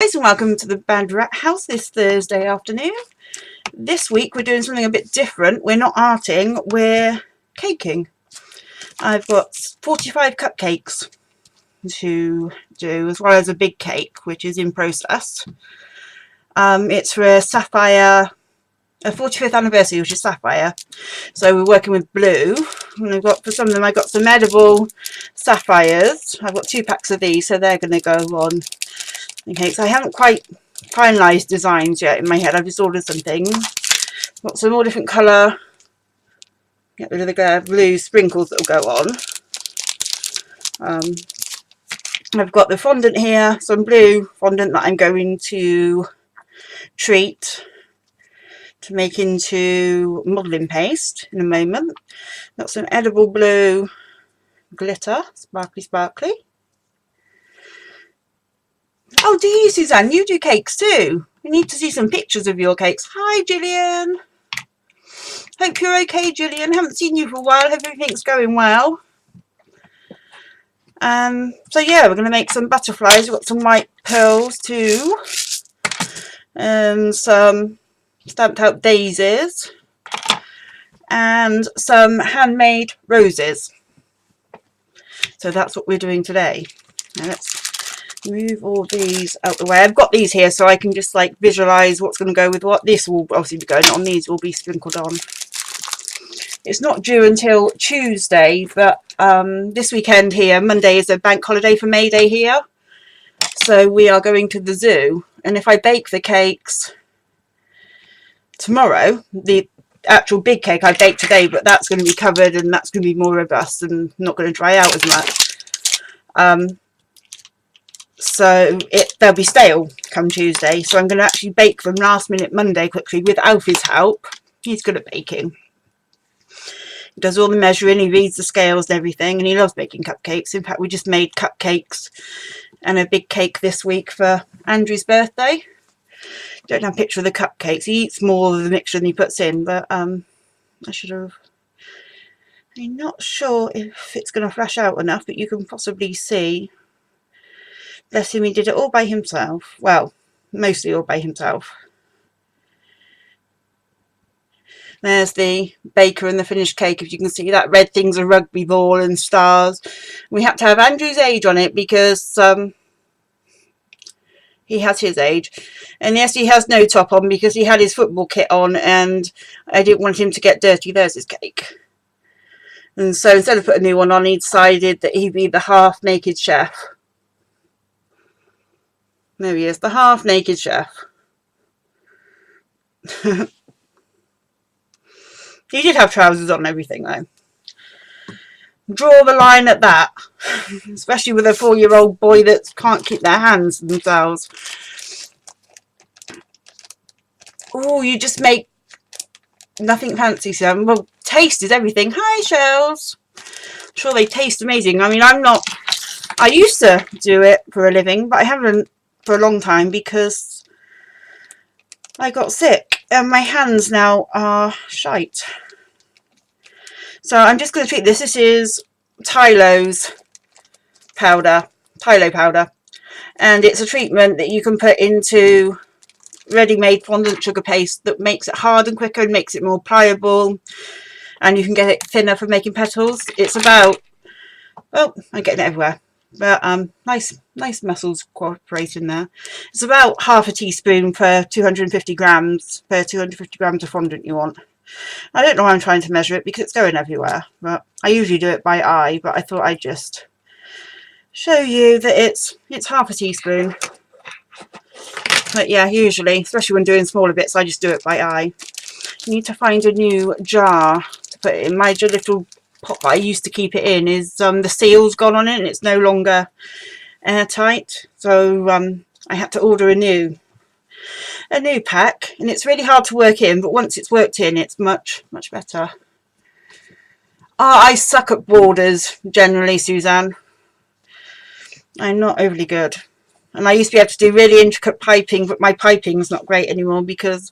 Guys, and welcome to the Bad Rat House this Thursday afternoon. This week we're doing something a bit different. We're not arting, we're caking. I've got 45 cupcakes to do, as well as a big cake which is in process. It's for a 45th anniversary, which is sapphire. So we're working with blue, and I've got, for some of them, I got some edible sapphires. I've got 2 packs of these, so they're going to go on. Okay, so I haven't quite finalised designs yet in my head. I've just ordered some things. Got some more different colour. Get rid of the blue sprinkles that will go on. I've got the fondant here, some blue fondant that I'm going to treat to make into modelling paste in a moment. Got some edible blue glitter, sparkly sparkly. Oh, do you, Suzanne? You do cakes too. We need to see some pictures of your cakes. Hi, Gillian. Hope you're okay, Gillian. Haven't seen you for a while. Hope everything's going well. So yeah, we're going to make some butterflies. We've got some white pearls too. Some stamped out daisies. And some handmade roses. So that's what we're doing today. Now let's move all these out the way. I've got these here so I can just like visualize what's going to go with what. This will obviously be going on, these will be sprinkled on. It's not due until Tuesday, but this weekend here, Monday, is a bank holiday for May Day here, so we are going to the zoo. And if I bake the cakes tomorrow, the actual big cake I baked today, but that's going to be covered and that's going to be more robust and not going to dry out as much. So they'll be stale come Tuesday. So I'm going to actually bake them last minute Monday quickly with Alfie's help. He's good at baking. He does all the measuring, he reads the scales and everything, and he loves making cupcakes. In fact, we just made cupcakes and a big cake this week for Andrew's birthday. Don't have a picture of the cupcakes. He eats more of the mixture than he puts in, but I should have... I'm not sure if it's going to flash out enough, but you can possibly see... Bless him, he did it all by himself. Well, mostly all by himself. There's the baker and the finished cake. If you can see, that red thing's a rugby ball and stars. We had to have Andrew's age on it because he has his age. And yes, he has no top on because he had his football kit on and I didn't want him to get dirty. There's his cake. And so instead of putting a new one on, he decided that he'd be the half-naked chef. There he is, the half-naked chef. He did have trousers on and everything, though. Draw the line at that. Especially with a 4-year-old boy that can't keep their hands to themselves. Oh, you just make nothing fancy, Sam. Well, taste is everything. Hi, Shells. I'm sure they taste amazing. I mean, I used to do it for a living, but I haven't for a long time because I got sick and my hands now are shite. So I'm just going to treat this. This is Tylo powder, and it's a treatment that you can put into ready-made fondant sugar paste that makes it hard and quicker and makes it more pliable, and you can get it thinner for making petals. It's about, oh, I'm getting it everywhere. But nice muscles cooperating there. It's about half a teaspoon per 250 grams of fondant you want. I don't know why I'm trying to measure it because it's going everywhere, but I usually do it by eye, but I thought I'd just show you that it's half a teaspoon. But yeah, usually, especially when doing smaller bits, I just do it by eye. You need to find a new jar to put it in. My little pot that I used to keep it in is the seal's gone on it and it's no longer airtight, so I had to order a new pack, and it's really hard to work in, but once it's worked in it's much better. I suck at borders generally, Suzanne. I'm not overly good, and I used to be able to do really intricate piping, but my piping's not great anymore because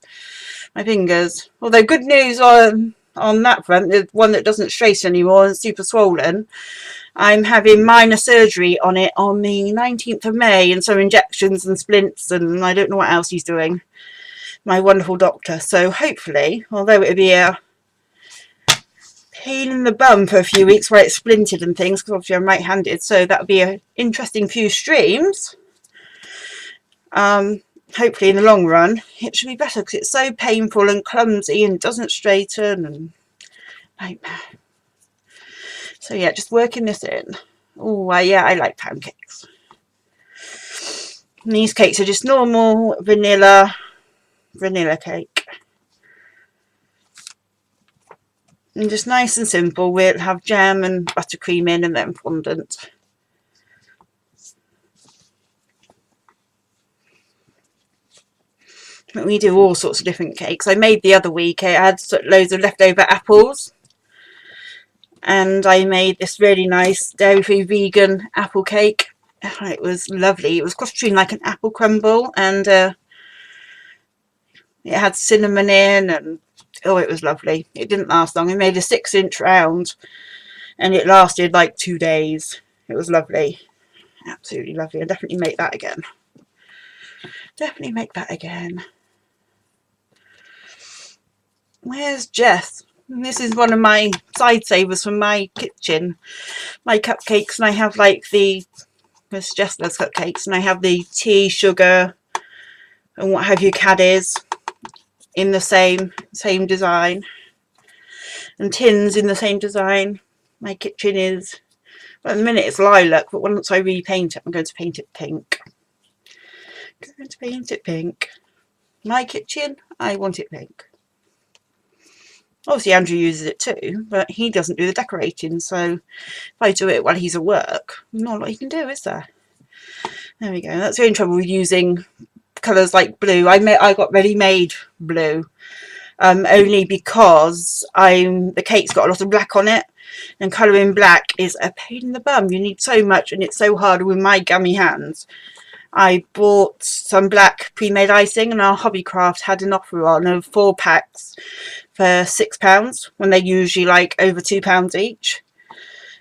my fingers, although good news on that front, the one that doesn't trace anymore and super swollen, I'm having minor surgery on it on the 19th of May and some injections and splints and I don't know what else he's doing. My wonderful doctor. So hopefully, although it'll be a pain in the bum for a few weeks where it's splinted and things, because obviously I'm right-handed, so that'll be an interesting few streams. Hopefully in the long run it should be better because it's so painful and clumsy and doesn't straighten and nightmare. So yeah, just working this in. Oh yeah, I like pancakes. And these cakes are just normal vanilla cake. And just nice and simple. We'll have jam and buttercream in and then fondant. But we do all sorts of different cakes. I made the other week, I had loads of leftover apples. And I made this really nice dairy-free vegan apple cake. It was lovely. It was cross between like an apple crumble and it had cinnamon in and oh, it was lovely. It didn't last long. I made a 6-inch round and it lasted like 2 days. It was lovely. Absolutely lovely. I'll definitely make that again. Definitely make that again. Where's Jess? This is one of my side savers from my kitchen. My cupcakes, and I have like this Jess loves cupcakes, and I have the tea, sugar, and what have you caddies in the same design, and tins in the same design. My kitchen is, well, at the minute it's lilac, but once I repaint it, I'm going to paint it pink. I'm going to paint it pink. My kitchen, I want it pink. Obviously Andrew uses it too, but he doesn't do the decorating, so if I do it while he's at work, not a lot he can do, is there? There we go. That's the only trouble with using colours like blue. I got ready-made blue, only because the cake's got a lot of black on it, and colouring black is a pain in the bum. You need so much, and it's so hard with my gummy hands. I bought some black pre-made icing, and our Hobbycraft had an offer on of 4 packs for £6 when they're usually like over £2 each.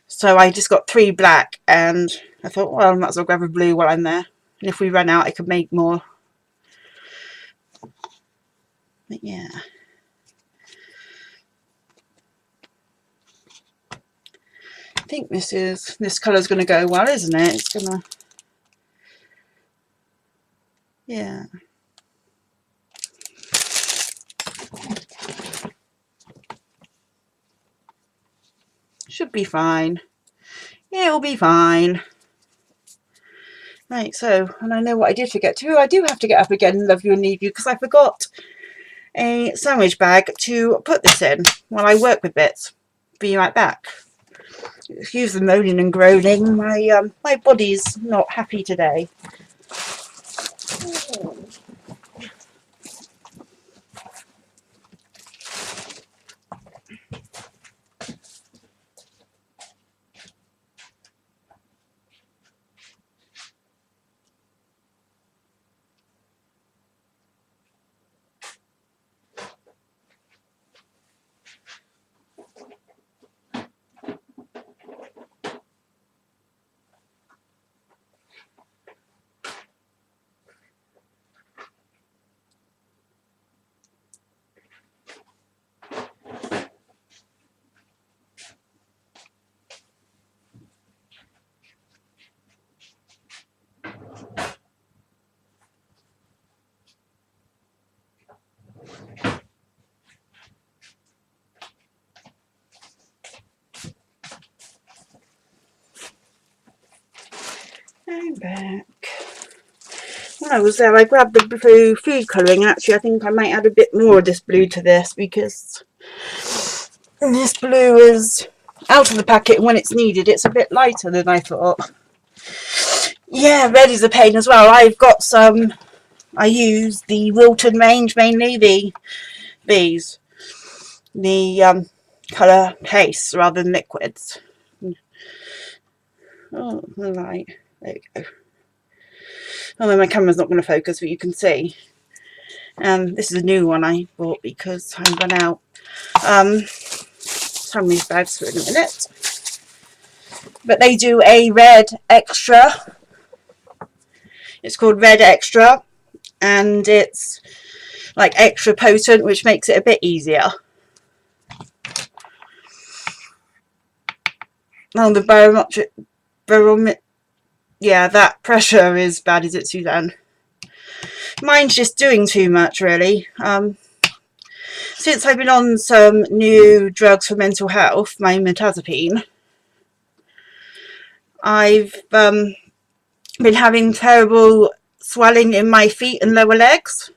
So I just got 3 black, and I thought, well, I might as well grab a blue while I'm there. And if we run out, I could make more. But yeah. I think this colour's going to go well, isn't it? It's going to... yeah. Should be fine. Yeah, it'll be fine. Right, so, and I know what I did forget to. I do have to get up again and love you and leave you because I forgot a sandwich bag to put this in while I work with bits. Be right back. Excuse the moaning and groaning. My body's not happy today. I'm back. When I was there, I grabbed the blue food colouring, and actually I think I might add a bit more of this blue to this because this blue is out of the packet, and when it's needed it's a bit lighter than I thought. Yeah, red is a pain as well. I've got some, I use the Wilton range mainly, the colour pastes rather than liquids. Oh, right, there you go. Although my camera's not going to focus, but you can see. This is a new one I bought because I run out. Some of these bags for in a minute. but they do a red extra. It's called red extra, and it's like extra potent, which makes it a bit easier. Oh, the barometric, yeah, that pressure is bad, is it, Suzanne? Mine's just doing too much, really. Since I've been on some new drugs for mental health, my mirtazapine, I've been having terrible swelling in my feet and lower legs.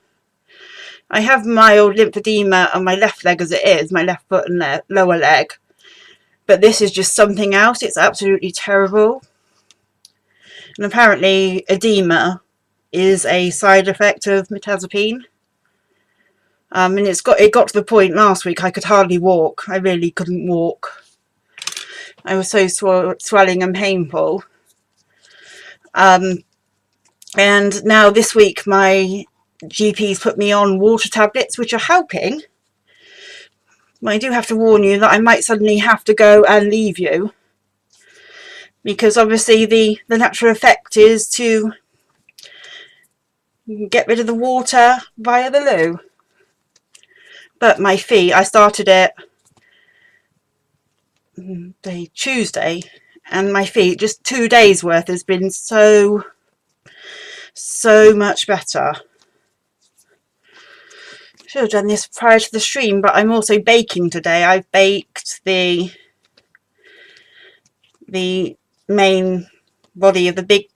I have mild lymphedema on my left leg as it is, my left foot and lower leg. But this is just something else. It's absolutely terrible. And apparently edema is a side effect of mirtazapine. And it got to the point last week I could hardly walk. I really couldn't walk. I was so swelling and painful. And now this week my GP's put me on water tablets, which are helping. I do have to warn you that I might suddenly have to go and leave you, because obviously the natural effect is to get rid of the water via the loo. But my feet, I started it Tuesday, and my feet, just 2 days worth, has been so much better. Should have done this prior to the stream, but I'm also baking today. I've baked the main body of the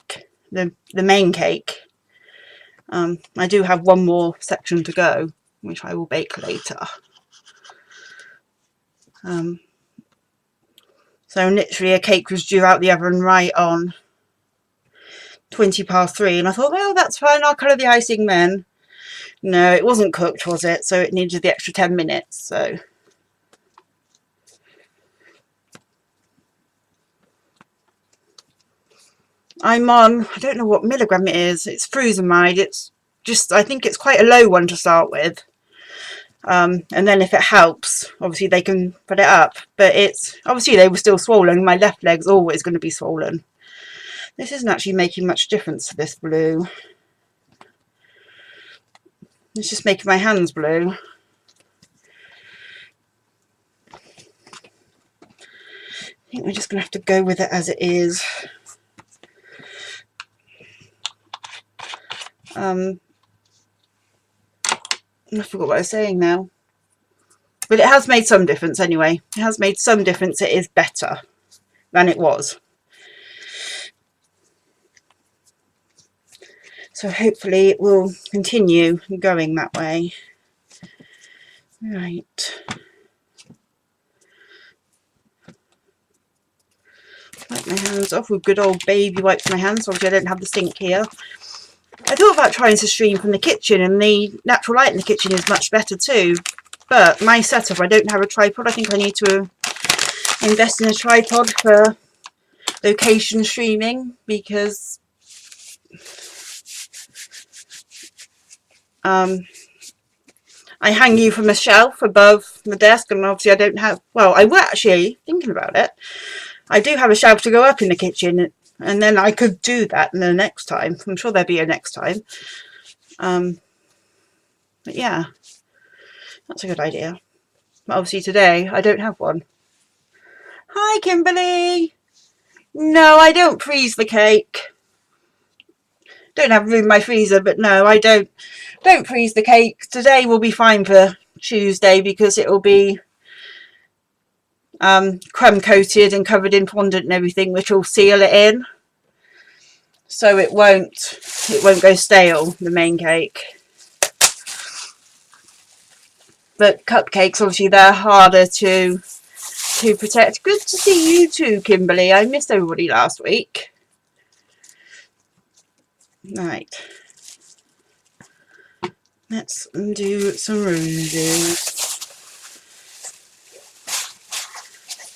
main cake. I do have one more section to go, which I will bake later. So literally a cake was due out the oven right on 3:20, and I thought, well, that's fine, I'll colour the icing then. No, it wasn't cooked, was it? So it needed the extra 10 minutes. So I'm on, I don't know what milligram it is. It's frusemide. It's just, I think it's quite a low one to start with. And then if it helps, obviously they can put it up. But it's, obviously they were still swollen. My left leg's always going to be swollen. This isn't actually making much difference to this blue. It's just making my hands blue. I think we're just going to have to go with it as it is. I forgot what I was saying now. But it has made some difference anyway. It has made some difference. It is better than it was. So hopefully it will continue going that way. Right. Wipe my hands off with good old baby wipes my hands. Obviously I don't have the sink here. I thought about trying to stream from the kitchen, and the natural light in the kitchen is much better too. But my setup, I don't have a tripod. I think I need to invest in a tripod for location streaming, because I hang you from a shelf above the desk, and obviously I don't have, well, I were actually thinking about it. I do have a shelf to go up in the kitchen, and then I could do that the next time. I'm sure there'll be a next time. But yeah, that's a good idea. But obviously today I don't have one. Hi, Kimberly. No, I don't freeze the cake. Don't have room in my freezer, but no, I don't freeze the cake. Today will be fine for Tuesday, because it will be crumb coated and covered in fondant and everything, which will seal it in, so it won't go stale, the main cake. But cupcakes, obviously they're harder to protect. Good to see you too, Kimberly. I missed everybody last week. Right, let's do some roses.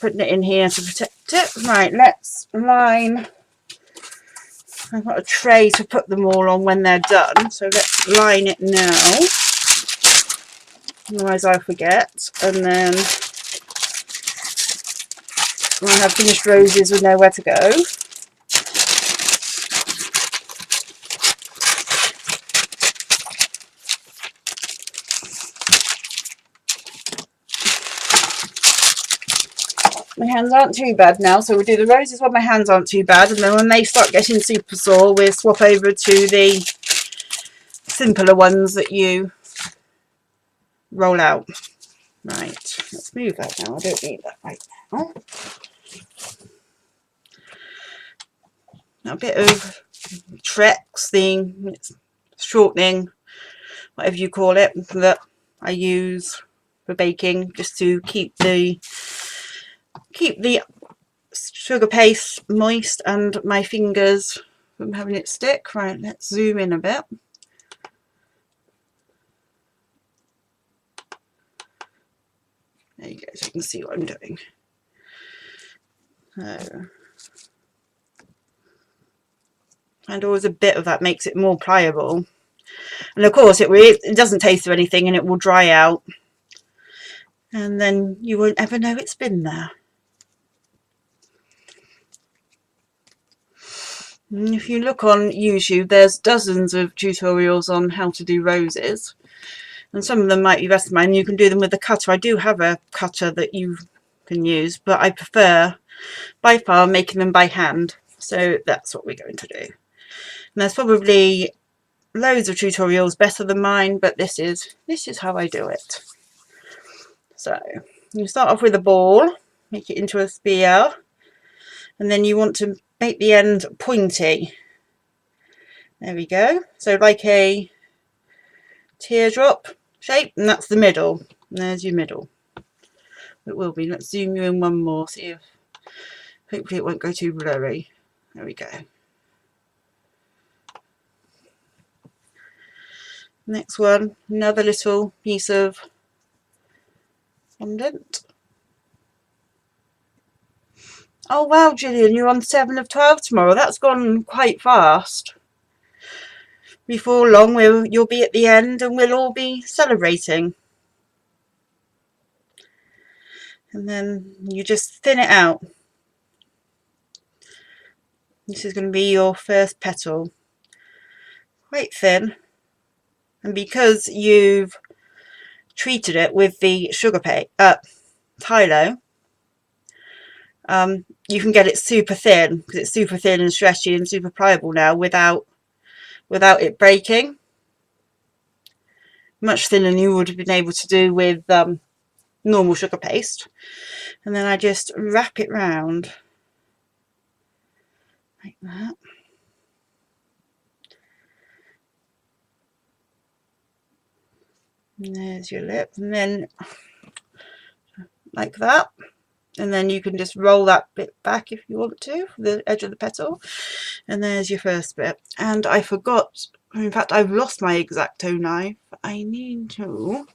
Putting it in here to protect it. Right, let's line. I've got a tray to put them all on when they're done, so let's line it now, otherwise I'll forget. And then when I have finished roses with nowhere to go. My hands aren't too bad now, so we'll do the roses when my hands aren't too bad, and then when they start getting super sore, we'll swap over to the simpler ones that you roll out. Right, let's move that now. I don't need that right now. A bit of Trex, the shortening, whatever you call it, that I use for baking, just to keep the sugar paste moist and my fingers from having it stick. Right, let's zoom in a bit. There you go, so you can see what I'm doing. And always a bit of that makes it more pliable. And of course it doesn't taste of anything, and it will dry out. And then you won't ever know it's been there. And if you look on YouTube, there's dozens of tutorials on how to do roses. And some of them might be better than mine. You can do them with a cutter. I do have a cutter that you can use, but I prefer by far making them by hand. So that's what we're going to do. And there's probably loads of tutorials better than mine, but this is how I do it. So you start off with a ball, make it into a spear, and then you want to make the end pointy. There we go. So like a teardrop shape, and that's the middle. And there's your middle. It will be. Let's zoom you in one more, see if hopefully it won't go too blurry. There we go. Next one, another little piece of fondant. Oh wow, Gillian, you're on 7 of 12 tomorrow. That's gone quite fast. Before long, you'll be at the end and we'll all be celebrating. And then you just thin it out. This is going to be your first petal. Quite thin. And because you've treated it with the sugar Tylo, you can get it super thin, because it's super thin and stretchy and super pliable now without it breaking. Much thinner than you would have been able to do with normal sugar paste. And then I just wrap it round like that. And there's your lip, and then like that. And then you can just roll that bit back if you want to, the edge of the petal. And there's your first bit. And I forgot, in fact I've lost my X-Acto knife. I need to.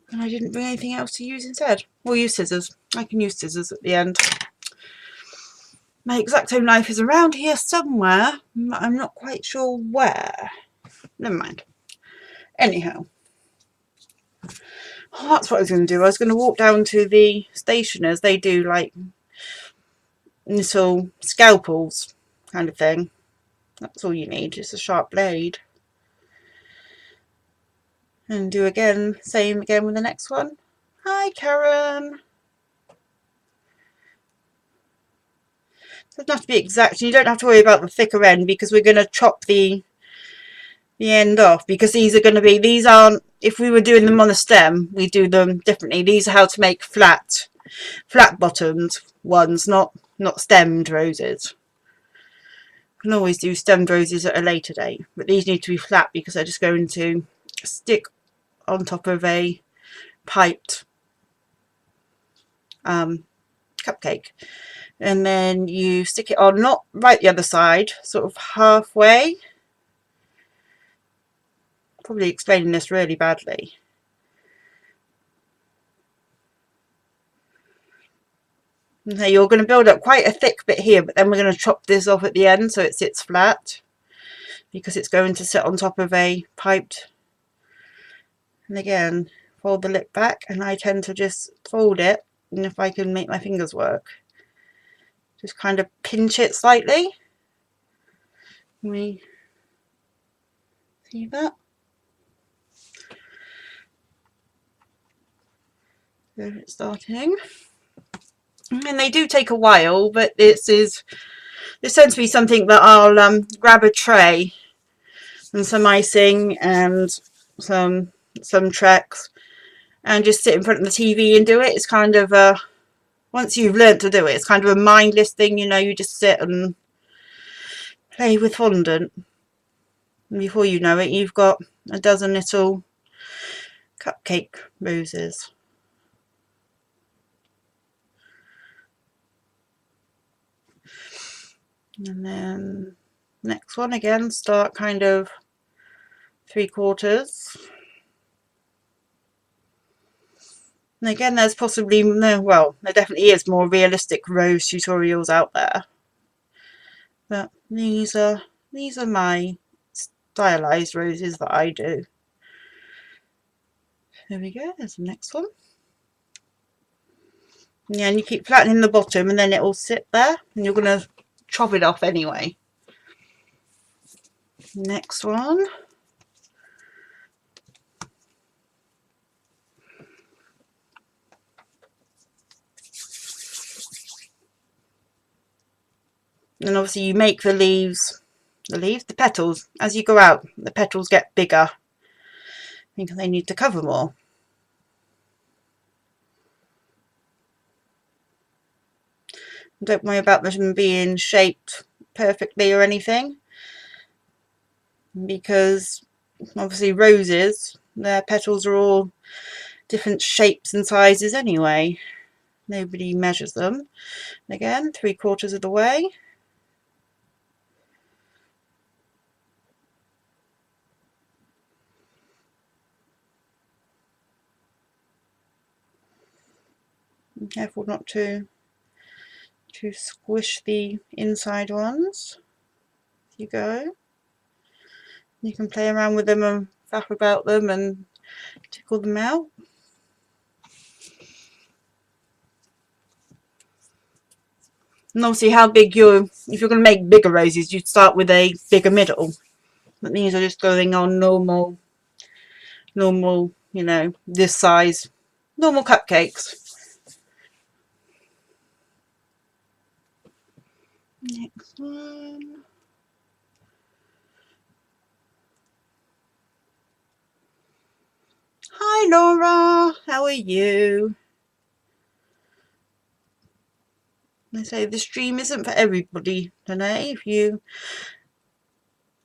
And I didn't bring anything else to use instead. We'll use scissors. I can use scissors at the end. My X-Acto knife is around here somewhere. I'm not quite sure where. Never mind. Anyhow. Oh, that's what I was going to do. I was going to walk down to the stationers. They do like little scalpels kind of thing. That's all you need, just a sharp blade. And do same again with the next one. Hi Karen. Doesn't have to be exact. You don't have to worry about the thicker end, because we're going to chop the end off, because these aren't, if we were doing them on a stem, we do them differently. These are how to make flat bottomed ones, not stemmed roses. You can always do stemmed roses at a later date, but these need to be flat because they're just going to stick on top of a piped cupcake. And then you stick it on, not right the other side, sort of halfway. Probably explaining this really badly. Now you're going to build up quite a thick bit here, but then we're going to chop this off at the end so it sits flat, because it's going to sit on top of a piped. And again, fold the lip back, and I tend to just fold it and if I can make my fingers work, just kind of pinch it slightly. Let me see that. So it's starting. And they do take a while, but this tends to be something that I'll grab a tray and some icing and some Trex and just sit in front of the TV and do it. It's kind of a, once you've learnt to do it, it's kind of a mindless thing, you know, you just sit and play with fondant. And before you know it, you've got a dozen little cupcake roses. And then next one again, start kind of 3/4. And again, there's possibly no, well, there definitely is more realistic rose tutorials out there. But these are my stylized roses that I do. There we go, there's the next one. Yeah, and you keep flattening the bottom and then it will sit there and you're going to chop it off anyway. Next one. And obviously you make the petals. As you go out, the petals get bigger because they need to cover more. Don't worry about them being shaped perfectly or anything, because obviously roses, their petals are all different shapes and sizes anyway. Nobody measures them. And again, 3/4 of the way. Be careful not to squish the inside ones. There you go. You can play around with them and faff about them and tickle them out. And obviously how big if you're going to make bigger roses, you'd start with a bigger middle. But these are just going on normal, you know, this size, normal cupcakes. Next one. Hi Laura, how are you? I say the stream isn't for everybody today. If you're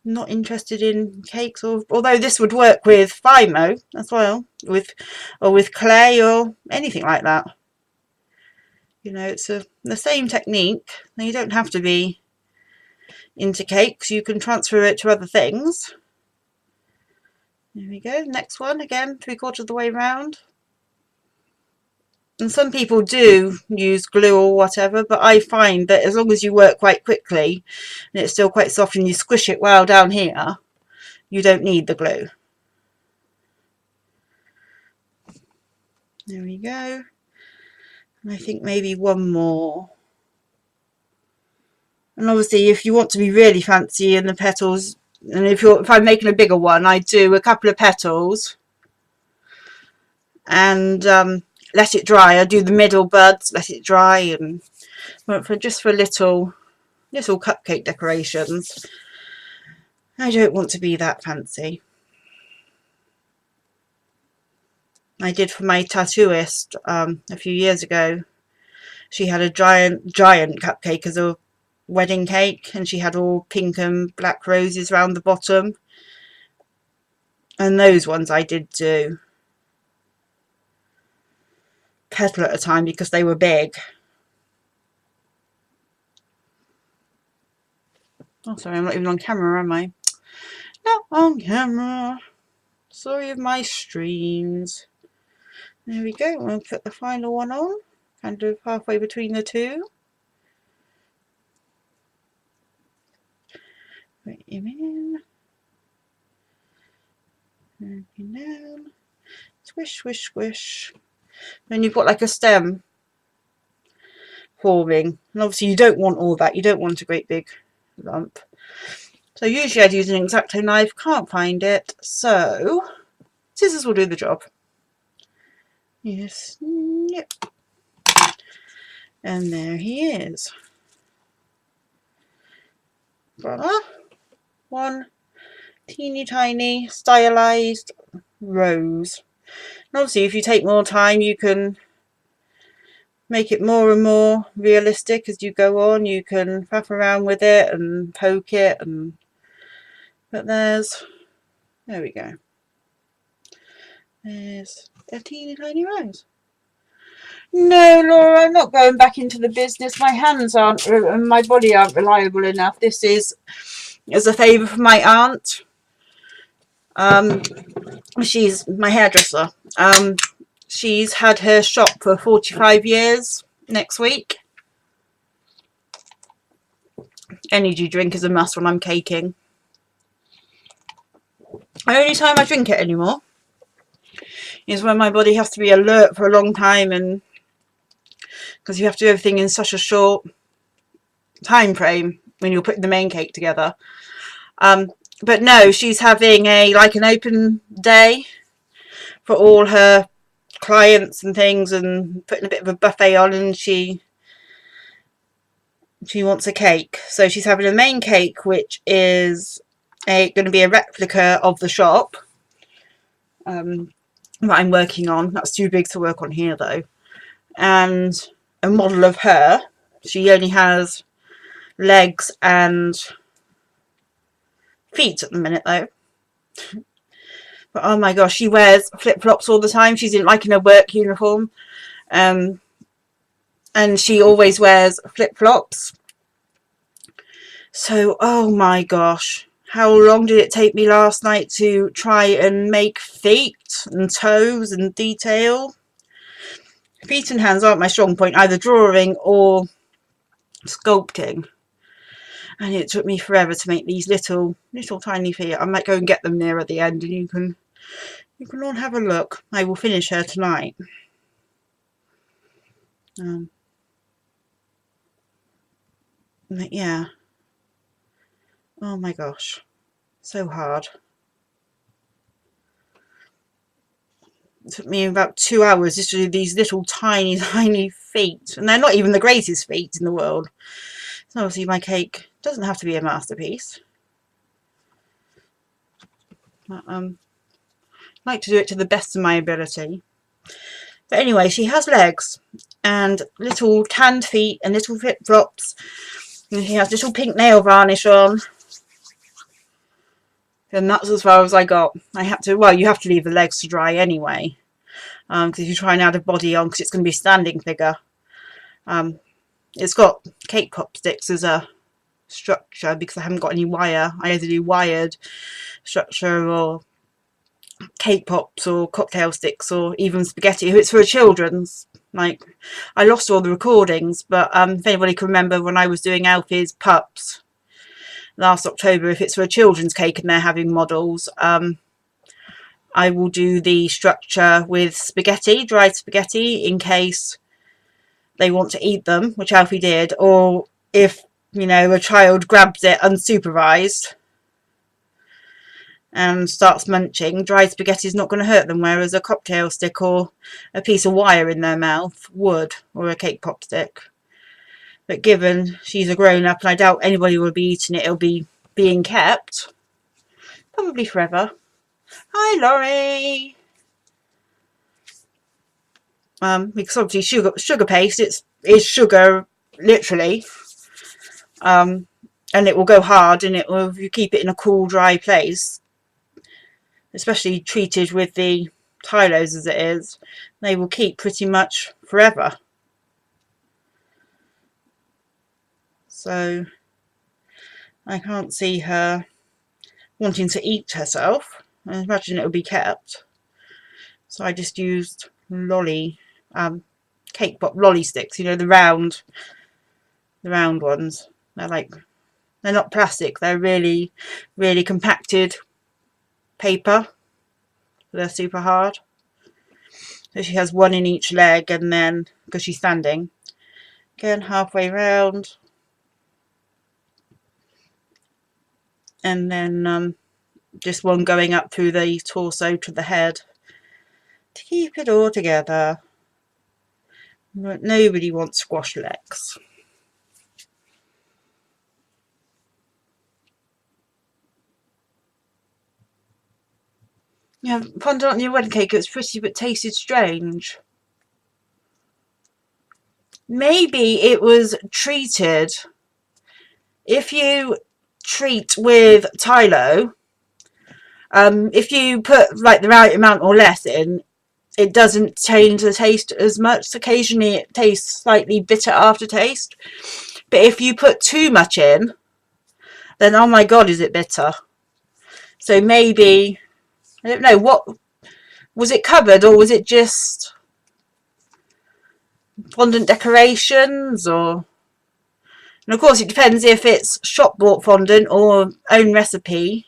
not interested in cakes, or although this would work with Fimo as well, or with clay or anything like that. You know, it's the same technique. Now you don't have to be into cakes. You can transfer it to other things. There we go. Next one again, 3/4 of the way round. And some people do use glue or whatever, but I find that as long as you work quite quickly and it's still quite soft and you squish it well down here, you don't need the glue. There we go. And I think maybe one more. And obviously if you want to be really fancy in the petals, and if I'm making a bigger one, I do a couple of petals and let it dry. I do the middle buds, let it dry, and just for little cupcake decorations. I don't want to be that fancy. I did for my tattooist a few years ago. She had a giant cupcake as a wedding cake, and she had all pink and black roses around the bottom. And those ones I did do petal at a time because they were big. Oh, sorry, I'm not even on camera, am I? Not on camera. Sorry of my streams. There we go. We'll put the final one on, kind of halfway between the two. Put him in. Moving down. Swish, swish, swish. Then you've got like a stem forming. And obviously you don't want all that. You don't want a great big lump. So usually I'd use an X-Acto knife. Can't find it. So scissors will do the job. Yes. Yep. And there he is. Voila. One teeny tiny stylized rose. And obviously if you take more time you can make it more and more realistic as you go on. You can faff around with it and poke it, and but there we go. There's a teeny tiny rose. No, Laura, I'm not going back into the business. My hands aren't and my body aren't reliable enough. This is as a favour for my aunt. She's my hairdresser. She's had her shop for 45 years next week. Energy drink is a must when I'm caking. The only time I drink it anymore is when my body has to be alert for a long time, and because you have to do everything in such a short time frame when you're putting the main cake together. But no, she's having an open day for all her clients and things, and putting a bit of a buffet on, and she wants a cake. So she's having a main cake, which is going to be a replica of the shop that I'm working on. That's too big to work on here though. And a model of her. She only has legs and feet at the minute though. But oh my gosh, she wears flip-flops all the time. She's in a work uniform. And she always wears flip-flops. So, oh my gosh. How long did it take me last night to try and make feet and toes and detail? Feet and hands aren't my strong point, either drawing or sculpting. And it took me forever to make these little tiny feet. I might go and get them near at the end, and you can all have a look. I will finish her tonight. Yeah. Oh my gosh. So hard. It took me about 2 hours just to do these little tiny feet. And they're not even the greatest feet in the world. So obviously my cake doesn't have to be a masterpiece. But, I like to do it to the best of my ability. But anyway, she has legs and little tanned feet and little flip-flops. And she has little pink nail varnish on. And that's as far as I got. I had to, well, you have to leave the legs to dry anyway. Because if you try and add a body on, because it's going to be a standing figure. It's got cake pop sticks as a structure because I haven't got any wire. I either do wired structure or cake pops or cocktail sticks or even spaghetti. If it's for children's, I lost all the recordings, but if anybody can remember when I was doing Alfie's pups last October, if it's for a children's cake and they're having models, I will do the structure with spaghetti, dried spaghetti, in case they want to eat them, which Alfie did, or if, a child grabs it unsupervised and starts munching, dried spaghetti is not going to hurt them, whereas a cocktail stick or a piece of wire in their mouth would, or a cake pop stick. But given she's a grown-up and I doubt anybody will be eating it, it'll be being kept probably forever. Hi, Laurie. Because obviously sugar paste, is sugar literally, and it will go hard, and if you keep it in a cool, dry place, especially treated with the Tylos as it is, they will keep pretty much forever. So I can't see her wanting to eat herself. I imagine it will be kept. So I just used cake pop lolly sticks, the round ones. They're not plastic, they're really, really compacted paper. They're super hard. So she has one in each leg, and then, because she's standing, Again, halfway round. And then just one going up through the torso to the head to keep it all together. But nobody wants squash legs. Yeah, fondant on your wedding cake, it was pretty but tasted strange. Maybe it was treated. If you treat with Tylo, if you put like the right amount or less in, it doesn't change the taste as much. Occasionally it tastes slightly bitter aftertaste. But if you put too much in, then oh my god, is it bitter. So maybe, I don't know, what was it covered, or was it just fondant decorations? Or, and of course it depends if it's shop bought fondant or own recipe.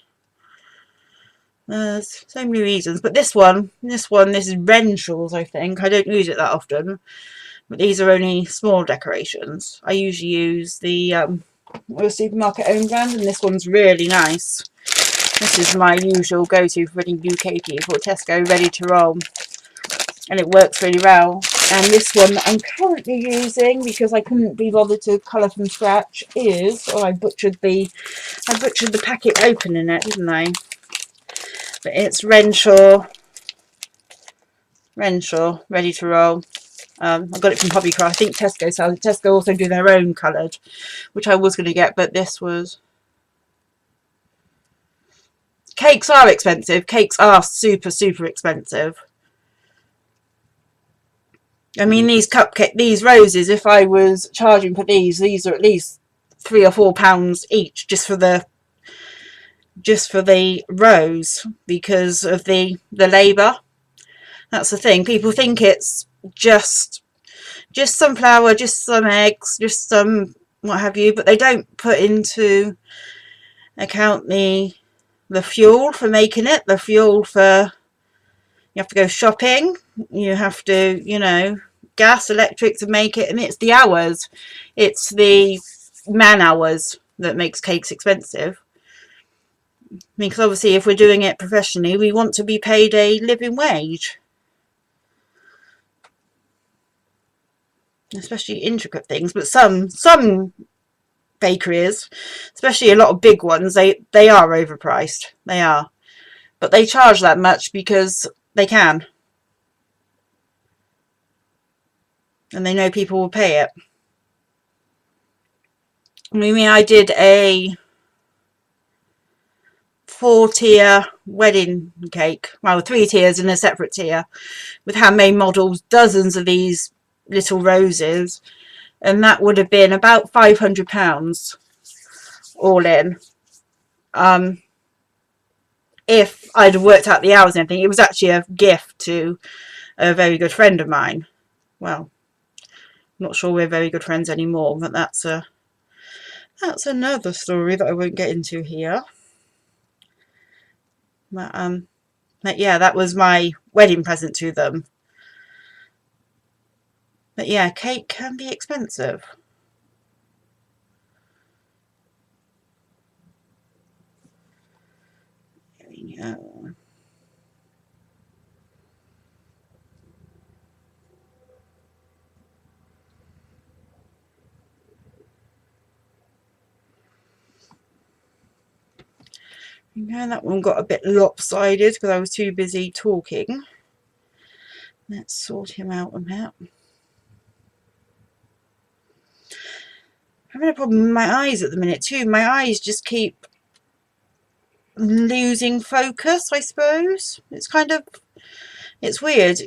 There's so many reasons, but this is Renshaw's, I think. I don't use it that often, but these are only small decorations. I usually use the supermarket own brand, and this one's really nice. This is my usual go-to for any UK people, Tesco Ready to Roll, and it works really well. And this one that I'm currently using, because I couldn't be bothered to colour from scratch, is, I butchered the packet opening it, didn't I? But it's Renshaw Ready to Roll. I got it from Hobbycraft. I think Tesco sells it. Tesco also do their own coloured, which I was going to get, but this was... Cakes are expensive. Cakes are super, super expensive. I mean, these roses, if I was charging for these are at least £3 or £4 each just for the rose, because of the labour. That's the thing. People think it's just some flour, just some eggs, just some what have you, but they don't put into account the fuel for making it, the fuel for, you have to go shopping, you have to, you know, gas, electric to make it, and it's the hours, it's the man hours that makes cakes expensive. Because obviously if we're doing it professionally, we want to be paid a living wage. Especially intricate things, but some bakeries, especially a lot of big ones, they are overpriced. They are. But they charge that much because they can. And they know people will pay it. I mean, I did a 4-tier wedding cake. Well, 3 tiers and a separate tier with handmade models, dozens of these little roses. And that would have been about £500 all in. If I'd have worked out the hours and everything. It was actually a gift to a very good friend of mine. Well, I'm not sure we're very good friends anymore, but that's another story that I won't get into here. But yeah, that was my wedding present to them. But yeah, cake can be expensive. There we go. Yeah, that one got a bit lopsided because I was too busy talking. Let's sort him out a bit. I'm having a problem with my eyes at the minute too. My eyes just keep losing focus, I suppose. It's weird.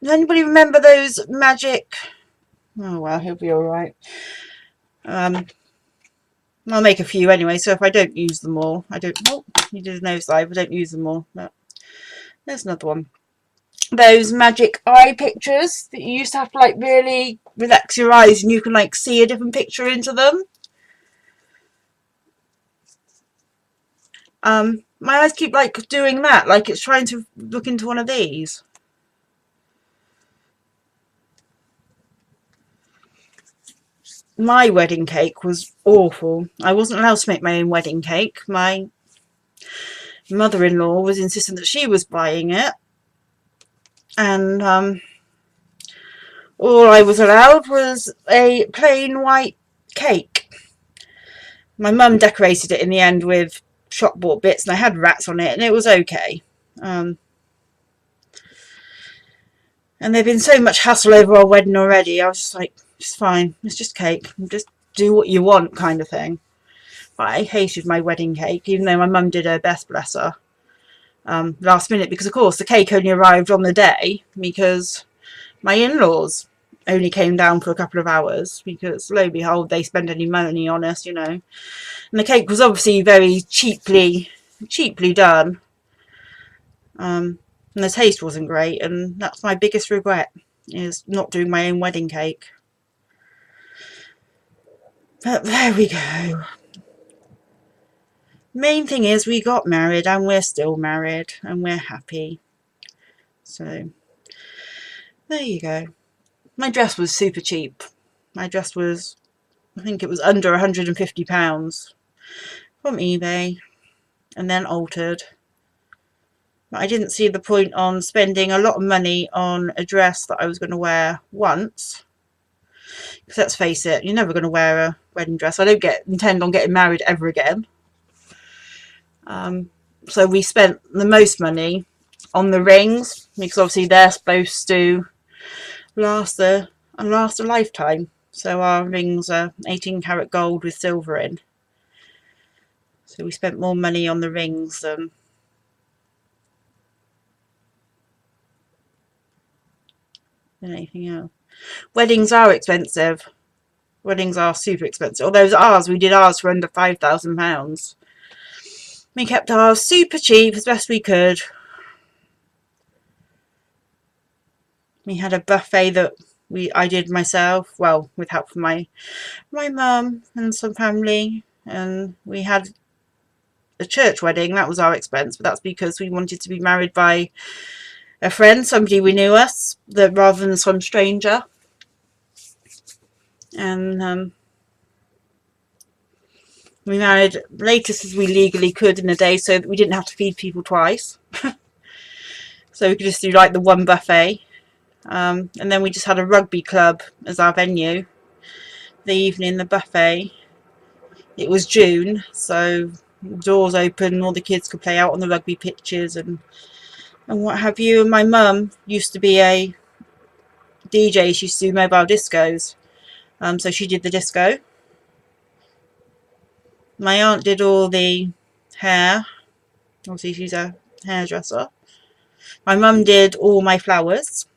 Does anybody remember those magic... Oh well, he'll be alright. I'll make a few anyway, so if I don't use them all, he did his nose dive, I don't use them all. But there's another one. Those magic eye pictures that you used to have to like really relax your eyes and you can like see a different picture into them. My eyes keep like doing that, like it's trying to look into one of these. my wedding cake was awful. I wasn't allowed to make my own wedding cake. My mother-in-law was insisting that she was buying it, and all I was allowed was a plain white cake. My mum decorated it in the end with shop bought bits, and I had rats on it, and it was okay. And there'd been so much hassle over our wedding already. I was just like, it's fine, it's just cake, just do what you want, kind of thing. But I hated my wedding cake, even though my mum did her best, bless her. Last minute, because of course the cake only arrived on the day because my in-laws only came down for a couple of hours, because lo and behold they spend any money on us, you know. And the cake was obviously very cheaply done, and the taste wasn't great, and that's my biggest regret, is not doing my own wedding cake. But there we go. Main thing is we got married, and we're still married, and we're happy. So there you go. My dress was super cheap. My dress was, I think it was under £150 from eBay, and then altered. But I didn't see the point on spending a lot of money on a dress that I was going to wear once. Because let's face it, you're never going to wear a wedding dress. I don't intend on getting married ever again. So we spent the most money on the rings, because obviously they're supposed to last a lifetime. So our rings are 18 karat gold with silver in. So we spent more money on the rings than anything else. Weddings are expensive. Weddings are super expensive. Although we did ours for under £5,000. We kept ours super cheap as best we could. We had a buffet that I did myself, well, with help from my mum and some family, and we had a church wedding. That was our expense, but that's because we wanted to be married by a friend, somebody we knew us, rather than some stranger. And we married latest as we legally could in a day, so that we didn't have to feed people twice. So we could just do like the one buffet. And then we just had a rugby club as our venue. The evening, the buffet. It was June, so doors open, all the kids could play out on the rugby pitches and what have you. And my mum used to be a DJ. She used to do mobile discos. So she did the disco. My aunt did all the hair. Obviously she's a hairdresser. My mum did all my flowers.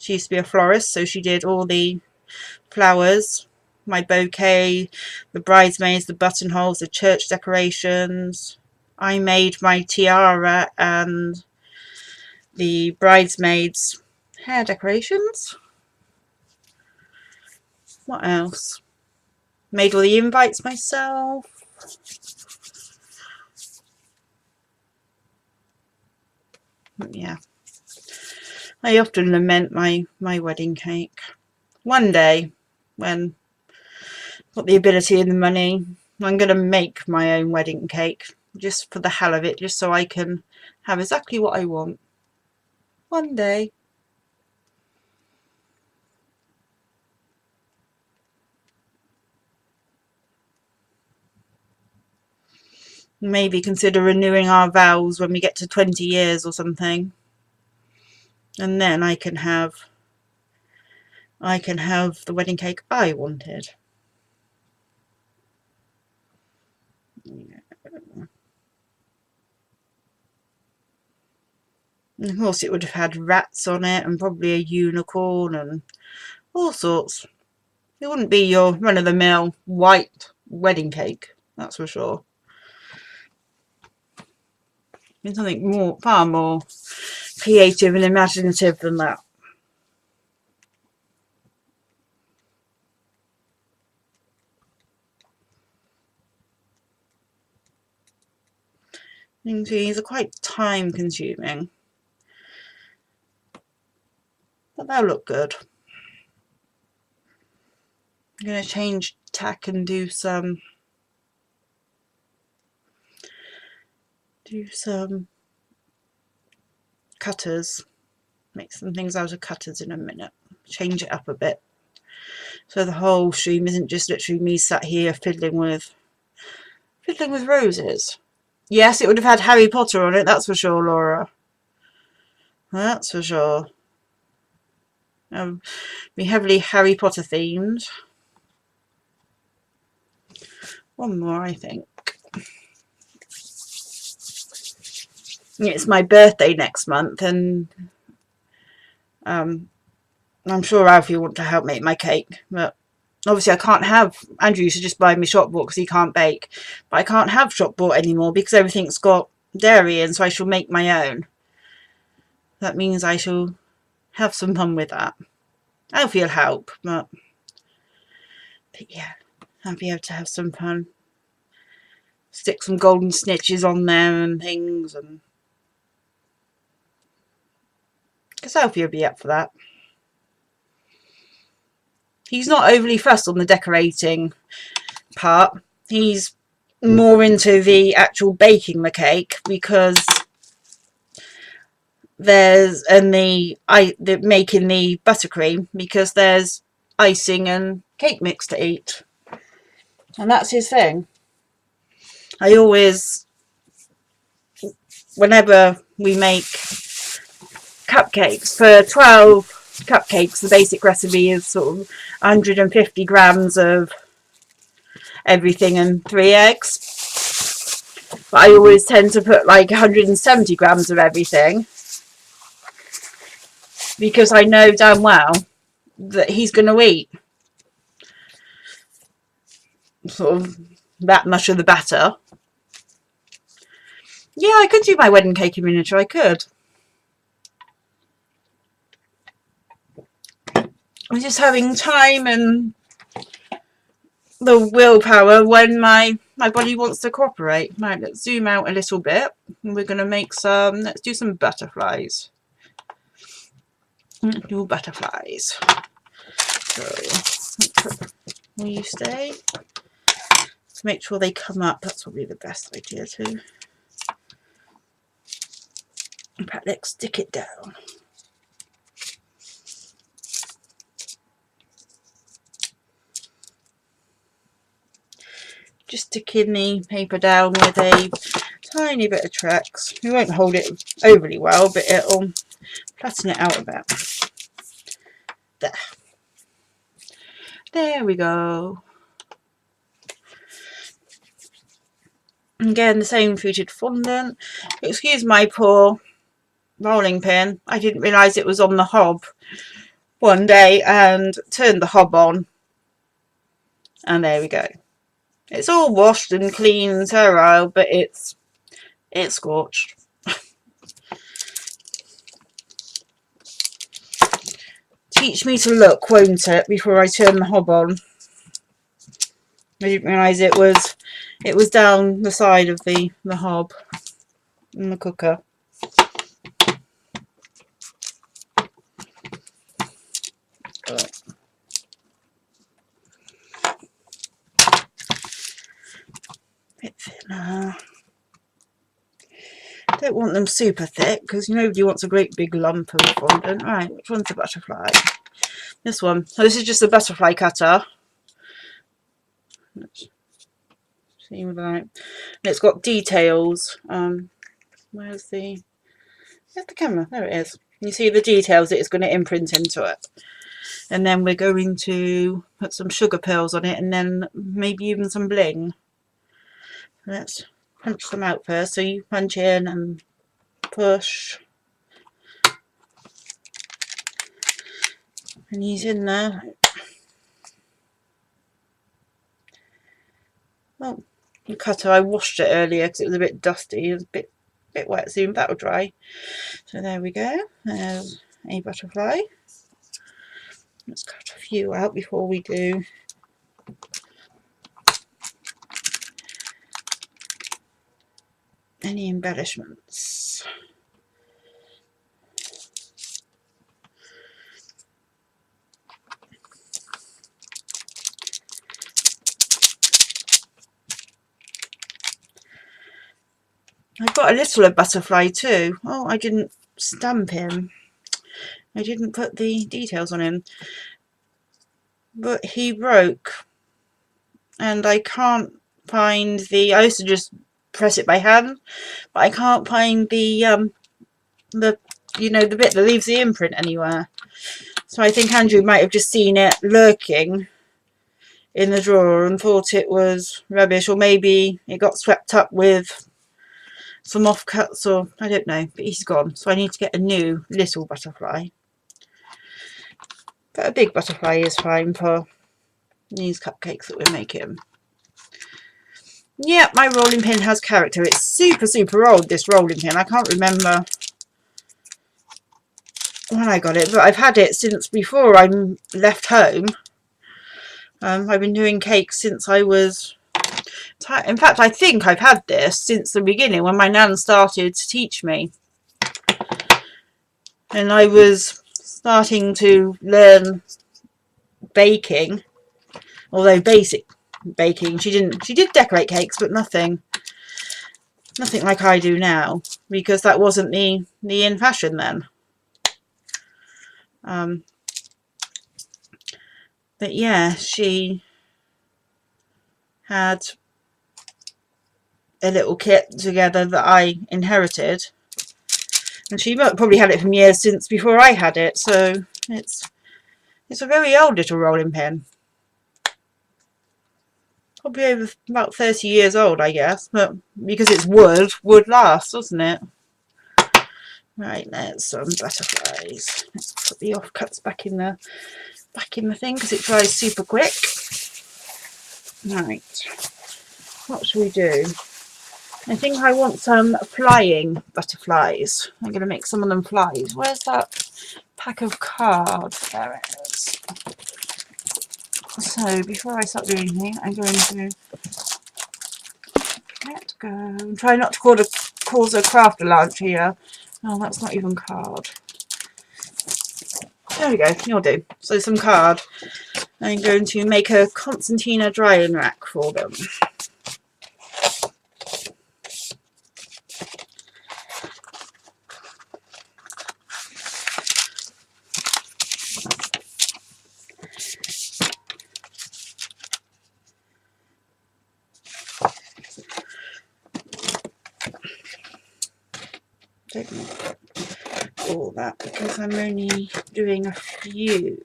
She used to be a florist, so she did all the flowers, my bouquet, the bridesmaids, the buttonholes, the church decorations. I made my tiara and the bridesmaids' hair decorations. What else? Made all the invites myself. Yeah. I often lament my wedding cake. One day, when I've got the ability and the money, I'm going to make my own wedding cake, just for the hell of it, just so I can have exactly what I want. One day. Maybe consider renewing our vows when we get to 20 years or something. And then I can have the wedding cake I wanted. And of course it would have had rats on it and probably a unicorn and all sorts. It wouldn't be your run-of-the-mill white wedding cake, that's for sure. It's something far more creative and imaginative than that. These are quite time consuming, but they'll look good. I'm going to change tack and do some cutters. Make some things out of cutters in a minute. Change it up a bit. So the whole stream isn't just literally me sat here fiddling with roses. Yes, it would have had Harry Potter on it, that's for sure, Laura. That's for sure. Be heavily Harry Potter themed. One more, I think. It's my birthday next month, and I'm sure Alfie will want to help make my cake, but obviously I can't have, Andrew used to just buy me shop bought because he can't bake, but I can't have shop bought anymore because everything's got dairy in, so I shall make my own. That means I shall have some fun with that. Alfie will help, but yeah, I'll be able to have some fun. Stick some golden snitches on there and things, and because Alfie will be up for that. He's not overly fussed on the decorating part. He's more into the actual baking the cake, because there's the making the buttercream, because there's icing and cake mix to eat, and that's his thing. I always, whenever we make cupcakes, for 12 cupcakes, the basic recipe is sort of 150 grams of everything and 3 eggs. But I always tend to put like 170 grams of everything, because I know damn well that he's going to eat sort of that much of the batter. Yeah, I could do my wedding cake in miniature, I could. I'm just having time and the willpower when my body wants to cooperate. Right, let's zoom out a little bit. We're going to make some, let's do some butterflies. Let's do butterflies. So, will you stay? To make sure they come up, that's probably the best idea too. In fact, let's stick it down. Just sticking the paper down with a tiny bit of Trex. We won't hold it overly well, but it'll flatten it out a bit. There. There we go. Again, the same fruited fondant. Excuse my poor rolling pin. I didn't realise it was on the hob one day and turned the hob on. And there we go. It's all washed and clean and sterile, but it's scorched. Teach me to look, won't it, before I turn the hob on. I didn't realise it was down the side of the hob in the cooker. Bit thinner. Don't want them super thick, because nobody wants a great big lump of fondant. Right, which one's the butterfly? This one. So this is just a butterfly cutter. Let's see what I. It's got details. Where's the camera? There it is. You see the details that it's going to imprint into it. And then we're going to put some sugar pearls on it, and then maybe even some bling. Let's punch them out first. So you punch in and push. And he's in there. Well, the cutter, I washed it earlier because it was a bit dusty. It was a bit wet soon, but that'll dry. So there we go. There's a butterfly. Let's cut a few out before we do any embellishments. I've got a little butterfly too. Oh, I didn't stamp him. I didn't put the details on him. But he broke. And I can't find the... I used to just press it by hand. But I can't find the you know, the bit that leaves the imprint anywhere. So I think Andrew might have just seen it lurking in the drawer and thought it was rubbish, or maybe it got swept up with some offcuts, or I don't know, but he's gone. So I need to get a new little butterfly. But a big butterfly is fine for these cupcakes that we're making. Yeah, my rolling pin has character. It's super, super old, this rolling pin. I can't remember when I got it, but I've had it since before I left home. I've been doing cakes since I was... In fact, I think I've had this since the beginning when my nan started to teach me. And I was starting to learn baking, although basic baking. She did decorate cakes, but nothing like I do now, because that wasn't the in fashion then. But yeah, she had a little kit together that I inherited, and she probably had it from years since before I had it, so it's a very old little rolling pin. Probably over about 30 years old, I guess, but because it's wood lasts, doesn't it? Right, there's some butterflies. Let's put the offcuts back in the thing because it dries super quick. Right, what should we do? I think I want some flying butterflies. I'm going to make some of them flies. Where's that pack of cards? There it is. So before I start doing anything, I'm going to let go and try not to cause a craft lunch here. Oh, that's not even card. There we go, you'll do. So some card. I'm going to make a concertina drying rack for them. Don't need all that because I'm only doing a few.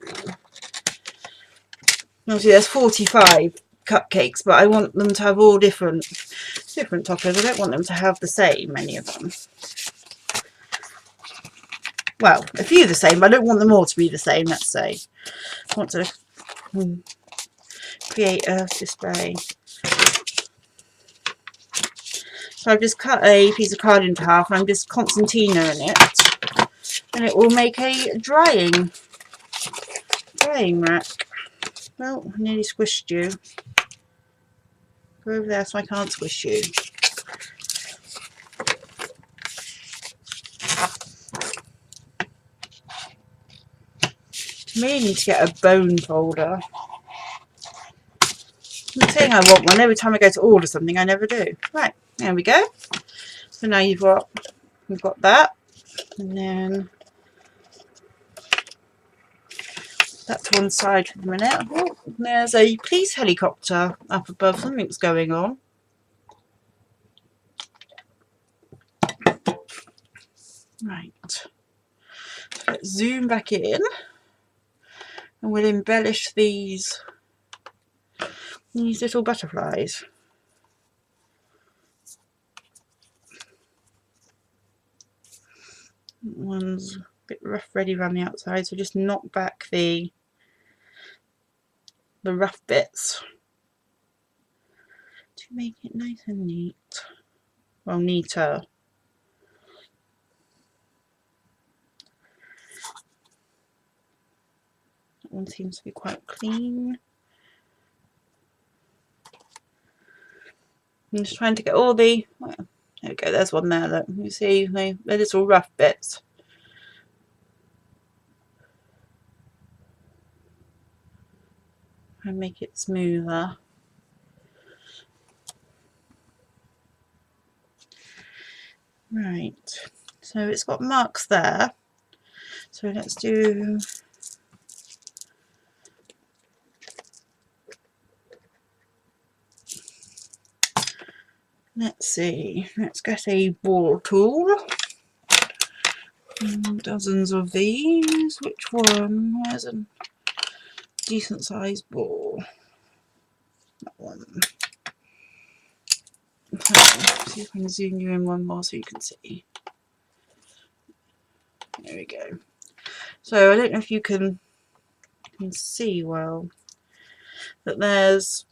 Obviously there's 45 cupcakes, but I want them to have all different toppers. I don't want them to have the same, many of them. Well, a few the same, but I don't want them all to be the same, let's say. I want to create a display. So I've just cut a piece of card into half and I'm just concertina in it. And it will make a drying rack. Well, I nearly squished you. Go over there so I can't squish you. I may need to get a bone folder. I'm saying I want one. Every time I go to order something, I never do. Right, there we go. So now we've got that. And then that's one side for the minute. Oh, there's a police helicopter up above. Something's going on. Right. Let's zoom back in. And we'll embellish these little butterflies. One's a bit rough ready around the outside, so just knock back the rough bits to make it nice and neat. Well, neater. That one seems to be quite clean. I'm just trying to get all the... Well, there we go, there's one there that you see, the little rough bits. And make it smoother. Right, so it's got marks there. So let's do, let's see, let's get a ball tool. Dozens of these. Which one? Where's a decent sized ball? That one. Okay, see if I can zoom you in one more so you can see. There we go. So I don't know if you can see well, but there's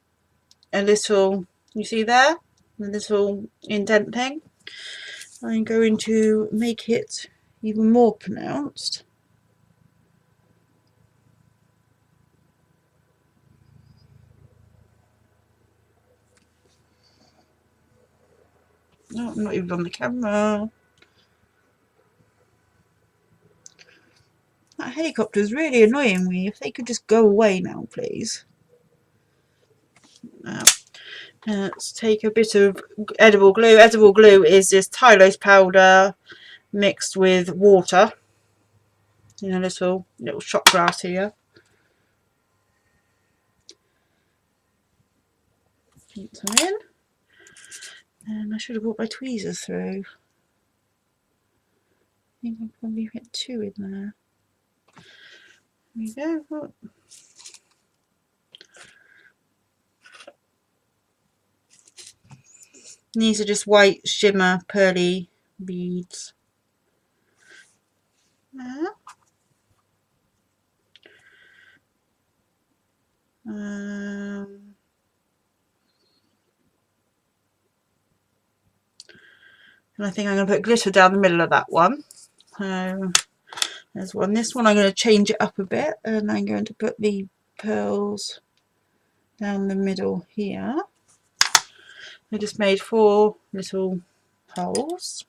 a little, you see there? A little indent thing. I'm going to make it even more pronounced. No, I'm not even on the camera. That helicopter is really annoying me. If they could just go away now, please. Now, let's take a bit of edible glue. Edible glue is this Tylose powder mixed with water in a little shot glass here. Put some in. And I should have brought my tweezers through. I think I'll probably get 2 in there. There we go. Oh. These are just white shimmer pearly beads. There. And I think I'm going to put glitter down the middle of that one. So there's one. This one I'm going to change it up a bit, and I'm going to put the pearls down the middle here. I just made 4 little holes.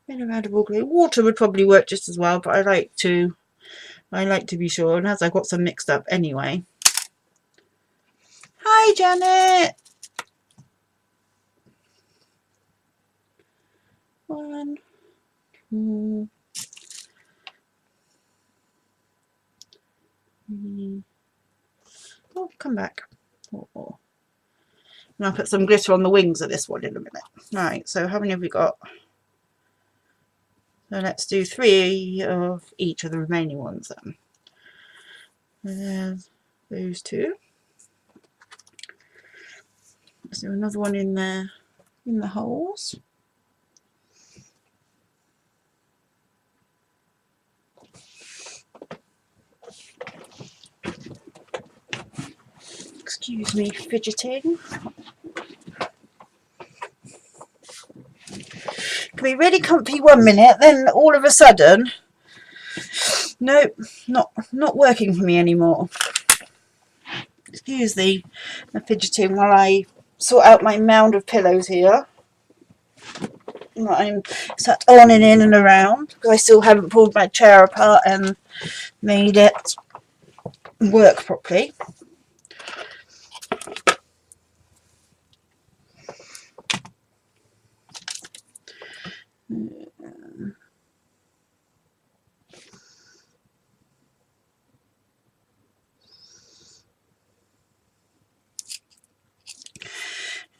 Bit of edible glue. Water would probably work just as well, but I like to be sure. And as I got some mixed up anyway. Hi, Janet. 1, 2, 3. Oh, come back. 4. And I'll put some glitter on the wings of this one in a minute. Right, so how many have we got? So let's do 3 of each of the remaining ones then. There's those 2. Let's do another one in there, in the holes. Excuse me, fidgeting. Can be really comfy 1 minute, then all of a sudden, nope, not working for me anymore. Excuse the fidgeting while I sort out my mound of pillows here. I'm sat on and in and around because I still haven't pulled my chair apart and made it work properly.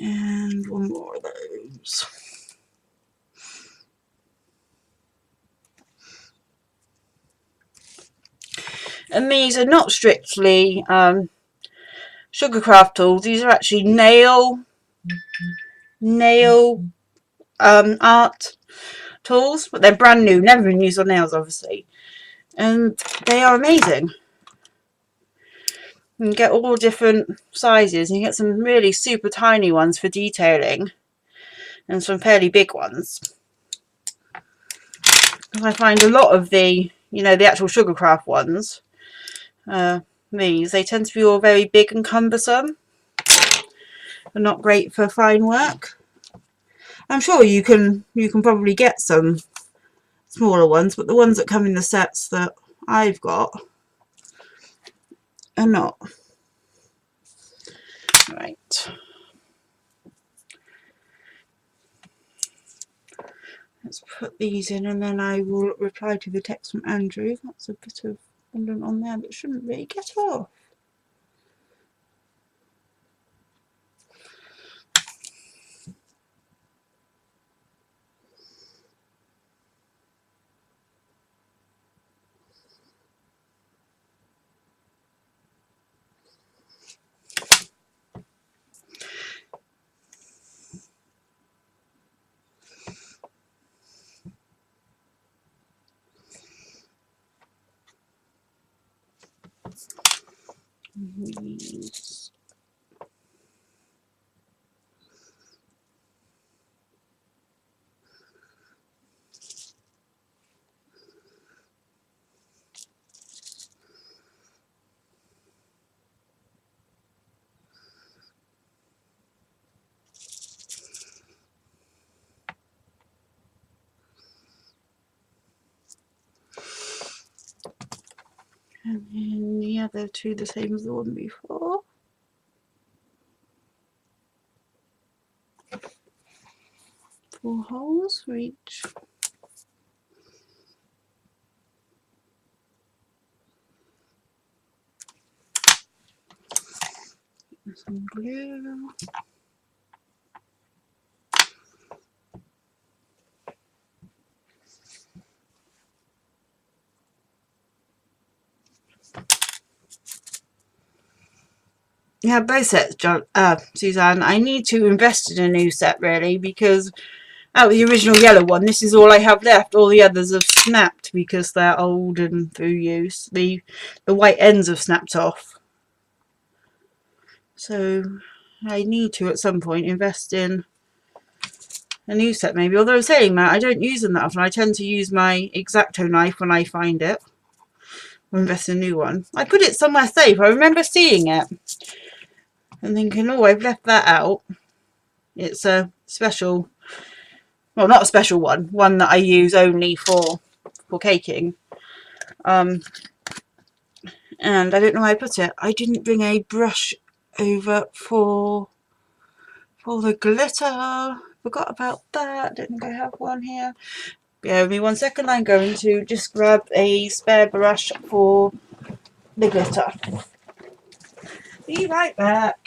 And 1 more of those. And these are not strictly Sugarcraft tools. These are actually nail art tools, but they're brand new, never been used on nails obviously, and they are amazing. You can get all different sizes, and you get some really super tiny ones for detailing and some fairly big ones. I find a lot of the the actual Sugarcraft ones, they tend to be all very big and cumbersome and not great for fine work. I'm sure you can probably get some smaller ones, but the ones that come in the sets that I've got are not. Right. Let's put these in and then I will reply to the text from Andrew. That's a bit of fondant on there that shouldn't really get off. These. And then the other two the same as the one before. 4 holes for each. Some glue. Yeah, both sets, Suzanne. I need to invest in a new set really, because out of the original yellow one, this is all I have left. All the others have snapped because they're old and through use. The white ends have snapped off. So I need to at some point invest in a new set maybe. Although saying that, I don't use them that often. I tend to use my X-Acto knife when I find it. Or invest in a new one. I put it somewhere safe. I remember seeing it and thinking, oh, I've left that out. It's a special, well, not a special one that I use only for caking. And I don't know where I put it. I didn't bring a brush over for the glitter. Forgot about that. Don't think I have one here. Bear with me 1 second. I'm going to just grab a spare brush for the glitter. Be right back.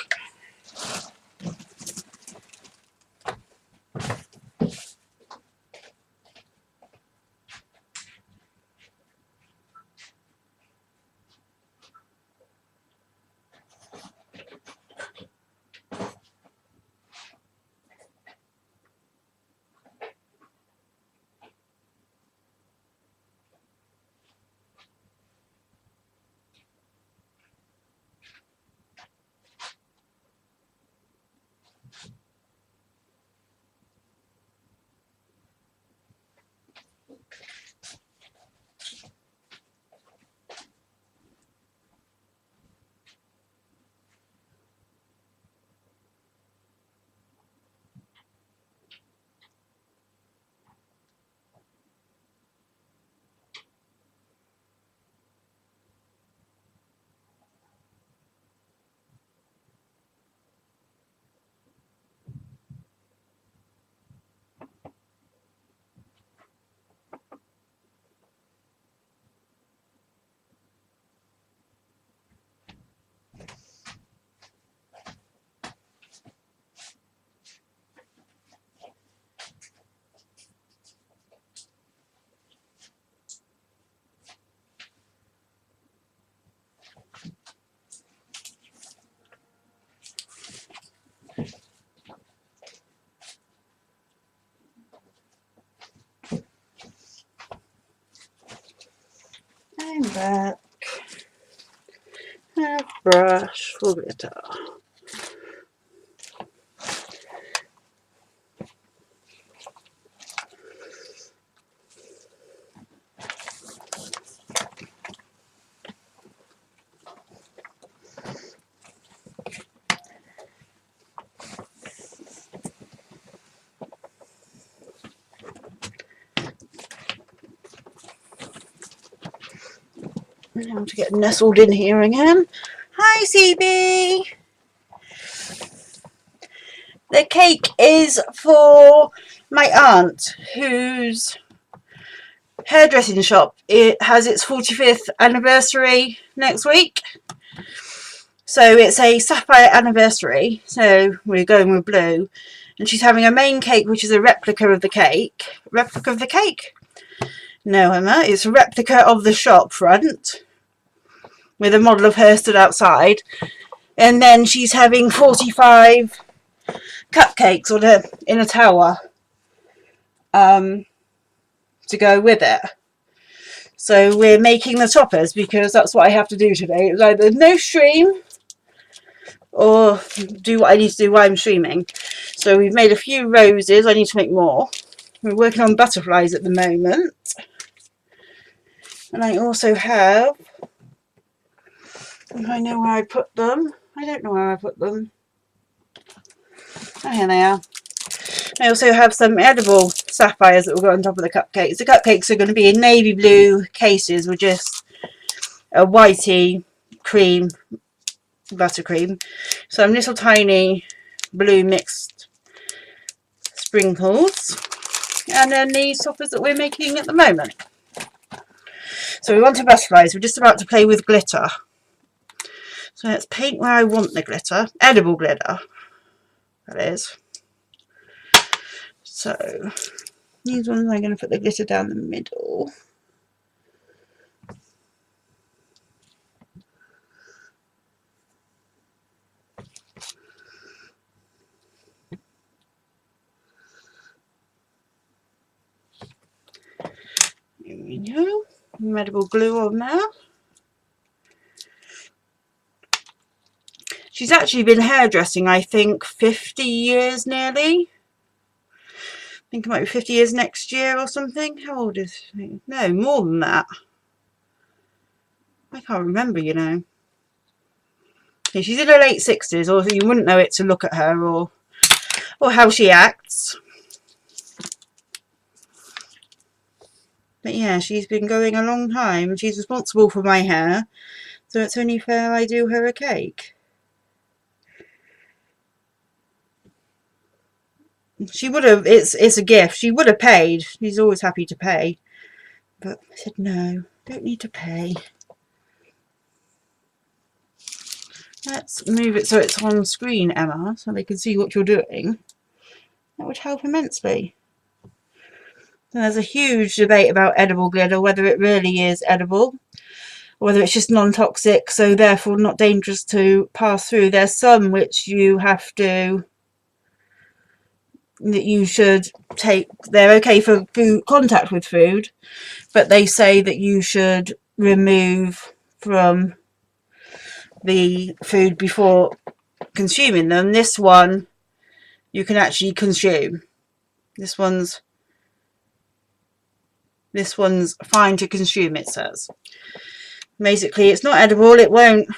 I'm back. A brush for glitter. Now to get nestled in here again. Hi, CB. The cake is for my aunt, whose hairdressing shop, it has its 45th anniversary next week. So it's a sapphire anniversary, so we're going with blue. And she's having a main cake, which is a replica of the cake. Replica of the cake? No, Emma, it's a replica of the shop front, with a model of her stood outside. And then she's having 45 cupcakes in a tower to go with it. So we're making the toppers because that's what I have to do today. It was either no stream or do what I need to do while I'm streaming. So we've made a few roses. I need to make more. We're working on butterflies at the moment. And I also have... I know where I put them. I don't know where I put them. Oh, here they are. I also have some edible sapphires that will go on top of the cupcakes. The cupcakes are going to be in navy blue cases with just a whitey cream, buttercream. Some little tiny blue mixed sprinkles. And then these toppers that we're making at the moment. So we want to butterflies. We're just about to play with glitter. So let's paint where I want the glitter. Edible glitter, that is. So these ones I'm going to put the glitter down the middle. There we go. Edible glue on there. She's actually been hairdressing, I think, 50 years nearly. I think it might be 50 years next year or something. How old is she? No, more than that. I can't remember, you know. Yeah, she's in her late 60s, or you wouldn't know it to look at her or how she acts. But yeah, she's been going a long time and she's responsible for my hair. So it's only fair I do her a cake. She would have, it's a gift. She would have paid. She's always happy to pay. But I said, no, don't need to pay. Let's move it so it's on screen, Emma, so they can see what you're doing. That would help immensely. And there's a huge debate about edible glitter, whether it really is edible, or whether it's just non-toxic, so therefore not dangerous to pass through. There's some which you have to... that you should take, they're okay for food, contact with food, but they say that you should remove from the food before consuming them. This one you can actually consume. This one's fine to consume, it says. Basically it's not edible, it won't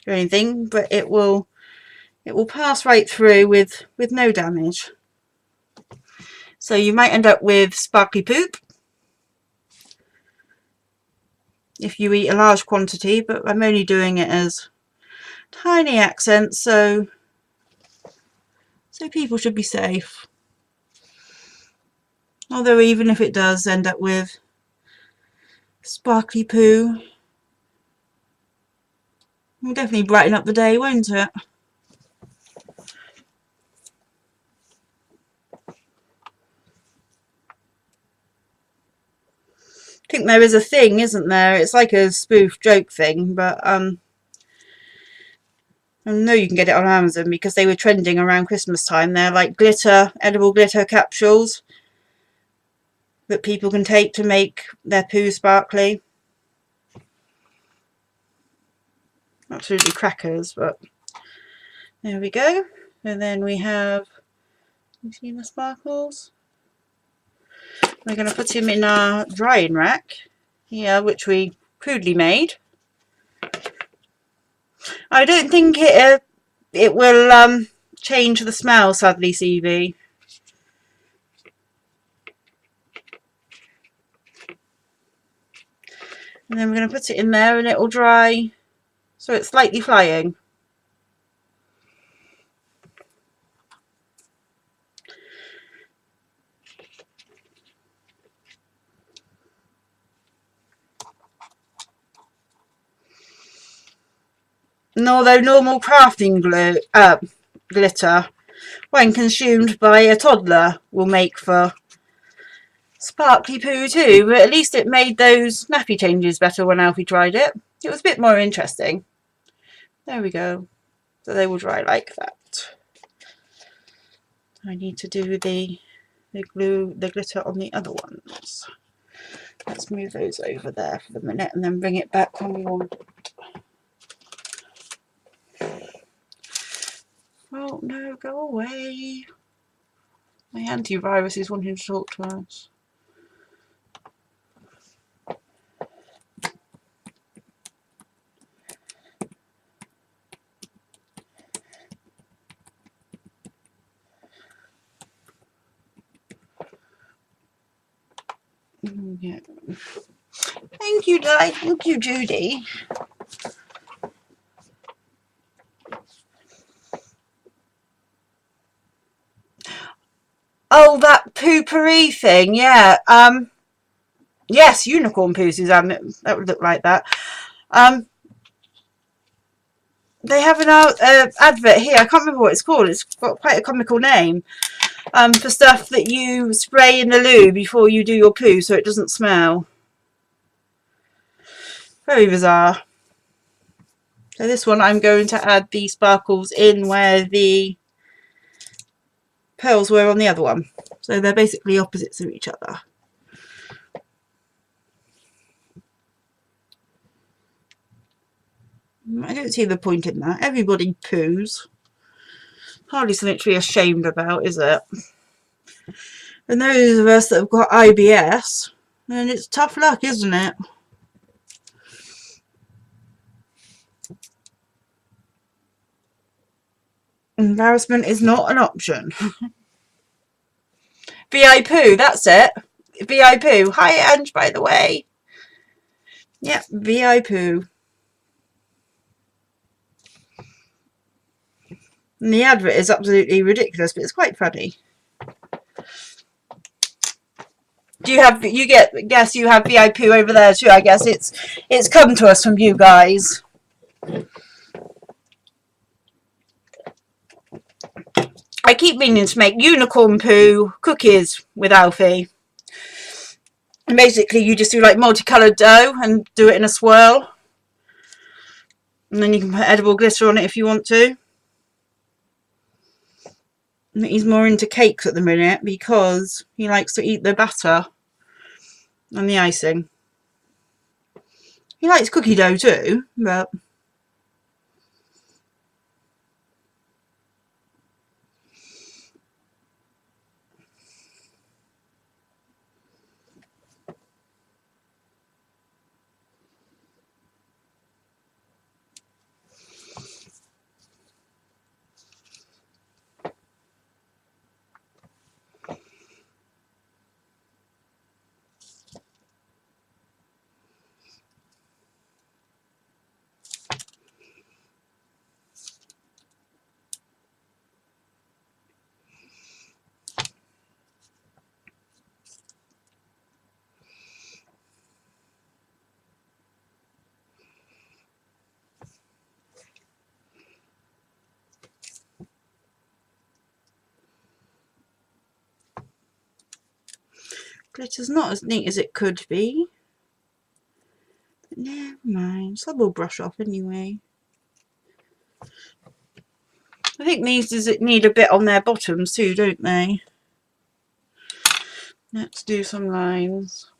do anything, but it will pass right through with no damage. So you might end up with sparkly poop if you eat a large quantity, but I'm only doing it as tiny accents, so people should be safe. Although even if it does end up with sparkly poo, it'll definitely brighten up the day, won't it? I think there is a thing, isn't there? It's like a spoof joke thing, but I know you can get it on Amazon because they were trending around Christmas time. They're like edible glitter capsules that people can take to make their poo sparkly. Absolutely crackers, but there we go. And then we have, you see the sparkles? We're going to put him in our drying rack here, which we crudely made. I don't think it will change the smell, sadly, CV. And then we're going to put it in there and it will dry so it's slightly flying. And although normal crafting glue, glitter, when consumed by a toddler, will make for sparkly poo too, but at least it made those nappy changes better when Alfie tried it. It was a bit more interesting. There we go. So they will dry like that. I need to do the glitter on the other ones. Let's move those over there for the minute and then bring it back when we want it. Oh no, go away. My antivirus is wanting to talk to us. Yeah. Thank you, Di. Thank you, Judy. Oh, that poopery thing, yeah. Yes, unicorn poo, Suzanne. That would look like that. They have an advert here. I can't remember what it's called. It's got quite a comical name. For stuff that you spray in the loo before you do your poo so it doesn't smell. Very bizarre. So this one I'm going to add the sparkles in where the pearls were on the other one. So they're basically opposites of each other. I don't see the point in that. Everybody poos. Hardly something to be ashamed about, is it? And those of us that have got IBS, then it's tough luck, isn't it? Embarrassment is not an option. VI poo, that's it. VI poo. Hi, Ange, by the way. Yep, VI poo. And the advert is absolutely ridiculous, but it's quite funny. Do you have, guess you have VI poo over there too? I guess it's come to us from you guys. I keep meaning to make unicorn poo cookies with Alfie. And basically you just do like multicoloured dough and do it in a swirl. And then you can put edible glitter on it if you want to. And he's more into cakes at the minute because he likes to eat the batter and the icing. He likes cookie dough too, but glitter's not as neat as it could be. But never mind, some will brush off anyway. I think these need a bit on their bottoms too, don't they? Let's do some lines.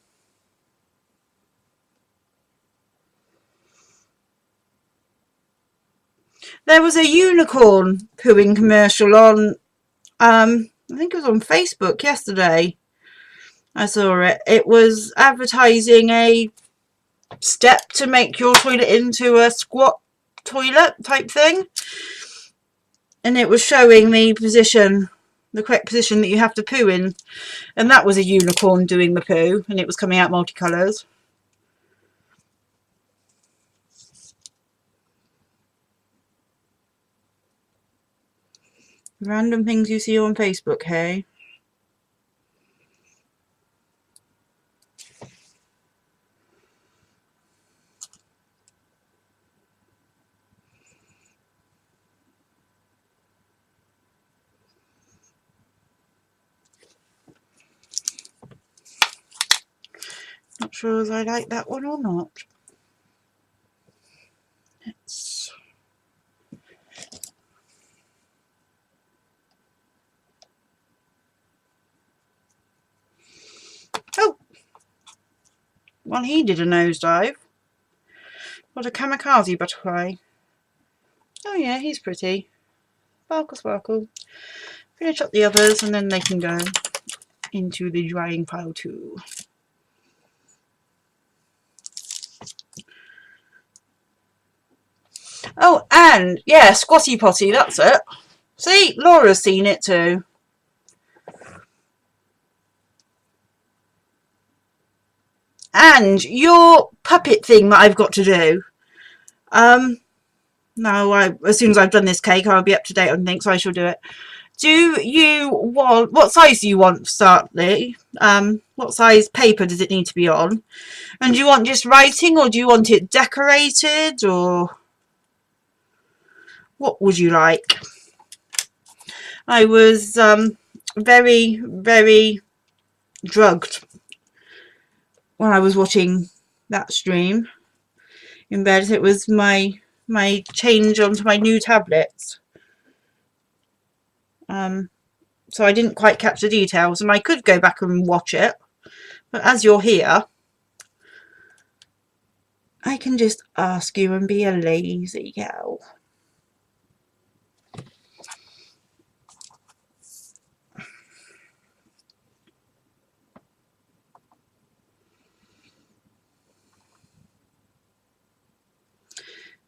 There was a unicorn pooing commercial on, I think it was on Facebook yesterday. I saw it. It was advertising a step to make your toilet into a squat toilet type thing. And it was showing the position, the correct position that you have to poo in. And that was a unicorn doing the poo, and it was coming out multicolours. Random things you see on Facebook, hey? not sure if I like that one or not. Oh, well, he did a nosedive. What a kamikaze butterfly. Oh yeah, he's pretty. Sparkle, sparkle. Finish up the others and then they can go into the drying pile too. Oh, and yeah, Squatty Potty, that's it. See, Laura's seen it too. And your puppet thing that I've got to do. No, as soon as I've done this cake, I'll be up to date on things, so I shall do it. Do you want, what size do you want, Startly? What size paper does it need to be on? And do you want just writing, or do you want it decorated, or what would you like? I was very, very drugged when I was watching that stream in bed. It was my change onto my new tablets. So I didn't quite catch the details, and I could go back and watch it, but as you're here, I can just ask you and be a lazy gal.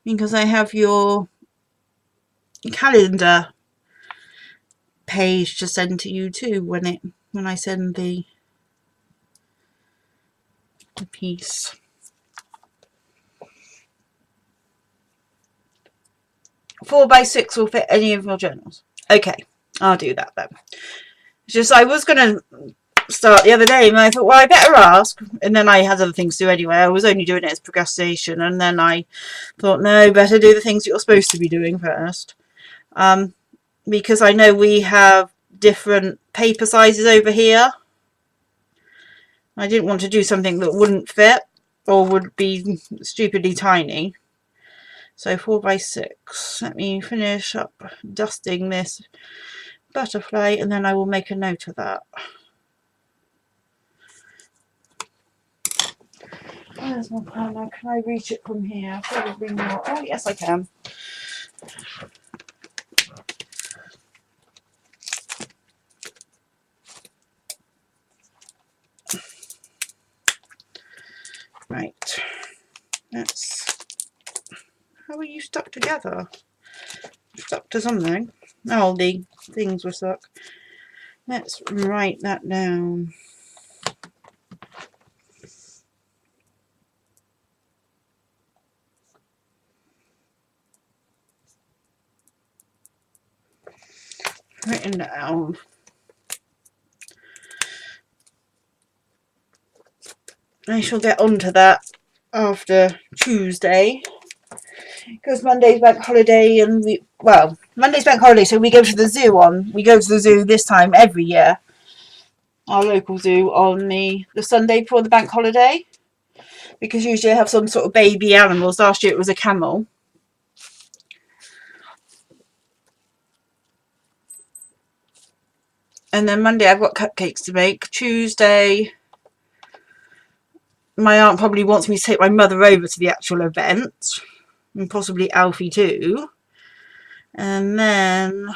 Because I have your calendar page to send to you too when I send the piece. Four by 6 will fit any of your journals. Okay, I'll do that then. It's just I was going to start the other day and I thought, well, I better ask, and then I had other things to do anyway. I was only doing it as procrastination, and then I thought, no, better do the things you're supposed to be doing first, because I know we have different paper sizes over here. I didn't want to do something that wouldn't fit or would be stupidly tiny. So 4 by 6. Let me finish up dusting this butterfly and then I will make a note of that. Where's my planner? Can I reach it from here? Probably not. Oh yes, I can. Right. Let's... How are you stuck together? Stuck to something. Oh, the things were stuck. Let's write that down. Written down. I shall get onto that after Tuesday, because Monday's bank holiday, and Monday's bank holiday, so we go to the zoo this time every year, our local zoo, on the Sunday before the bank holiday, because usually I have some sort of baby animals. Last year it was a camel. And then Monday I've got cupcakes to make. Tuesday my aunt probably wants me to take my mother over to the actual event, and possibly Alfie too. And then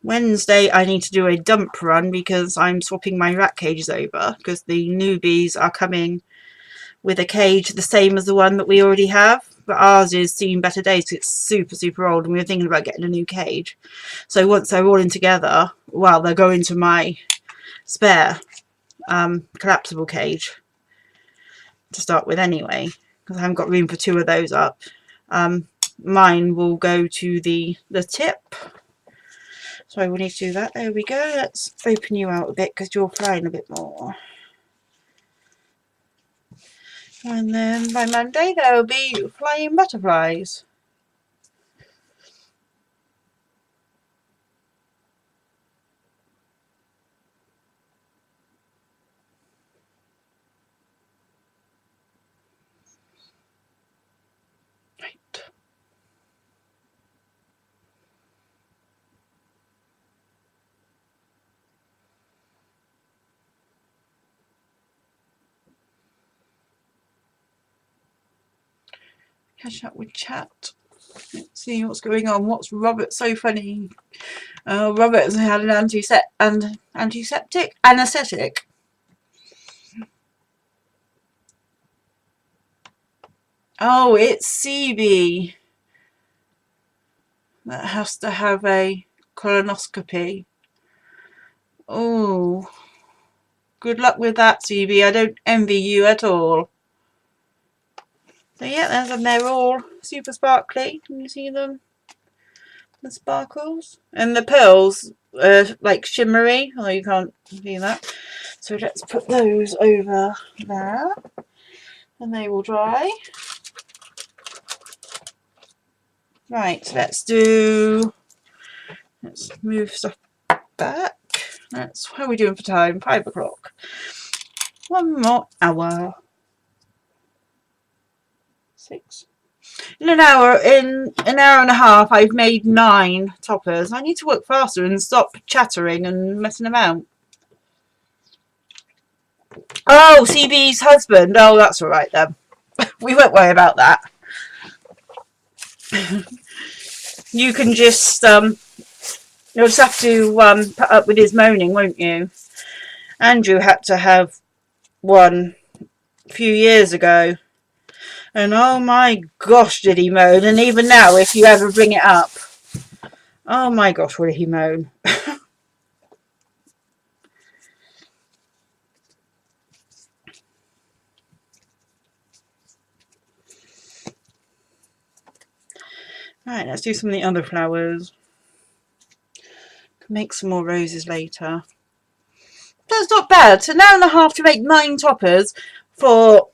Wednesday I need to do a dump run because I'm swapping my rat cages over, because the newbies are coming with a cage the same as the one that we already have, but ours is seen better days because it's super old, and we were thinking about getting a new cage. So once they're all in together, well, they'll go into my spare collapsible cage to start with anyway, because I haven't got room for 2 of those up. Mine will go to the tip, so I will need to do that. There we go. Let's open you out a bit because you're flying a bit more. And then by Monday there will be flying butterflies. catch up with chat. Let's see what's going on. What's Robert so funny? Robert has had an antiseptic anaesthetic. Oh, it's CB that has to have a colonoscopy. Oh, good luck with that, CB. I don't envy you at all. So yeah, there's them. They're all super sparkly. Can you see them? The sparkles. And the pearls are like shimmery. Oh, you can't see that. So let's put those over there. And they will dry. Right, let's move stuff back. How are we doing for time? 5 o'clock. 1 more hour. 6. In an hour and a half, I've made 9 toppers. I need to work faster and stop chattering and messing about. Oh, CB's husband. Oh, that's all right then. We won't worry about that. You can just you'll just have to put up with his moaning, won't you? Andrew had to have one a few years ago. And oh my gosh, did he moan. And even now, if you ever bring it up, oh my gosh, will he moan. Right, let's do some of the other flowers. Can make some more roses later. That's not bad. So an hour and a half to make 9 toppers for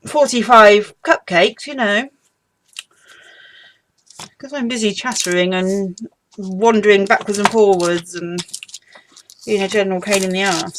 45 cupcakes, you know. Because I'm busy chattering and wandering backwards and forwards and being a general pain in the ass.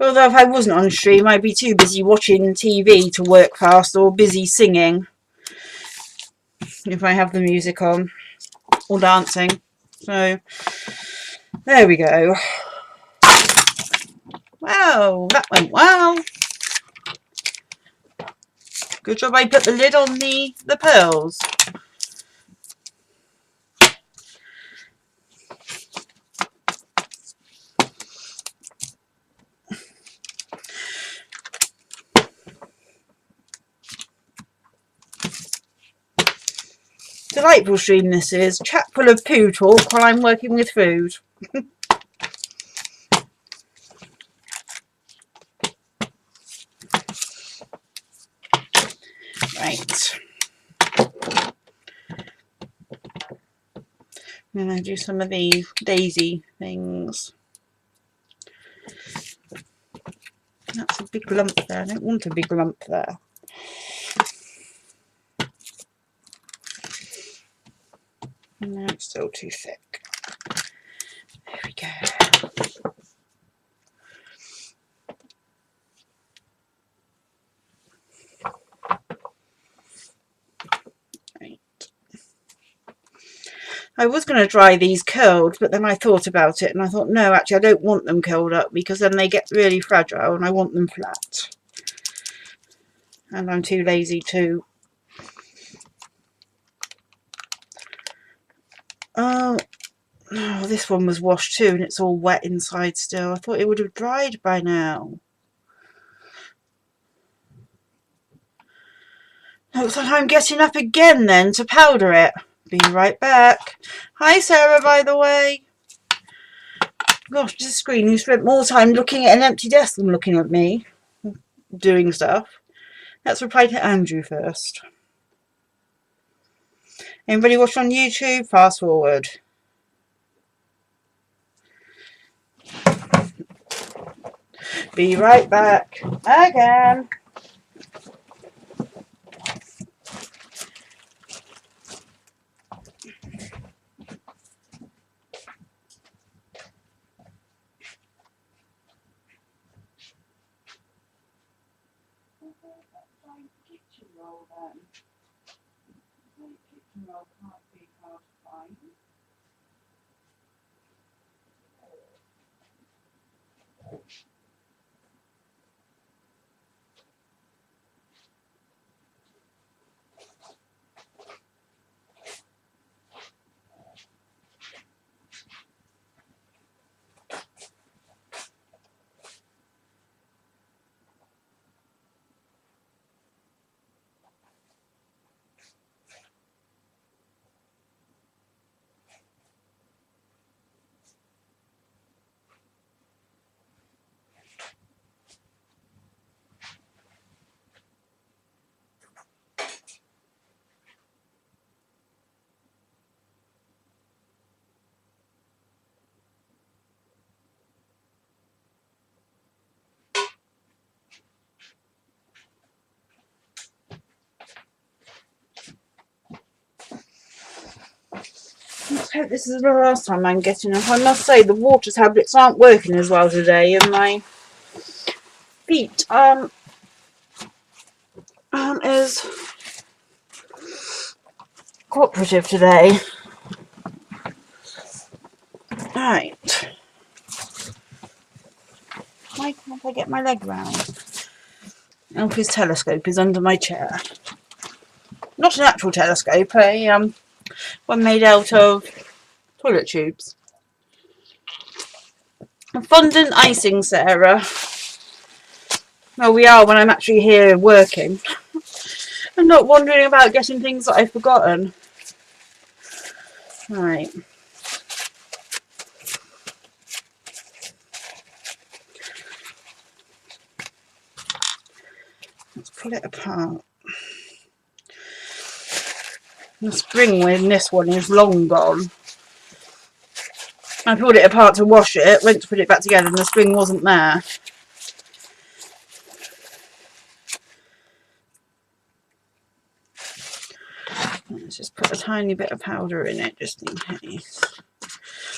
Although if I wasn't on stream, I'd be too busy watching TV to work fast or busy singing if I have the music on or dancing. So there we go. Wow, that went well. Good job I put the lid on the pearls. Delightful stream this is. Chat full of poo talk while I'm working with food. Right. I'm going to do some of the daisy things. That's a big lump there. I don't want a big lump there. No, it's still too thick. There we go. Right. I was going to dry these curled, but then I thought about it and I thought, no, actually I don't want them curled up because then they get really fragile and I want them flat. And I'm too lazy to... Oh, this one was washed too and it's all wet inside still. I thought it would have dried by now. Looks like I'm getting up again then to powder it. Be right back. Hi Sarah, by the way. Gosh, this screen, you spent more time looking at an empty desk than looking at me doing stuff. Let's reply to Andrew first. Anybody watch on YouTube? Fast forward. Be right back again. Let's hope this is the last time I'm getting up. I must say the water tablets aren't working as well today, and my feet aren't as cooperative today. Right. Why can't I get my leg round? Alfie's telescope is under my chair. Not an actual telescope, one made out of toilet tubes. A fondant icing, Sarah. Well, we are when I'm actually here working. I'm not wondering about getting things that I've forgotten. Right. Let's pull it apart. The spring in this one is long gone. I pulled it apart to wash it, went to put it back together, and the spring wasn't there. Let's just put a tiny bit of powder in it, just in case.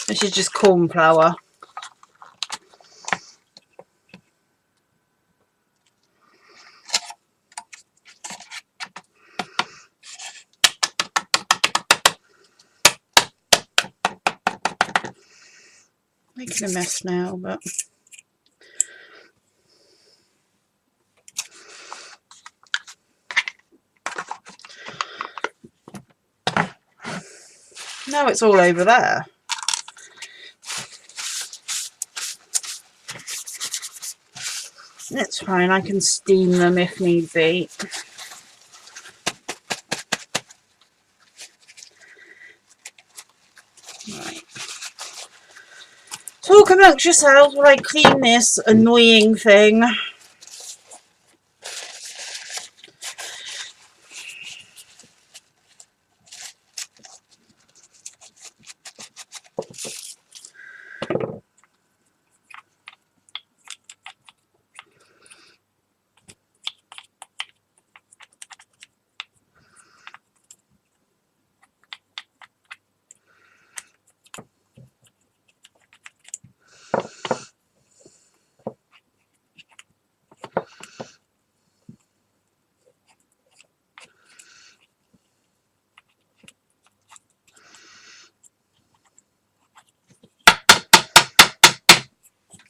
This is just corn flour. Making a mess now, but now it's all over there. It's fine, I can steam them if need be. Right. Talk amongst yourselves while I clean this annoying thing.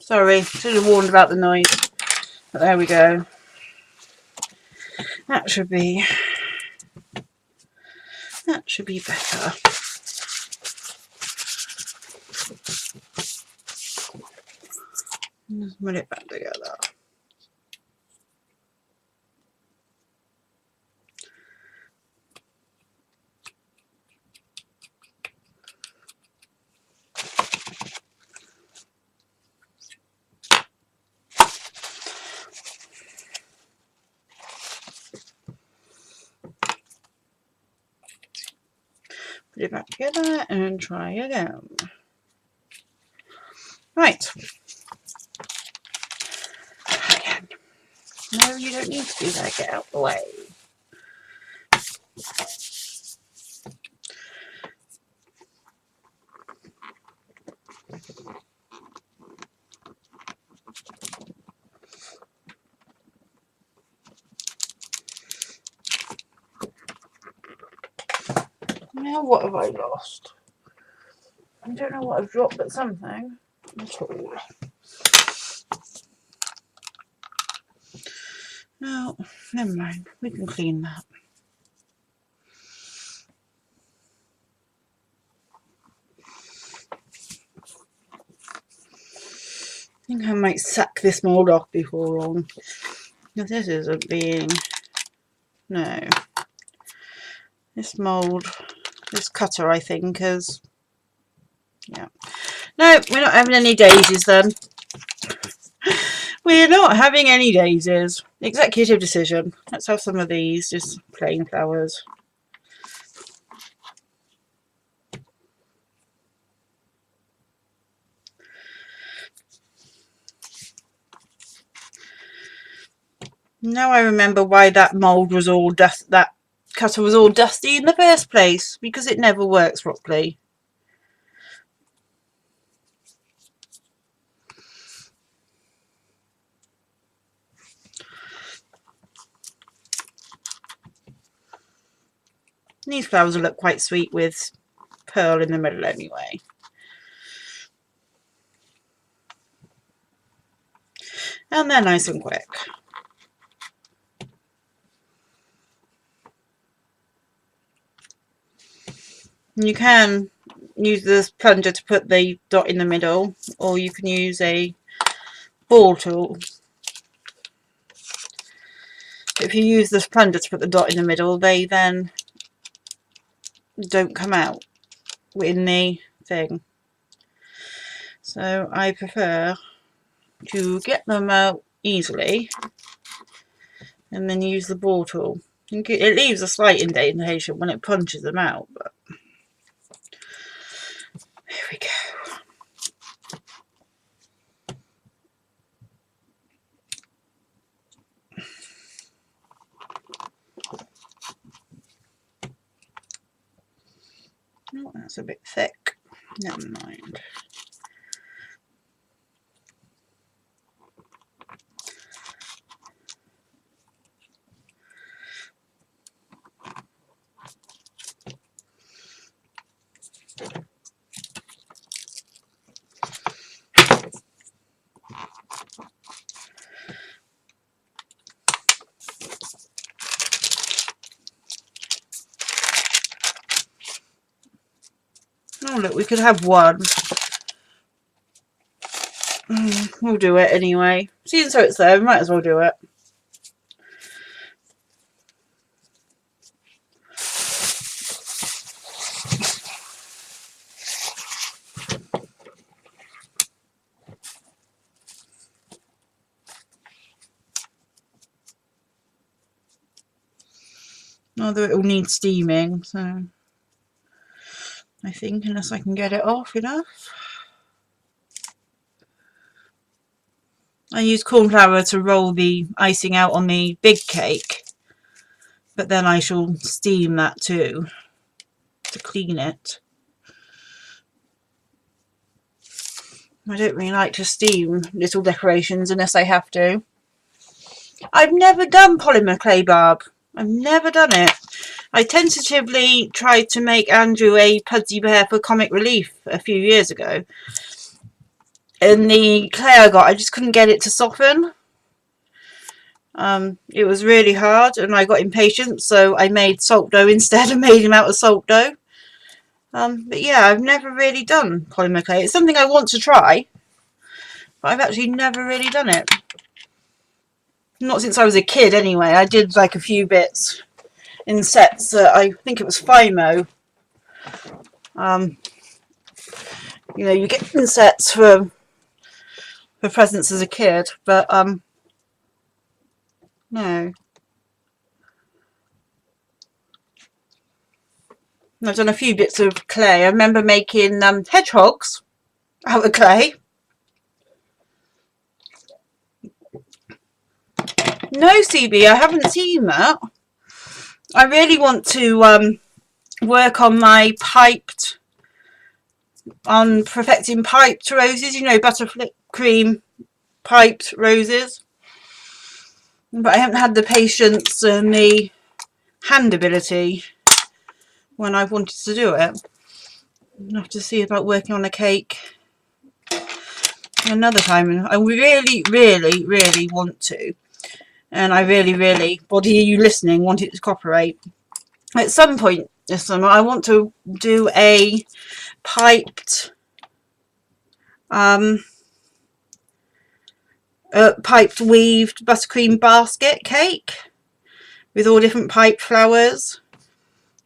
Sorry, should have warned about the noise. But there we go. That should be better. Let's put it back together. Put it back together and try again. Right. Again. No, you don't need to do that. Get out the way. Oh, what have I lost? I don't know what I've dropped, but something. No, never mind. We can clean that. I think I might sack this mould off before long. If this isn't being... No. This mould, this cutter, I think, is... Yeah. No, we're not having any daisies then. We're not having any daisies. Executive decision. Let's have some of these, just plain flowers. Now I remember why that mould was all dust. That cutter was all dusty in the first place, because it never works properly. These flowers will look quite sweet with pearl in the middle anyway. And they're nice and quick. You can use the plunger to put the dot in the middle, or you can use a ball tool. If you use this plunger to put the dot in the middle, they then don't come out in the thing. So I prefer to get them out easily and then use the ball tool. It leaves a slight indentation when it punches them out, but here we go. Oh, that's a bit thick. Never mind. Oh look, we could have one. We'll do it anyway. Seeing so it's there, we might as well do it. Although it will need steaming, so I think, unless I can get it off enough. I use corn flour to roll the icing out on the big cake, but then I shall steam that too to clean it. I don't really like to steam little decorations unless I have to. I've never done polymer clay, Barb. I've never done it. I tentatively tried to make Andrew a Pudsey Bear for Comic Relief a few years ago. And the clay I got, I just couldn't get it to soften. It was really hard and I got impatient, so I made salt dough instead and made him out of salt dough. But yeah, I've never really done polymer clay. It's something I want to try, but I've actually never really done it. Not since I was a kid anyway. I did like a few bits in sets. I think it was FIMO. You know, you get in sets for presents as a kid, but no. I've done a few bits of clay. I remember making hedgehogs out of clay. No, CB, I haven't seen that. I really want to work on my perfecting piped roses, you know, butterfly cream piped roses. But I haven't had the patience and the hand ability when I've wanted to do it. I'll have to see about working on a cake another time. And I really, really, really want to. And I really, really, body, are you listening, want it to cooperate. At some point this summer, I want to do a piped weaved buttercream basket cake with all different pipe flowers.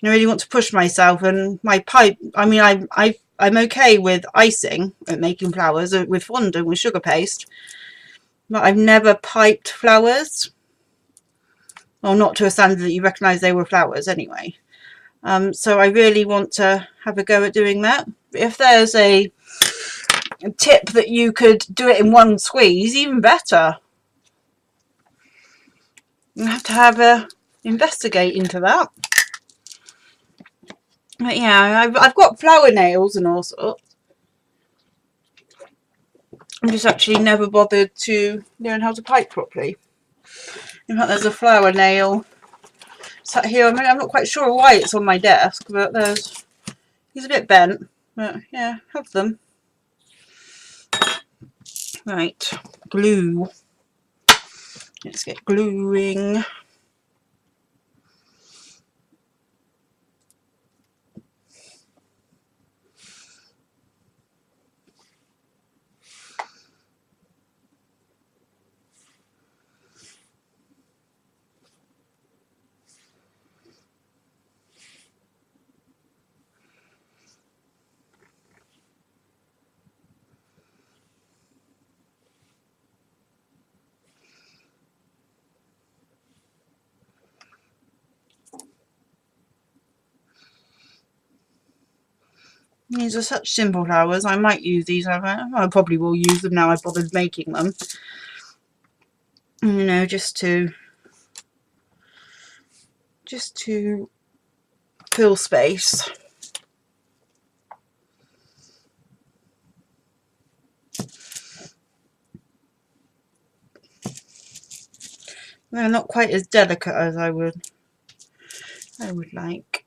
I really want to push myself, and my pipe, I mean, I'm okay with icing and making flowers with fondant with sugar paste, but I've never piped flowers. Well, not to a standard that you recognise they were flowers anyway. So I really want to have a go at doing that. If there's a tip that you could do it in one squeeze, even better. You have a investigate into that. But yeah, I've got flower nails and all sorts. I just actually never bothered to learn how to pipe properly. In fact, there's a flower nail sat here. I mean, I'm not quite sure why it's on my desk, but he's a bit bent. But yeah, have them. Right, glue. Let's get gluing. These are such simple flowers. I might use these. I probably will use them now I've bothered making them. You know, just to fill space. They're not quite as delicate as I would like.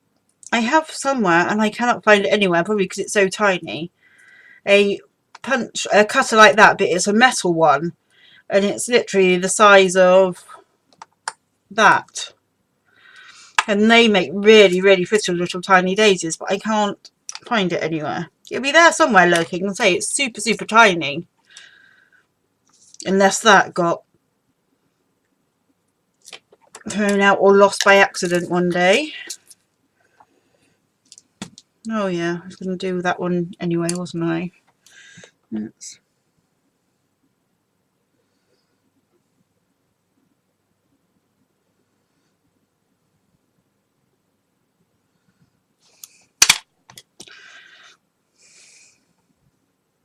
I have somewhere, and I cannot find it anywhere, probably because it's so tiny, a cutter like that, but it's a metal one, and it's literally the size of that. And they make really, really pretty little tiny daisies, but I can't find it anywhere. It'll be there somewhere lurking, and say it's super, super tiny. Unless that got thrown out or lost by accident one day. Oh yeah, I was going to do that one anyway, wasn't I? Yes.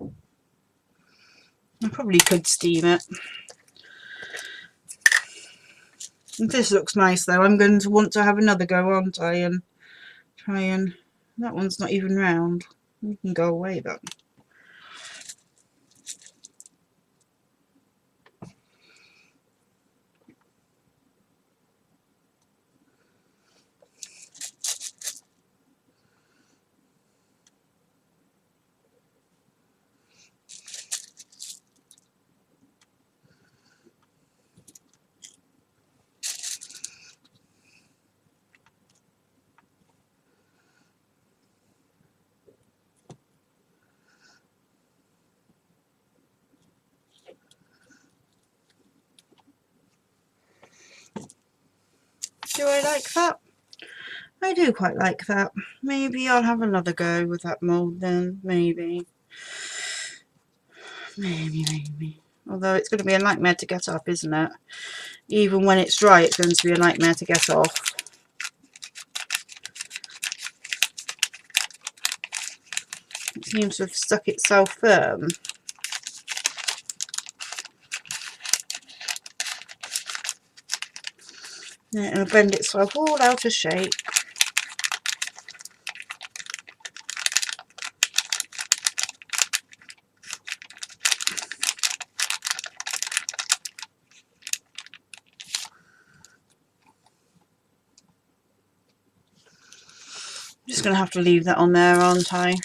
I probably could steam it. This looks nice though. I'm going to want to have another go, aren't I? And try and... That one's not even round. You can go away then. Do I like that? I do quite like that. Maybe I'll have another go with that mould then. Maybe. Maybe. Although it's going to be a nightmare to get up, isn't it? Even when it's dry, it's going to be a nightmare to get off. It seems to have stuck itself firm. Yeah, it'll bend itself all out of shape. just going to have to leave that on there, aren't I?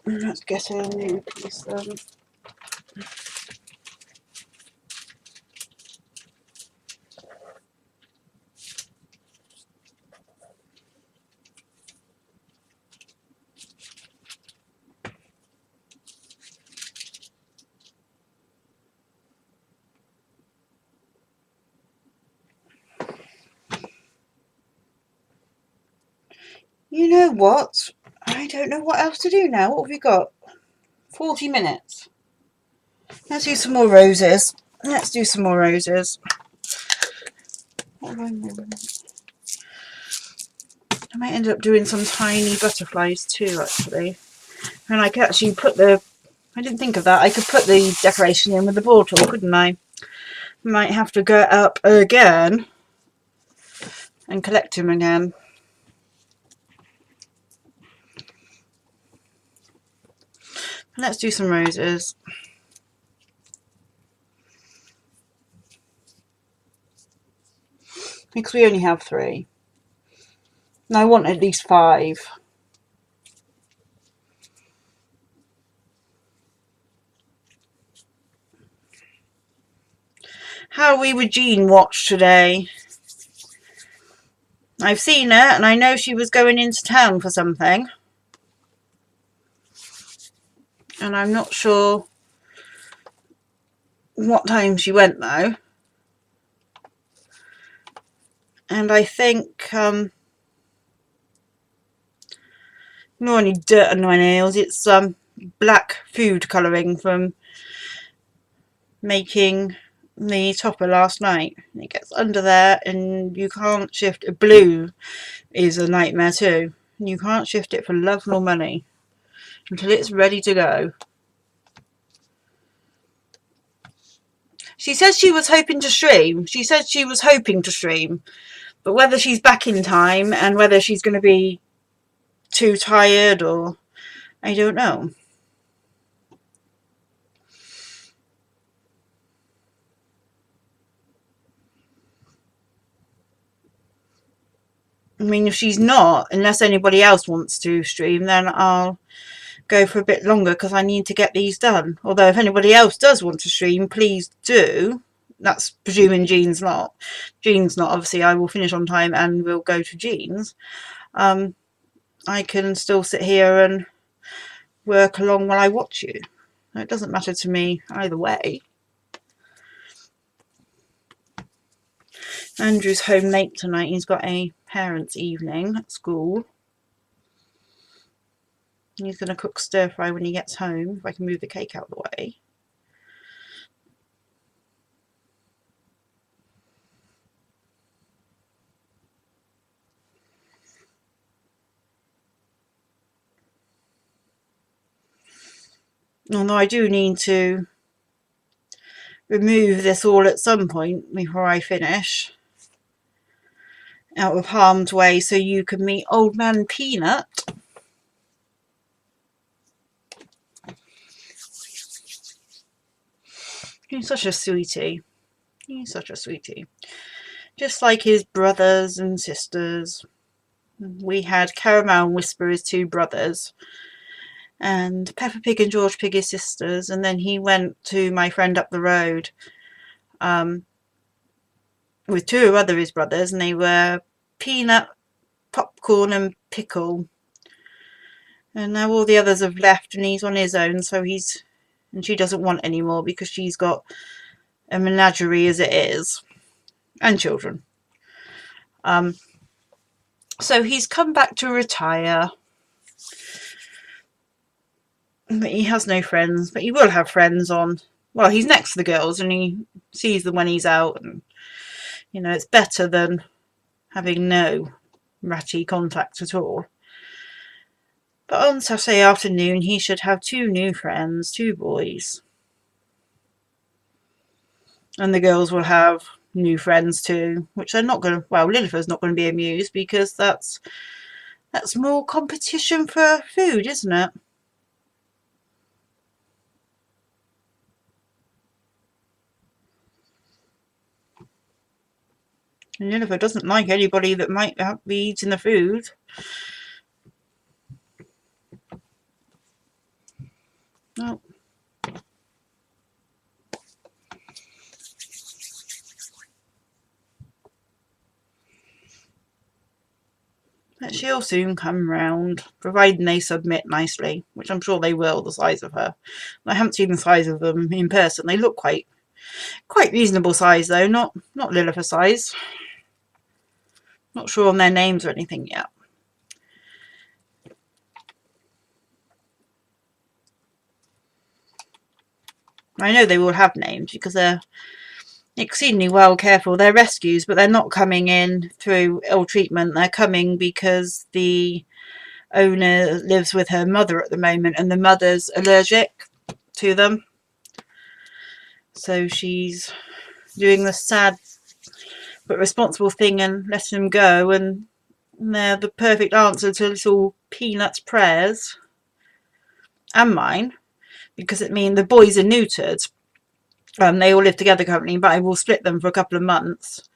Let's get a new piece then. You know what? I don't know what else to do now. What have we got? 40 minutes. Let's do some more roses. Let's do some more roses. I might end up doing some tiny butterflies too, actually. And I could actually put the... I didn't think of that. I could put the decoration in with the bottle, couldn't I? Might have to go up again and collect them again. Let's do some roses. Because we only have 3. And I want at least 5. How are we with Jean watch today? I've seen her and I know she was going into town for something. And I'm not sure what time she went though. And I think not only dirt on my nails, it's black food colouring from making the topper last night. It gets under there and you can't shift it. Blue is a nightmare too. You can't shift it for love nor money until it's ready to go. She says she was hoping to stream. She said she was hoping to stream. But whether she's back in time and whether she's going to be too tired or... I don't know. I mean, if she's not, unless anybody else wants to stream, then I'll go for a bit longer because I need to get these done. Although if anybody else does want to stream, please do. That's presuming Jean's not. Jean's not, obviously I will finish on time and we'll go to Jean's. I can still sit here and work along while I watch you. It doesn't matter to me either way. Andrew's home late tonight. He's got a parents' evening at school. He's going to cook stir fry when he gets home, if I can move the cake out of the way. Although I do need to remove this all at some point before I finish. Out of harm's way so you can meet Old Man Peanut. He's such a sweetie. He's such a sweetie. Just like his brothers and sisters. We had Caramel and Whisper, his 2 brothers. And Peppa Pig and George Pig, his sisters. And then he went to my friend up the road with 2 other his brothers. And they were Peanut, Popcorn and Pickle. And now all the others have left and he's on his own. So he's... And she doesn't want any more because she's got a menagerie as it is. And children. So he's come back to retire. But he has no friends. But he will have friends on... Well, he's next to the girls and he sees them when he's out. And, you know, it's better than having no ratty contact at all. But on Saturday afternoon, he should have 2 new friends, 2 boys. And the girls will have new friends too, which they're not going to... Well, Lillifer's not going to be amused because that's more competition for food, isn't it? And Jennifer doesn't like anybody that might be eating the food. No. But she'll soon come round, providing they submit nicely, which I'm sure they will, the size of her. I haven't seen the size of them in person. They look quite reasonable size though, not Lillifer size. Not sure on their names or anything yet. I know they will have names because they're exceedingly well careful. They're rescues, but they're not coming in through ill treatment. They're coming because the owner lives with her mother at the moment and the mother's allergic to them. So she's doing the sad but responsible thing and letting them go, and they're the perfect answer to little Peanut's prayers and mine, because it means the boys are neutered. They all live together currently, but I will split them for a couple of months.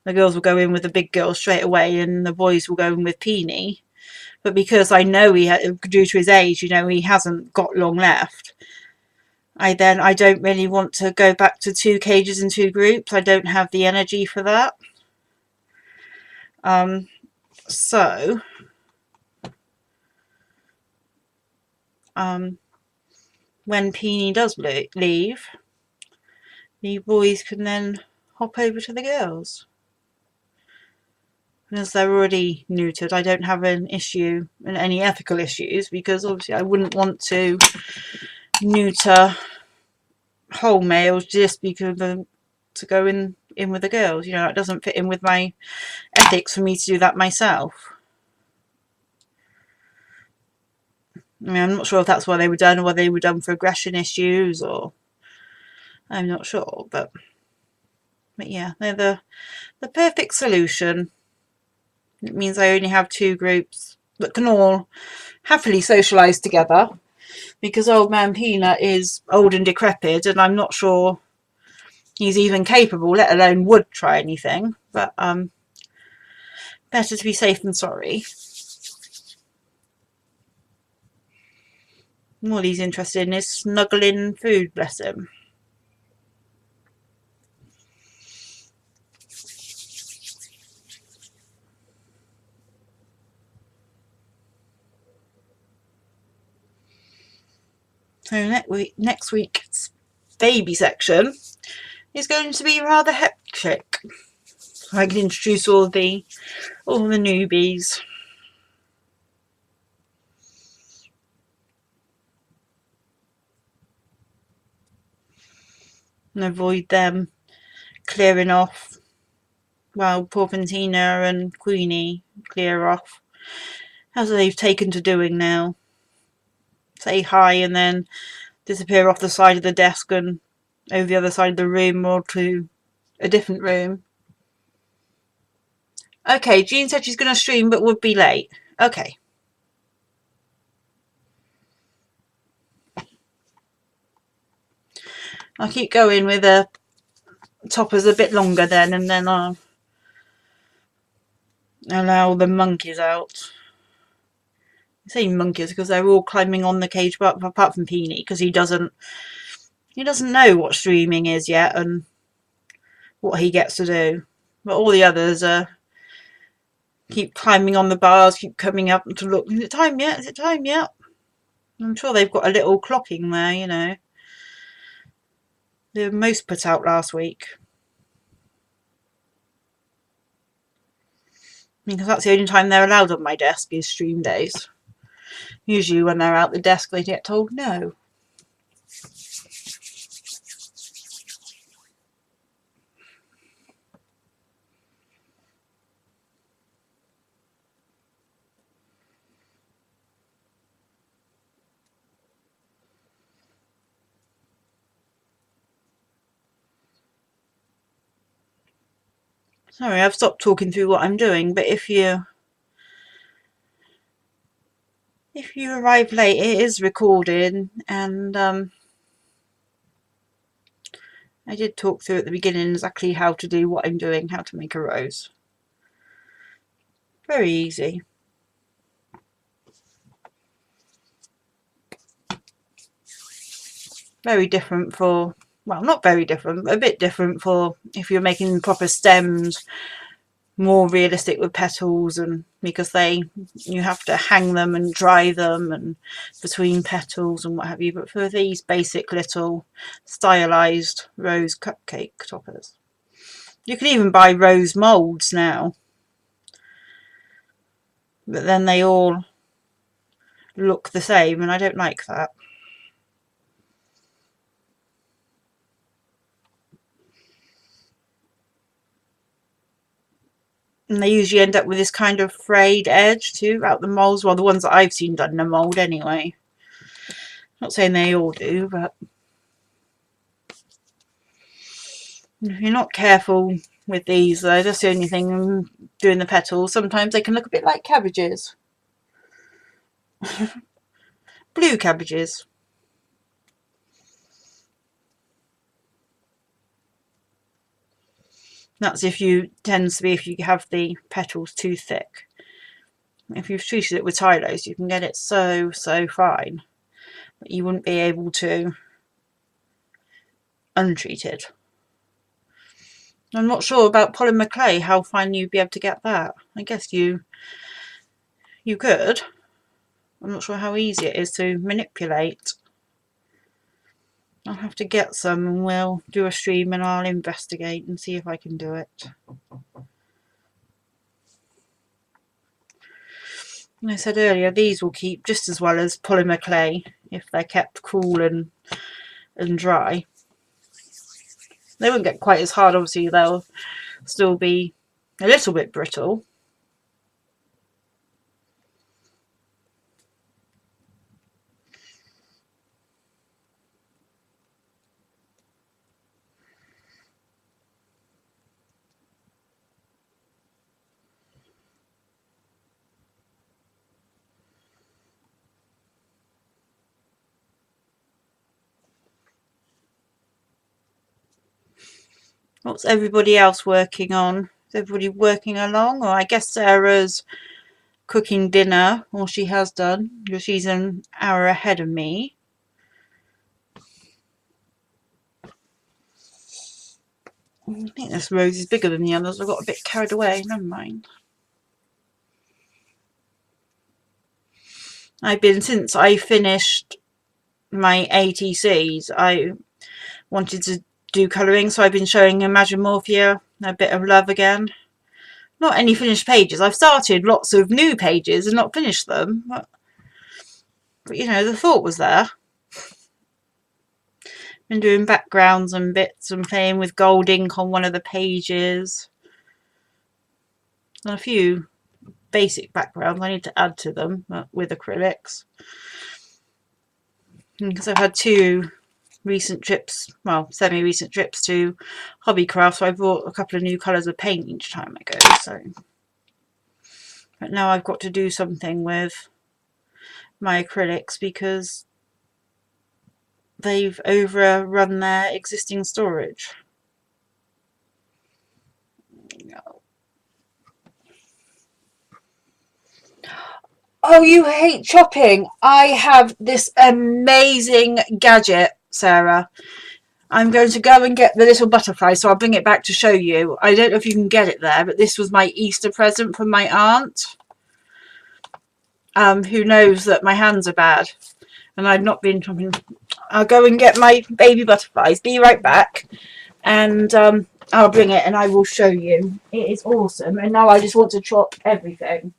The girls will go in with the big girls straight away and the boys will go in with Peony. But because I know due to his age, he hasn't got long left, I don't really want to go back to 2 cages and 2 groups. I don't have the energy for that. So when Peony does leave, the boys can then hop over to the girls. And as they're already neutered, I don't have an issue and any ethical issues, because obviously I wouldn't want to neuter whole males just because to go in with the girls. It doesn't fit in with my ethics for me to do that myself. I mean, I'm not sure if that's why they were done, or whether they were done for aggression issues, or I'm not sure. But yeah, they're the perfect solution. It means I only have 2 groups that can all happily socialise together, because old man Peanut is old and decrepit, and I'm not sure he's even capable, let alone would try anything. But better to be safe than sorry. All he's interested in is snuggling food, bless him. So next week's baby section is going to be rather hectic. I can introduce all the newbies. And avoid them clearing off while Porpentina and Queenie clear off, as they've taken to doing now. Say hi and then disappear off the side of the desk and over the other side of the room, or to a different room. Okay, Jean said she's going to stream but would be late. Okay. I'll keep going with the toppers a bit longer then, and then I'll allow the monkeys out. I say monkeys because they're all climbing on the cage, but apart from Peony, because he doesn't know what streaming is yet and what he gets to do. But all the others keep climbing on the bars, keep coming up to look. Is it time yet? Is it time yet? I'm sure they've got a little clocking there, The most put out last week. Because that's the only time they're allowed on my desk is stream days. Usually when they're out the desk they get told no. Sorry, I've stopped talking through what I'm doing, but if you arrive late, it is recorded, and I did talk through at the beginning exactly how to do what I'm doing, how to make a rose. Very easy. Very different for, well, not very different, but a bit different for if you're making proper stems, more realistic with petals, and because you have to hang them and dry them and between petals and what have you. But for these basic little stylized rose cupcake toppers, you can even buy rose molds now, but then they all look the same and I don't like that. And they usually end up with this kind of frayed edge too out the molds. Well, the ones that I've seen done in a mold anyway. Not saying they all do, but if you're not careful with these, that's the only thing doing the petals. Sometimes they can look a bit like cabbages. Blue cabbages. That's if you have the petals too thick. If you've treated it with Tylos, you can get it so fine, but you wouldn't be able to untreat it. I'm not sure about polymer clay, how fine you'd be able to get that. I guess you could. I'm not sure how easy it is to manipulate. I'll have to get some and we'll do a stream and I'll investigate and see if I can do it. And I said earlier, these will keep just as well as polymer clay if they're kept cool and dry. They won't get quite as hard, obviously they'll still be a little bit brittle. What's everybody else working on? Is everybody working along? Or I guess Sarah's cooking dinner, or she has done, because she's an hour ahead of me. I think this rose is bigger than the others. I got a bit carried away. Never mind. Since I finished my ATCs, I wanted to do colouring, so I've been showing Imagine Morphia a bit of love again. Not any finished pages. I've started lots of new pages and not finished them, but you know, the thought was there. Been doing backgrounds and bits and playing with gold ink on one of the pages. And a few basic backgrounds I need to add to them with acrylics. Because I've had 2 recent trips, well, semi-recent trips to Hobbycraft, so I brought a couple of new colours of paint each time I go. So, but now I've got to do something with my acrylics because they've overrun their existing storage. Oh, you hate chopping. I have this amazing gadget, Sarah. I'm going to go and get the little butterfly, so I'll bring it back to show you. I don't know if you can get it there, but this was my Easter present from my aunt, who knows that my hands are bad and I've not been chopping. I'll go and get my baby butterflies. Be right back, and I'll bring it and I will show you. It is awesome, and now I just want to chop everything.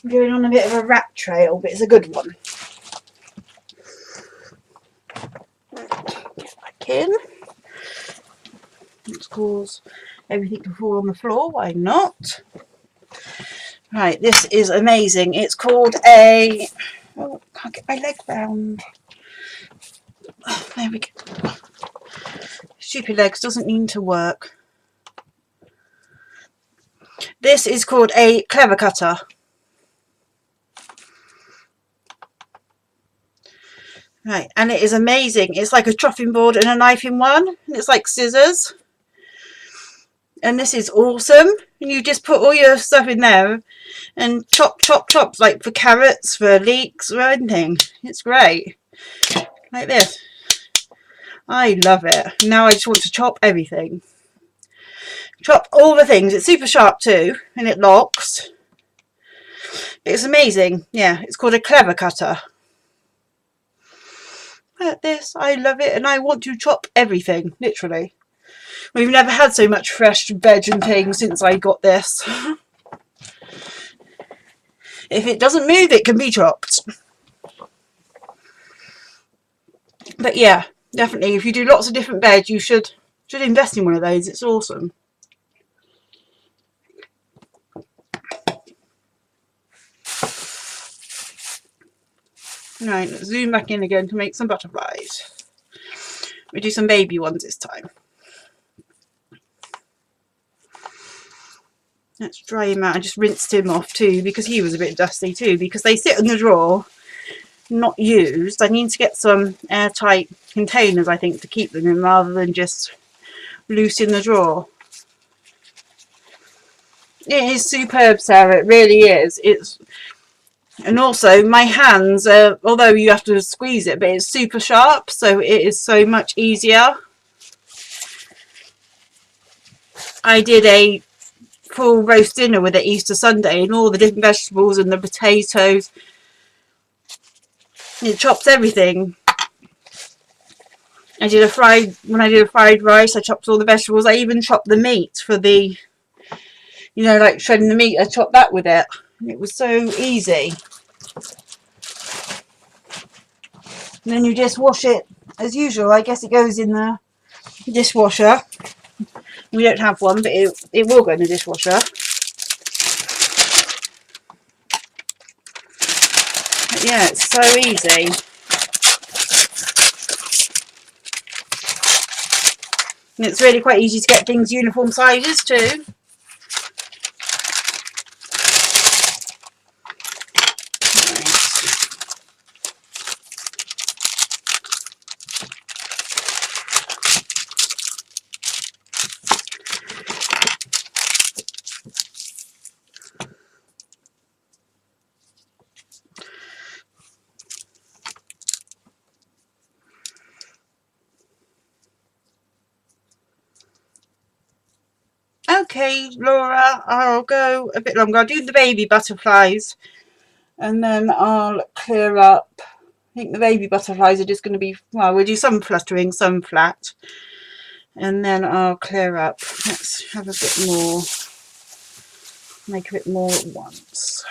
I'm going on a bit of a rat trail, but it's a good one. Get back in. Let's cause everything to fall on the floor. Why not? Right, this is amazing. It's called a... Oh, can't get my leg round. Oh, there we go. Stupid legs doesn't mean to work. This is called a clever cutter. Right, and it is amazing. It's like a chopping board and a knife in one. It's like scissors. And this is awesome. And you just put all your stuff in there and chop, chop, chop, like for carrots, for leeks, or anything. It's great. Like this. I love it. Now I just want to chop everything. Chop all the things. It's super sharp too, and it locks. It's amazing. Yeah, it's called a clever cutter. Like this. I love it, and I want to chop everything, literally. We've never had so much fresh veg and things since I got this. If it doesn't move, it can be chopped. But yeah, definitely, if you do lots of different veg, you should invest in one of those. It's awesome. Right, let's zoom back in again to make some butterflies. We do some baby ones this time. Let's dry him out. I just rinsed him off too because he was a bit dusty too, because they sit in the drawer not used. I need to get some airtight containers, I think, to keep them in rather than just loose in the drawer. It is superb, Sarah. It really is. And also my hands, although you have to squeeze it, but it's super sharp, so it is so much easier. I did a full roast dinner with it Easter Sunday, and all the different vegetables and the potatoes. It chops everything. When I did a fried rice, I chopped all the vegetables. I even chopped the meat for the, like shredding the meat. I chopped that with it. It was so easy. And then you just wash it as usual. I guess it goes in the dishwasher. We don't have one, but it will go in the dishwasher. But yeah, it's so easy. And it's really quite easy to get things uniform sizes too. Okay, Laura, I'll go a bit longer. I'll do the baby butterflies and then I'll clear up. I think the baby butterflies are just going to be, well, we'll do some fluttering, some flat. And then I'll clear up. Let's have a bit more, make a bit more at once.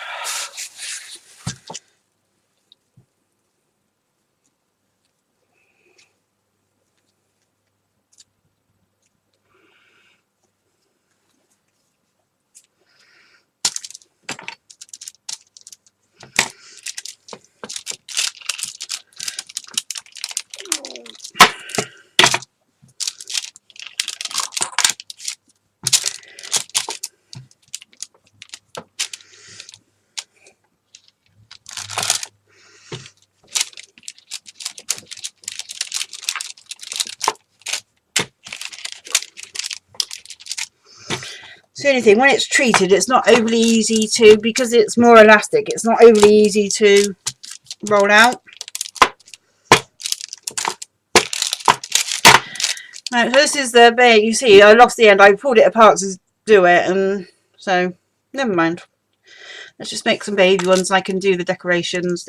It's the only thing, when it's treated, it's not overly easy to, because it's more elastic, it's not overly easy to roll out. Right, so this is the bait. You see, I lost the end. I pulled it apart to do it, and so, never mind. Let's just make some baby ones and I can do the decorations,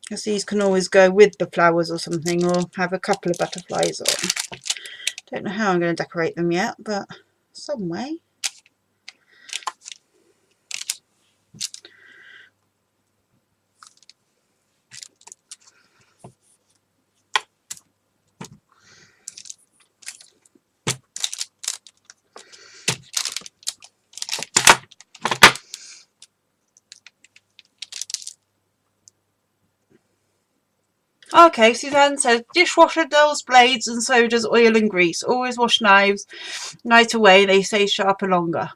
because these can always go with the flowers or something, or have a couple of butterflies on. Don't know how I'm going to decorate them yet, but some way. Okay, Suzanne says, dishwasher dulls blades and so does oil and grease. Always wash knives night away. They stay sharper longer.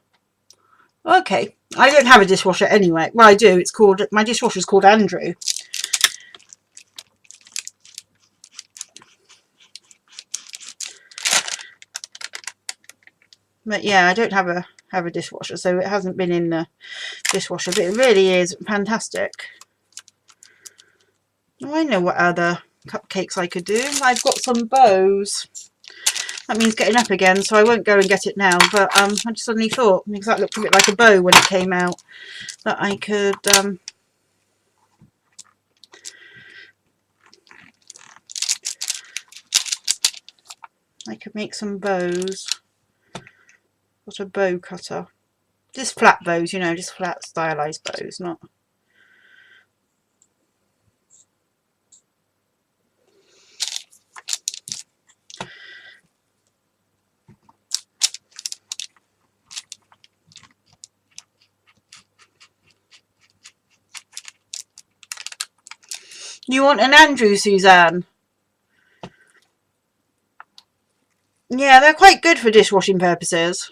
Okay, I don't have a dishwasher anyway. Well, I do. It's called, my dishwasher's called Andrew. But yeah, I don't have a dishwasher, so it hasn't been in the dishwasher. But it really is fantastic. Oh, I know what other cupcakes I could do. I've got some bows. That means getting up again, so I won't go and get it now. But I just suddenly thought, because that looked a bit like a bow when it came out, that I could make some bows. Got a bow cutter. Just flat bows, you know, just flat stylized bows, not. You want an Andrew, Suzanne? Yeah, they're quite good for dishwashing purposes.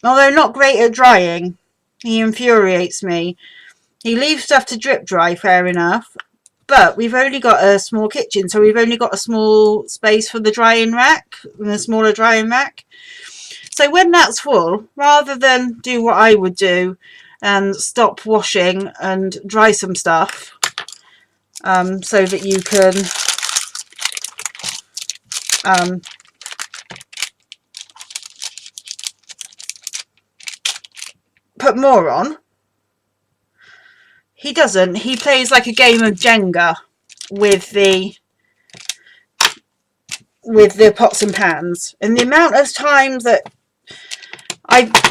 Although not great at drying. He infuriates me. He leaves stuff to drip dry, fair enough. But we've only got a small kitchen, so we've only got a small space for the drying rack, and a smaller drying rack. So when that's full, rather than do what I would do and stop washing and dry some stuff, so that you can put more on, he doesn't. He plays like a game of Jenga with the pots and pans, and the amount of times that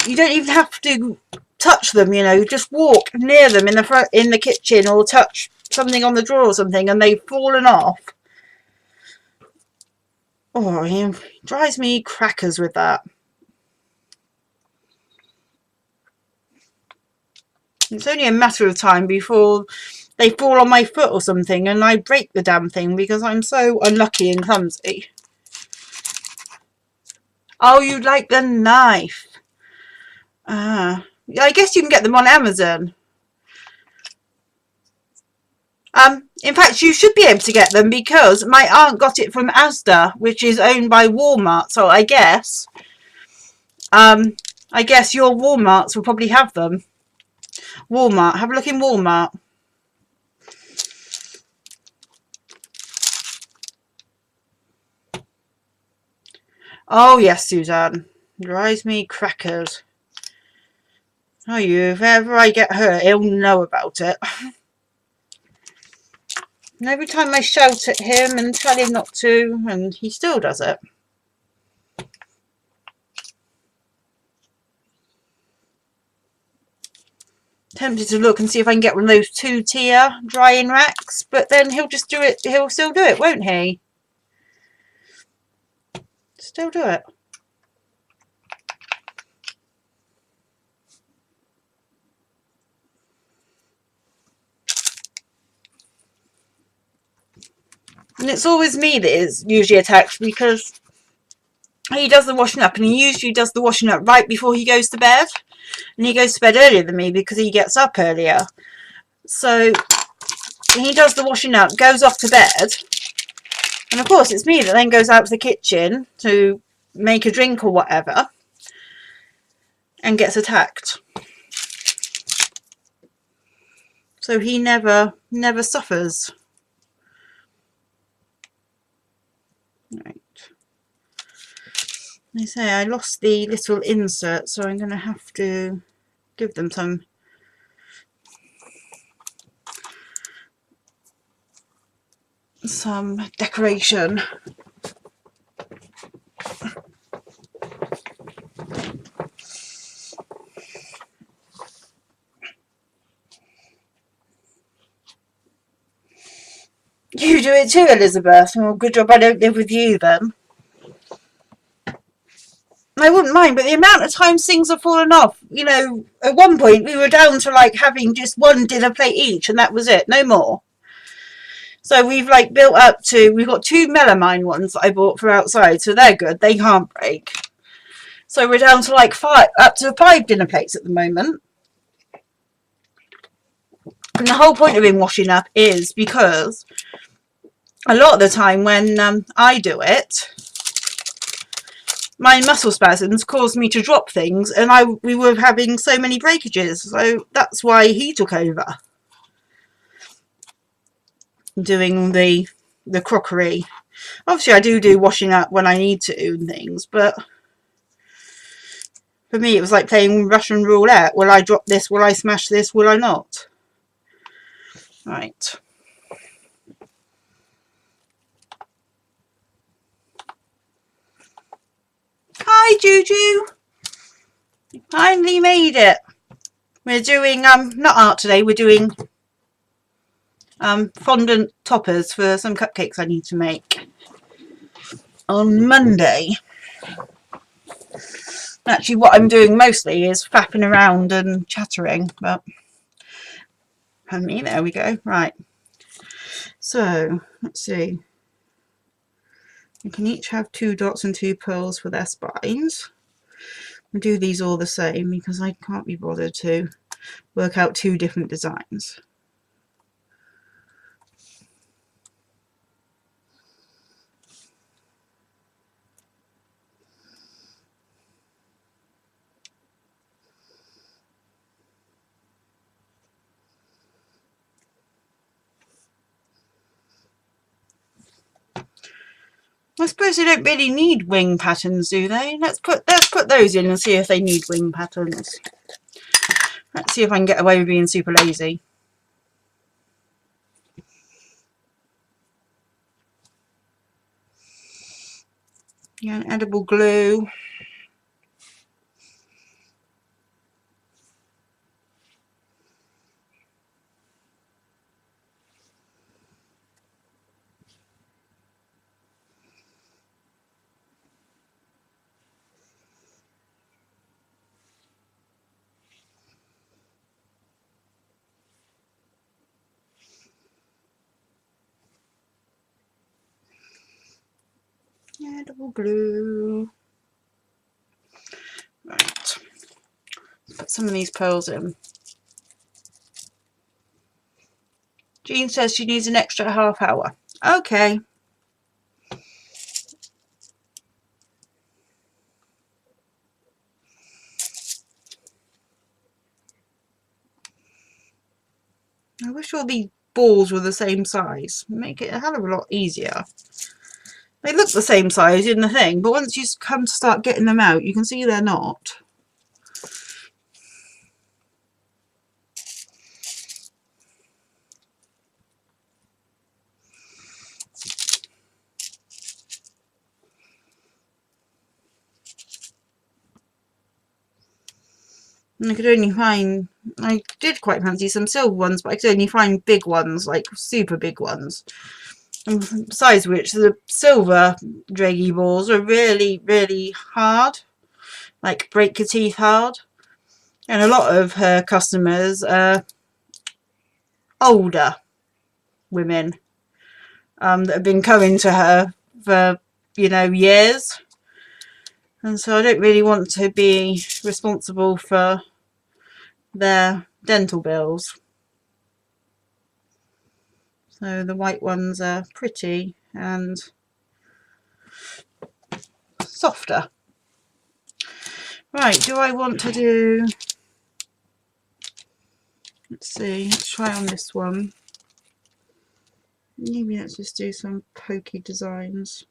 you don't even have to touch them, you know, just walk near them in the kitchen, or touch something on the drawer or something, and they've fallen off. Oh, he drives me crackers with that. It's only a matter of time before they fall on my foot or something and I break the damn thing because I'm so unlucky and clumsy. Oh, you like the knife? I guess you can get them on Amazon. In fact, you should be able to get them because my aunt got it from Asda, which is owned by Walmart. So I guess your Walmarts will probably have them. Walmart. Have a look in Walmart. Oh, yes, Suzanne. Drives me crackers. Oh, if ever I get hurt, he'll know about it. And every time I shout at him and tell him not to, and he still does it. Tempted to look and see if I can get one of those 2-tier drying racks, but then he'll just do it. He'll still do it, won't he? Still do it. And it's always me that is usually attacked because he does the washing up, and he usually does the washing up right before he goes to bed. And he goes to bed earlier than me because he gets up earlier. So he does the washing up, goes off to bed, and of course it's me that then goes out to the kitchen to make a drink or whatever and gets attacked. So he never suffers. Right. They say I lost the little insert, so I'm going to have to give them some decoration. You do it too, Elizabeth. Well, good job I don't live with you then. I wouldn't mind, but the amount of times things have fallen off, you know, at one point we were down to like having just one dinner plate each and that was it, no more. So we've like built up to, we've got 2 melamine ones that I bought for outside, so they're good, they can't break. So we're down to like 5, up to 5 dinner plates at the moment. And the whole point of him washing up is because a lot of the time when I do it, my muscle spasms caused me to drop things, and we were having so many breakages, so that's why he took over doing the crockery. Obviously I do washing up when I need to and things, but for me it was like playing Russian roulette. Will I drop this? Will I smash this? Will I not? Right. Hi Juju! Finally made it. We're doing not art today, we're doing fondant toppers for some cupcakes I need to make on Monday. Actually what I'm doing mostly is faffing around and chattering, but there we go. Right, so let's see, you can each have 2 dots and 2 pearls for their spines. I'll do these all the same because I can't be bothered to work out 2 different designs. I suppose they don't really need wing patterns, do they? Let's put those in and see if they need wing patterns. Let's see if I can get away with being super lazy. Yeah, an edible glue. Edible glue. Right. Put some of these pearls in. Jean says she needs an extra half hour. Okay. I wish all these balls were the same size. Make it a hell of a lot easier. They look the same size in the thing, but once you come to start getting them out, you can see they're not. And I did quite fancy some silver ones, but I could only find big ones, like super big ones. And besides which, the silver draggy balls are really, really hard, like break your teeth hard. And a lot of her customers are older women that have been coming to her for, you know, years. And so I don't really want to be responsible for their dental bills. So the white ones are pretty and softer. Right, do I want to do, let's see, let's try on this one. Maybe let's just do some pokey designs.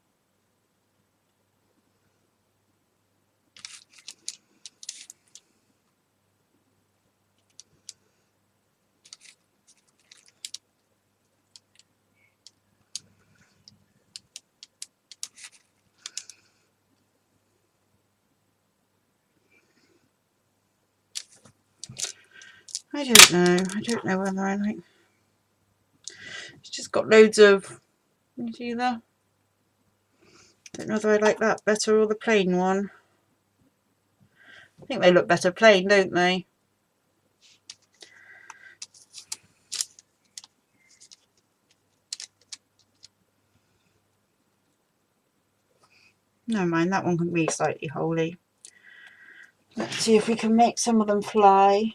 I don't know. I don't know whether I like... It's just got loads of... Can you see that? Don't know whether I like that better or the plain one. I think they look better plain, don't they? Never mind, that one can be slightly holy. Let's see if we can make some of them fly.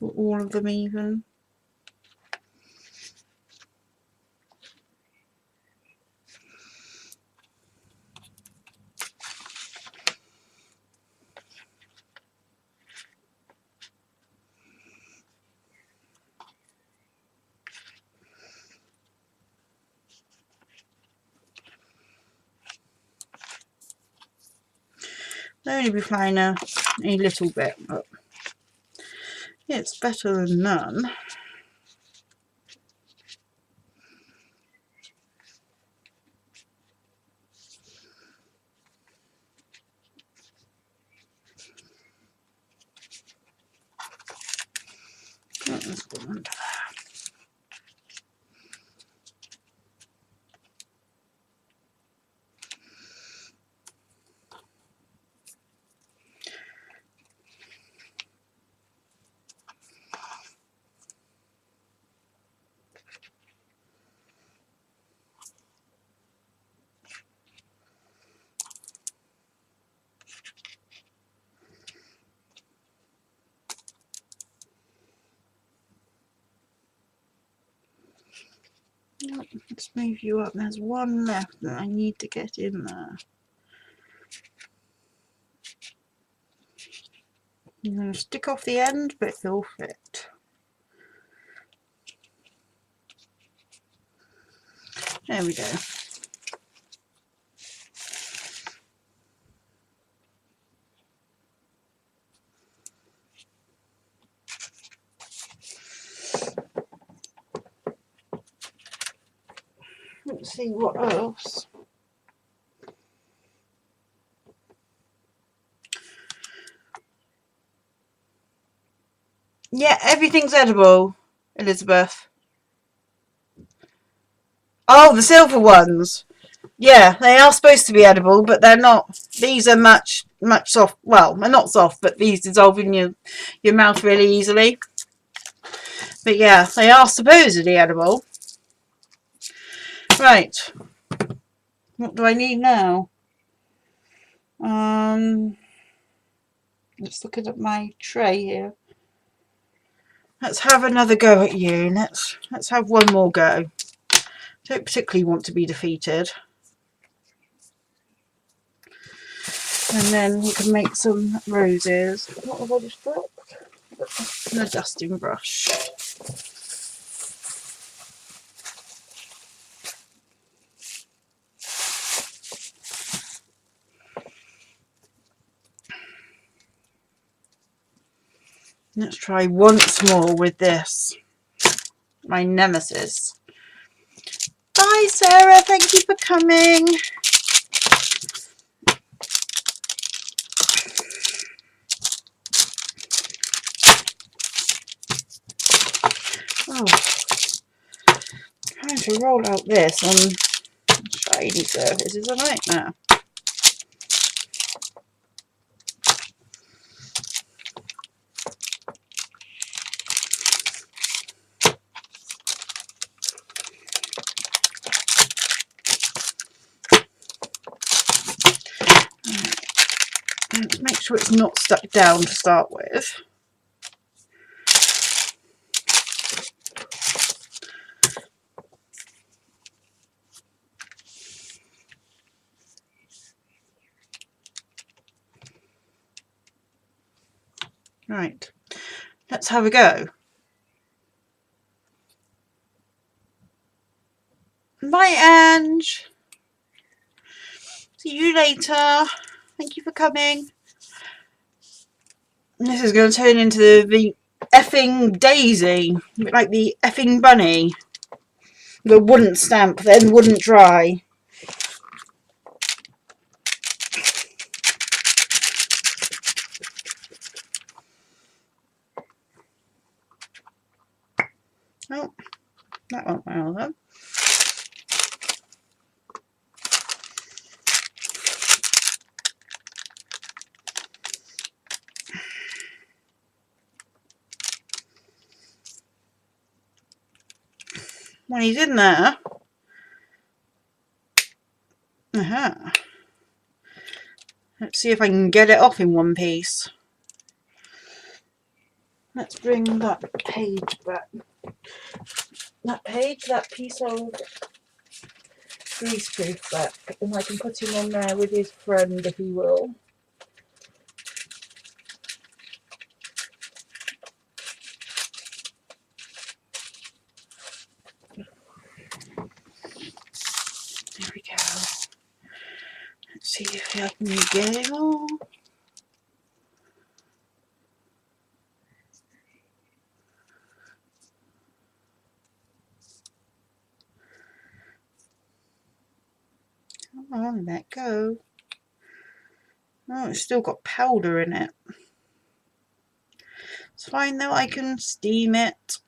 Or all of them even. They'll only be flying a little bit, but it's better than none. Let's go under there. Let's move you up. There's one left that I need to get in there. I'm going to stick off the end, but it'll fit. There we go. Let's see what else. Yeah, everything's edible, Elizabeth. Oh, the silver ones. Yeah, they are supposed to be edible, but they're not. These are much soft. Well, they're not soft, but these dissolve in your mouth really easily. But yeah, they are supposedly edible. Right. What do I need now? Let's look at my tray here. Let's have another go at you. Let's have one more go. Don't particularly want to be defeated. And then we can make some roses. What have I just dropped? And a dusting brush. Let's try once more with this. My nemesis. Bye, Sarah. Thank you for coming. Oh, trying to roll out this on shiny surface is a nightmare. Let's make sure it's not stuck down to start with. Right, let's have a go. Bye, Ange. See you later. Thank you for coming. This is going to turn into the effing daisy, a bit like the effing bunny. that wouldn't stamp, then wouldn't dry. Oh, that went well then. When he's in there, let's see if I can get it off in one piece. Let's bring that page back. That piece of greaseproof back, and I can put him on there with his friend if he will. There we go. Let's see if I can get it all. Come on, let go. Oh, it's still got powder in it. It's fine though, I can steam it.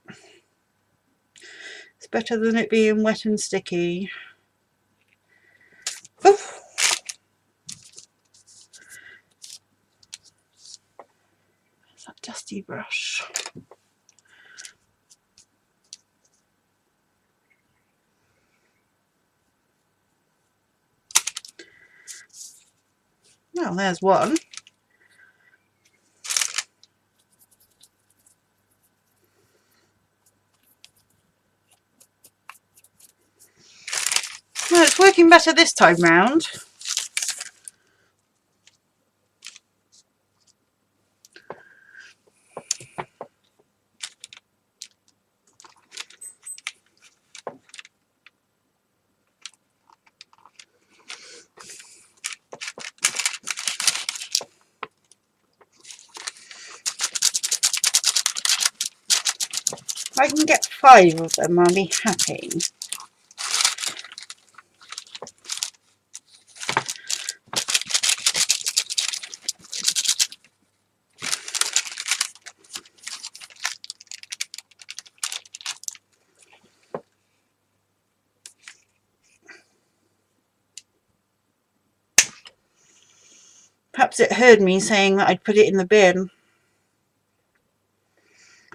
It's better than it being wet and sticky. Oof. There's that dusty brush. Well, there's one. Well, it's working better this time round. If I can get 5 of them, I'll be happy. Perhaps it heard me saying that I'd put it in the bin.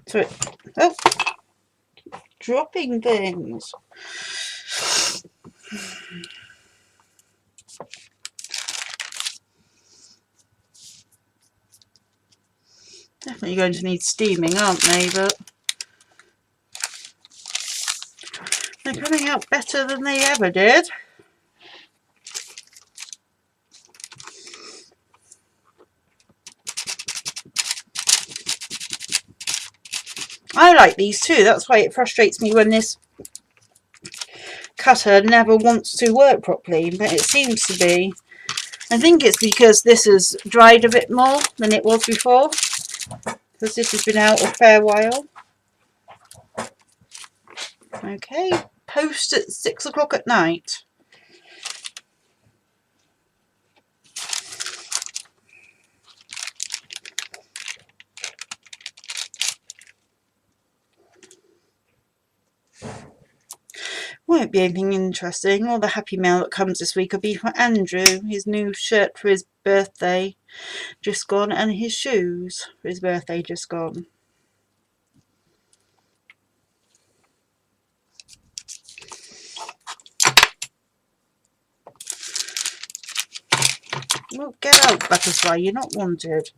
So it... Oh! Dropping things. Definitely going to need steaming, aren't they? But they're coming out better than they ever did. I like these too. That's why it frustrates me when this cutter never wants to work properly, but it seems to be. I think it's because this has dried a bit more than it was before, because this has been out a fair while. Okay, post at 6 o'clock at night. Won't be anything interesting. All the happy mail that comes this week will be for Andrew. His new shirt for his birthday just gone, and his shoes for his birthday just gone. Well, get out, butterfly. You're not wanted.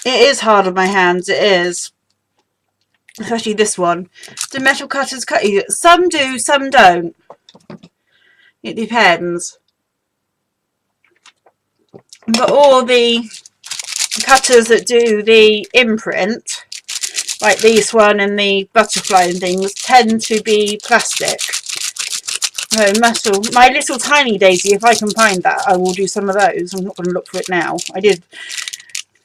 It is hard on my hands, it is. Especially this one. Do metal cutters cut you? Some do, some don't. It depends. But all the cutters that do the imprint like this one and the butterfly and things, tend to be plastic. No, muscle. My little tiny daisy, if I can find that, I will do some of those. I'm not going to look for it now. I did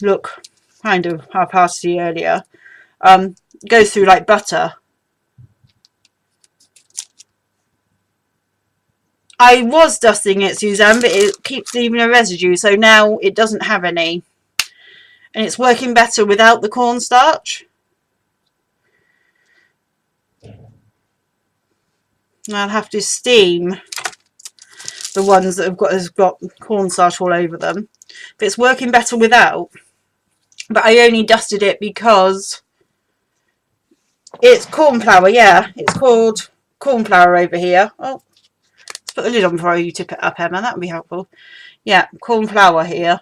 look kind of half-heartedly earlier. Goes through like butter. I was dusting it, Suzanne, but it keeps leaving a residue, so now it doesn't have any. And it's working better without the cornstarch. I'll have to steam the ones that has got cornstarch all over them. But it's working better without. But I only dusted it because it's corn flour, yeah. It's called corn flour over here. Oh, let's put the lid on before you tip it up, Emma. That would be helpful. Yeah, corn flour here.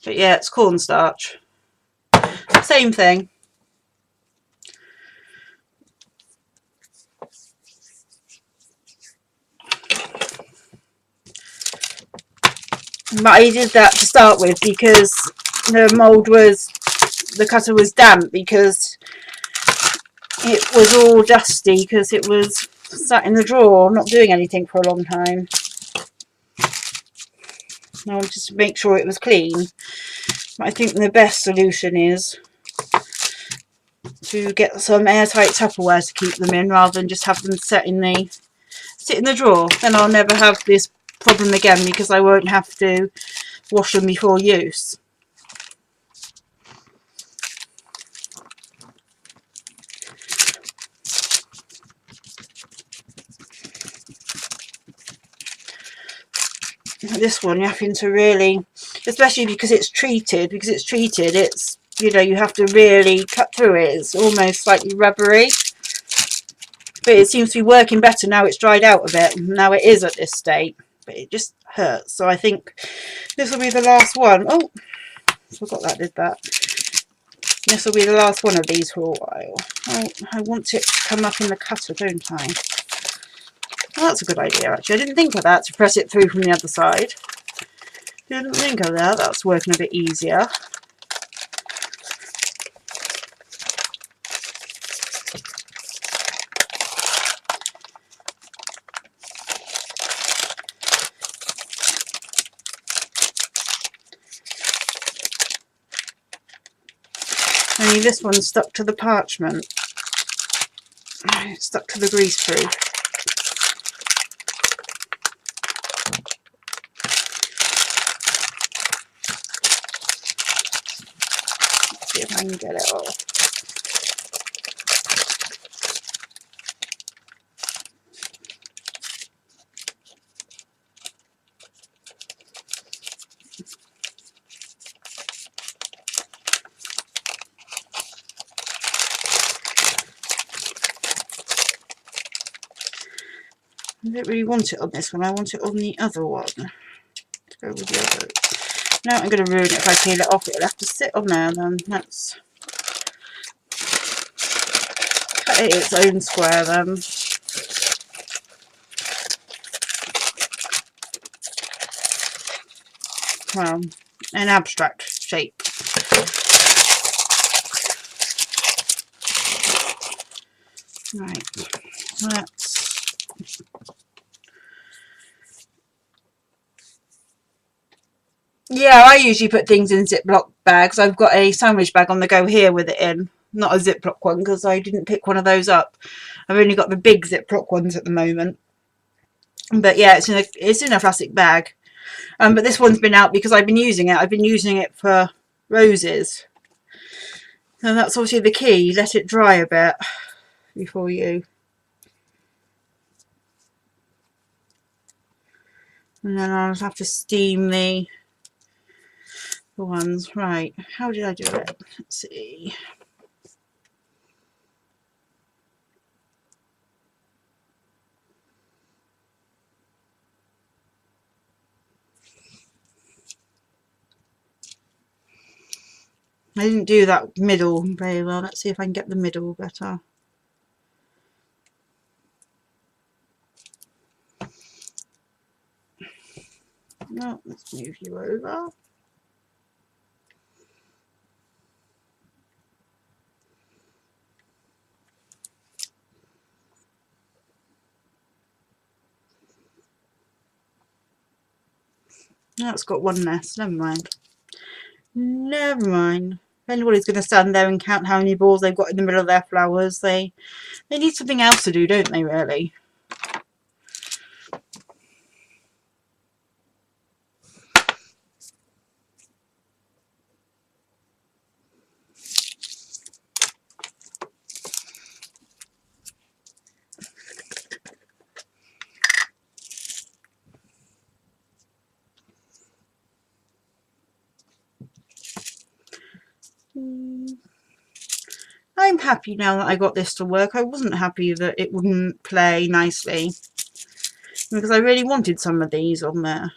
But yeah, it's cornstarch. Same thing. But I did that to start with because the mould was, the cutter was damp because it was all dusty because it was sat in the drawer not doing anything for a long time. I wanted to make sure it was clean. But I think the best solution is to get some airtight Tupperware to keep them in rather than just have them sit in the drawer. Then I'll never have this problem again because I won't have to wash them before use. This one you're having to really, especially because it's treated, it's, you know, you have to really cut through it. It's almost slightly rubbery, but it seems to be working better now. It's dried out a bit. Now it is at this state, but it just hurts. So I think this will be the last one. Oh, forgot that did that. This will be the last one of these for a while. Oh, I want it to come up in the cutter, don't I? Well, that's a good idea, actually. I didn't think of that, to press it through from the other side. Didn't think of that. That's working a bit easier. Only this one's stuck to the parchment. It's stuck to the greaseproof. See if I can get it off. I don't really want it on this one. I want it on the other one. Let's go with the other. Now I'm going to ruin it if I peel it off. It'll have to sit on there then. Let's cut it its own square then. Well, an abstract shape. Right, let's... Yeah, I usually put things in Ziploc bags. I've got a sandwich bag on the go here with it in. Not a Ziploc one because I didn't pick one of those up. I've only got the big Ziploc ones at the moment. But yeah, it's in a plastic bag. But this one's been out because I've been using it. I've been using it for roses. And that's obviously the key. Let it dry a bit before you... And then I'll have to steam the ones. Right, how did I do it? Let's see. I didn't do that middle very well. Let's see if I can get the middle better. No, let's move you over. That's got one nest. Never mind. Never mind. If anybody's going to stand there and count how many balls they've got in the middle of their flowers, they need something else to do, don't they, really? I'm happy now that I got this to work. I wasn't happy that it wouldn't play nicely, because I really wanted some of these on there.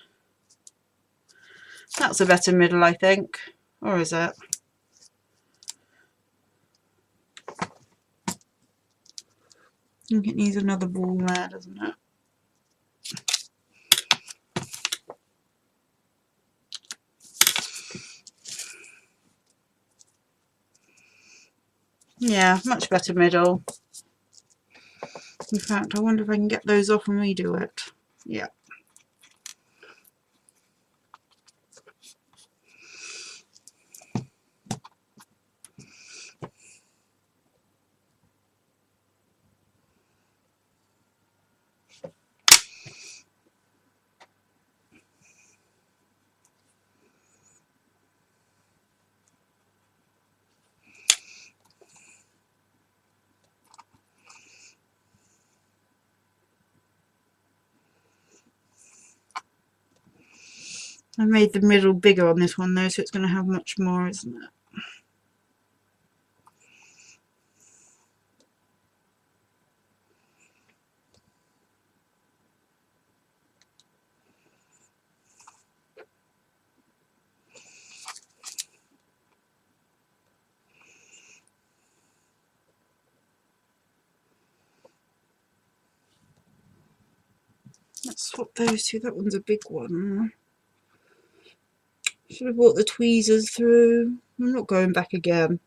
That's a better middle, I think. Or is it? I think it needs another ball there, doesn't it? Yeah, much better middle. In fact, I wonder if I can get those off and redo it. Yeah. I made the middle bigger on this one though, so it's going to have much more, isn't it? Let's swap those two. That one's a big one. Should have brought the tweezers through. I'm not going back again.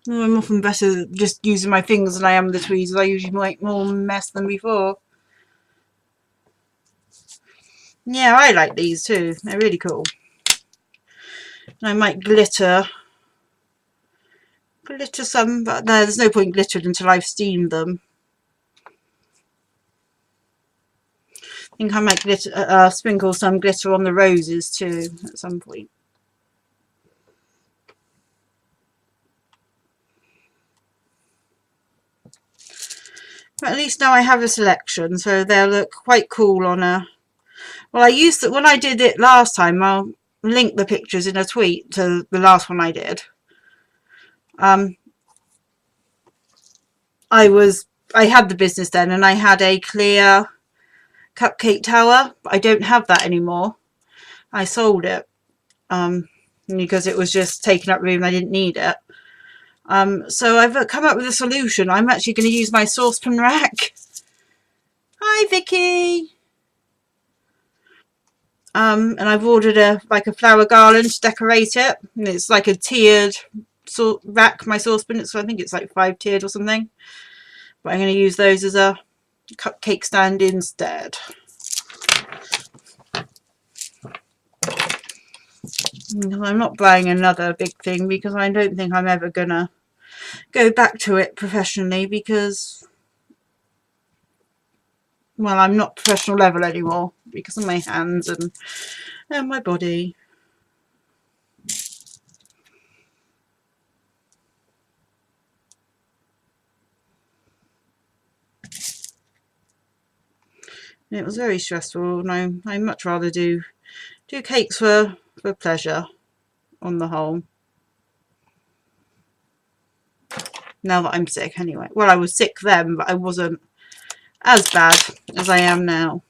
Oh, I'm often better just using my fingers than I am the tweezers. I usually make more mess than before. Yeah, I like these too. They're really cool. And I might glitter some, but no, there's no point glittering until I've steamed them. I think I might glitter, sprinkle some glitter on the roses too at some point. But at least now I have a selection, so they'll look quite cool on a... Well, I used to, when I did it last time, I'll link the pictures in a tweet to the last one I did. I had the business then, and I had a clear cupcake tower, but I don't have that anymore. I sold it because it was just taking up room. I didn't need it. So I've come up with a solution. I'm actually going to use my saucepan rack. Hi, Vicky. And I've ordered a flower garland to decorate it. And it's like a tiered rack, my saucepan. So I think it's like 5 tiered or something. But I'm going to use those as a cupcake stand instead. I'm not buying another big thing because I don't think I'm ever going to go back to it professionally because, well, I'm not professional level anymore because of my hands and my body. And it was very stressful, and I much rather do cakes for pleasure on the whole. Now that I'm sick anyway. Well, I was sick then, but I wasn't as bad as I am now.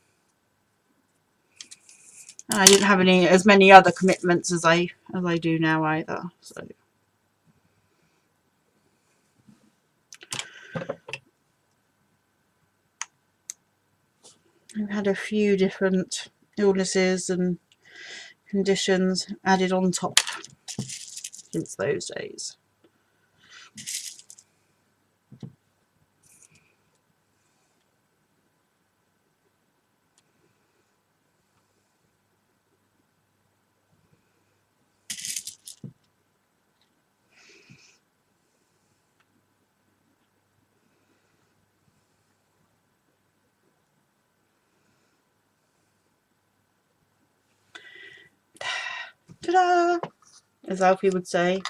And I didn't have as many other commitments as I do now either. So I've had a few different illnesses and conditions added on top since those days. Ta-da! As Alfie would say.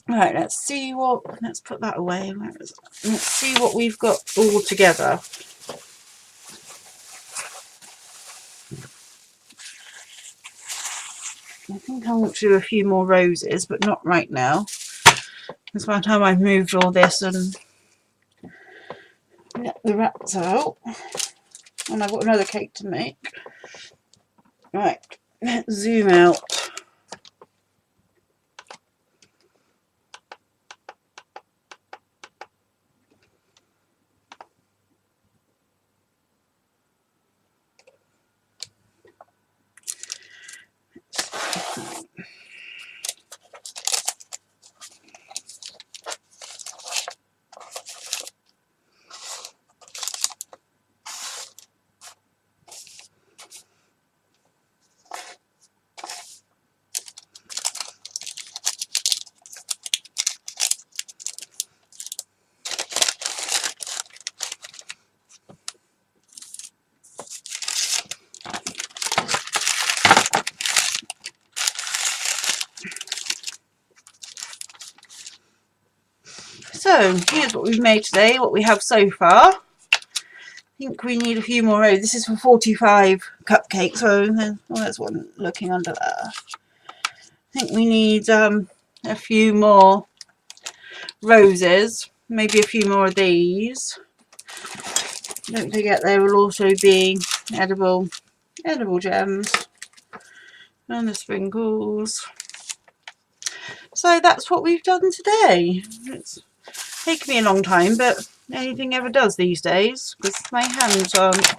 Right, let's put that away. Let's see what we've got all together. I think I want to do a few more roses, but not right now. Because by the time I've moved all this and get the wraps out, and I've got another cake to make. Right, let's zoom out. So here's what we've made today, what we have so far. I think we need a few more rows. This is for 45 cupcakes, so there's one looking under there. I think we need a few more roses, maybe a few more of these. Don't forget there will also be edible gems and the sprinkles. So that's what we've done today. It's taken me a long time, but anything ever does these days because my hands aren't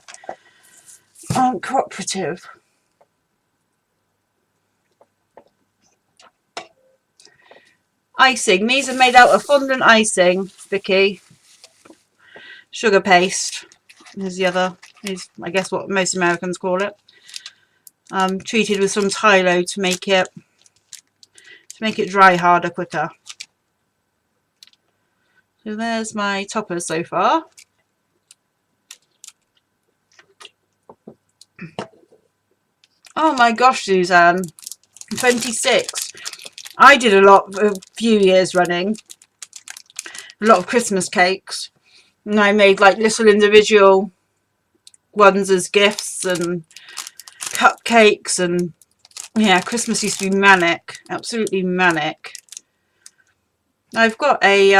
cooperative. Icing. These are made out of fondant icing, Vicky. Sugar paste. Here's the other. Here's, I guess, what most Americans call it. Treated with some Tylo to make it dry harder quicker. So there's my toppers so far. Oh my gosh, Suzanne. 26. I did a few years running. A lot of Christmas cakes. And I made like little individual ones as gifts and cupcakes, and yeah, Christmas used to be manic. Absolutely manic. I've got a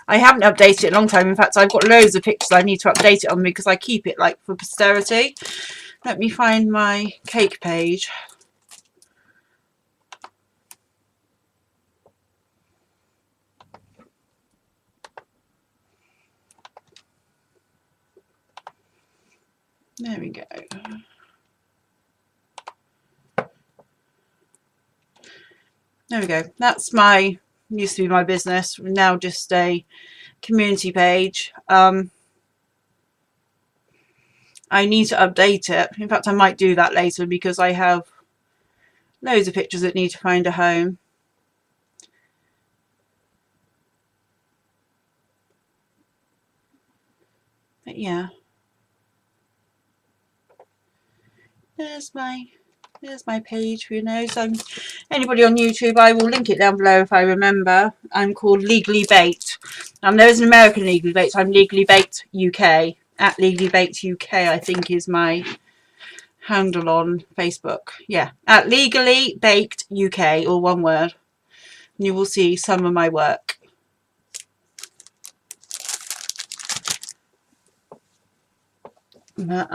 I haven't updated it in a long time. In fact, I've got loads of pictures I need to update it on because I keep it like for posterity. Let me find my cake page. There we go. There we go. That's used to be my business. Now just a community page. I need to update it. In fact, I might do that later because I have loads of pictures that need to find a home. But yeah. There's my page for your nose. Anybody on YouTube, I will link it down below if I remember. I'm called Legally Baked. There is an American Legally Baked. I'm Legally Baked UK. At Legally Baked UK, I think is my handle on Facebook. Yeah, at Legally Baked UK, all one word. And you will see some of my work. But,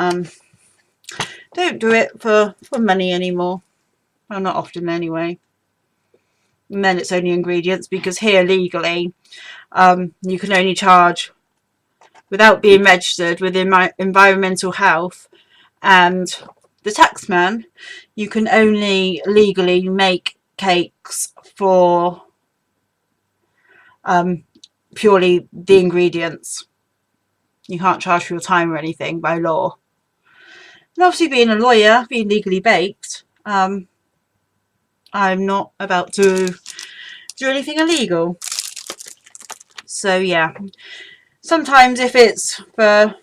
don't do it for money anymore. Well, not often anyway. And then it's only ingredients, because here legally you can only charge without being registered within my environmental health and the taxman. You can only legally make cakes for purely the ingredients. You can't charge for your time or anything by law. And obviously, being a lawyer, being legally baked, I'm not about to do anything illegal. So yeah, sometimes if it's for,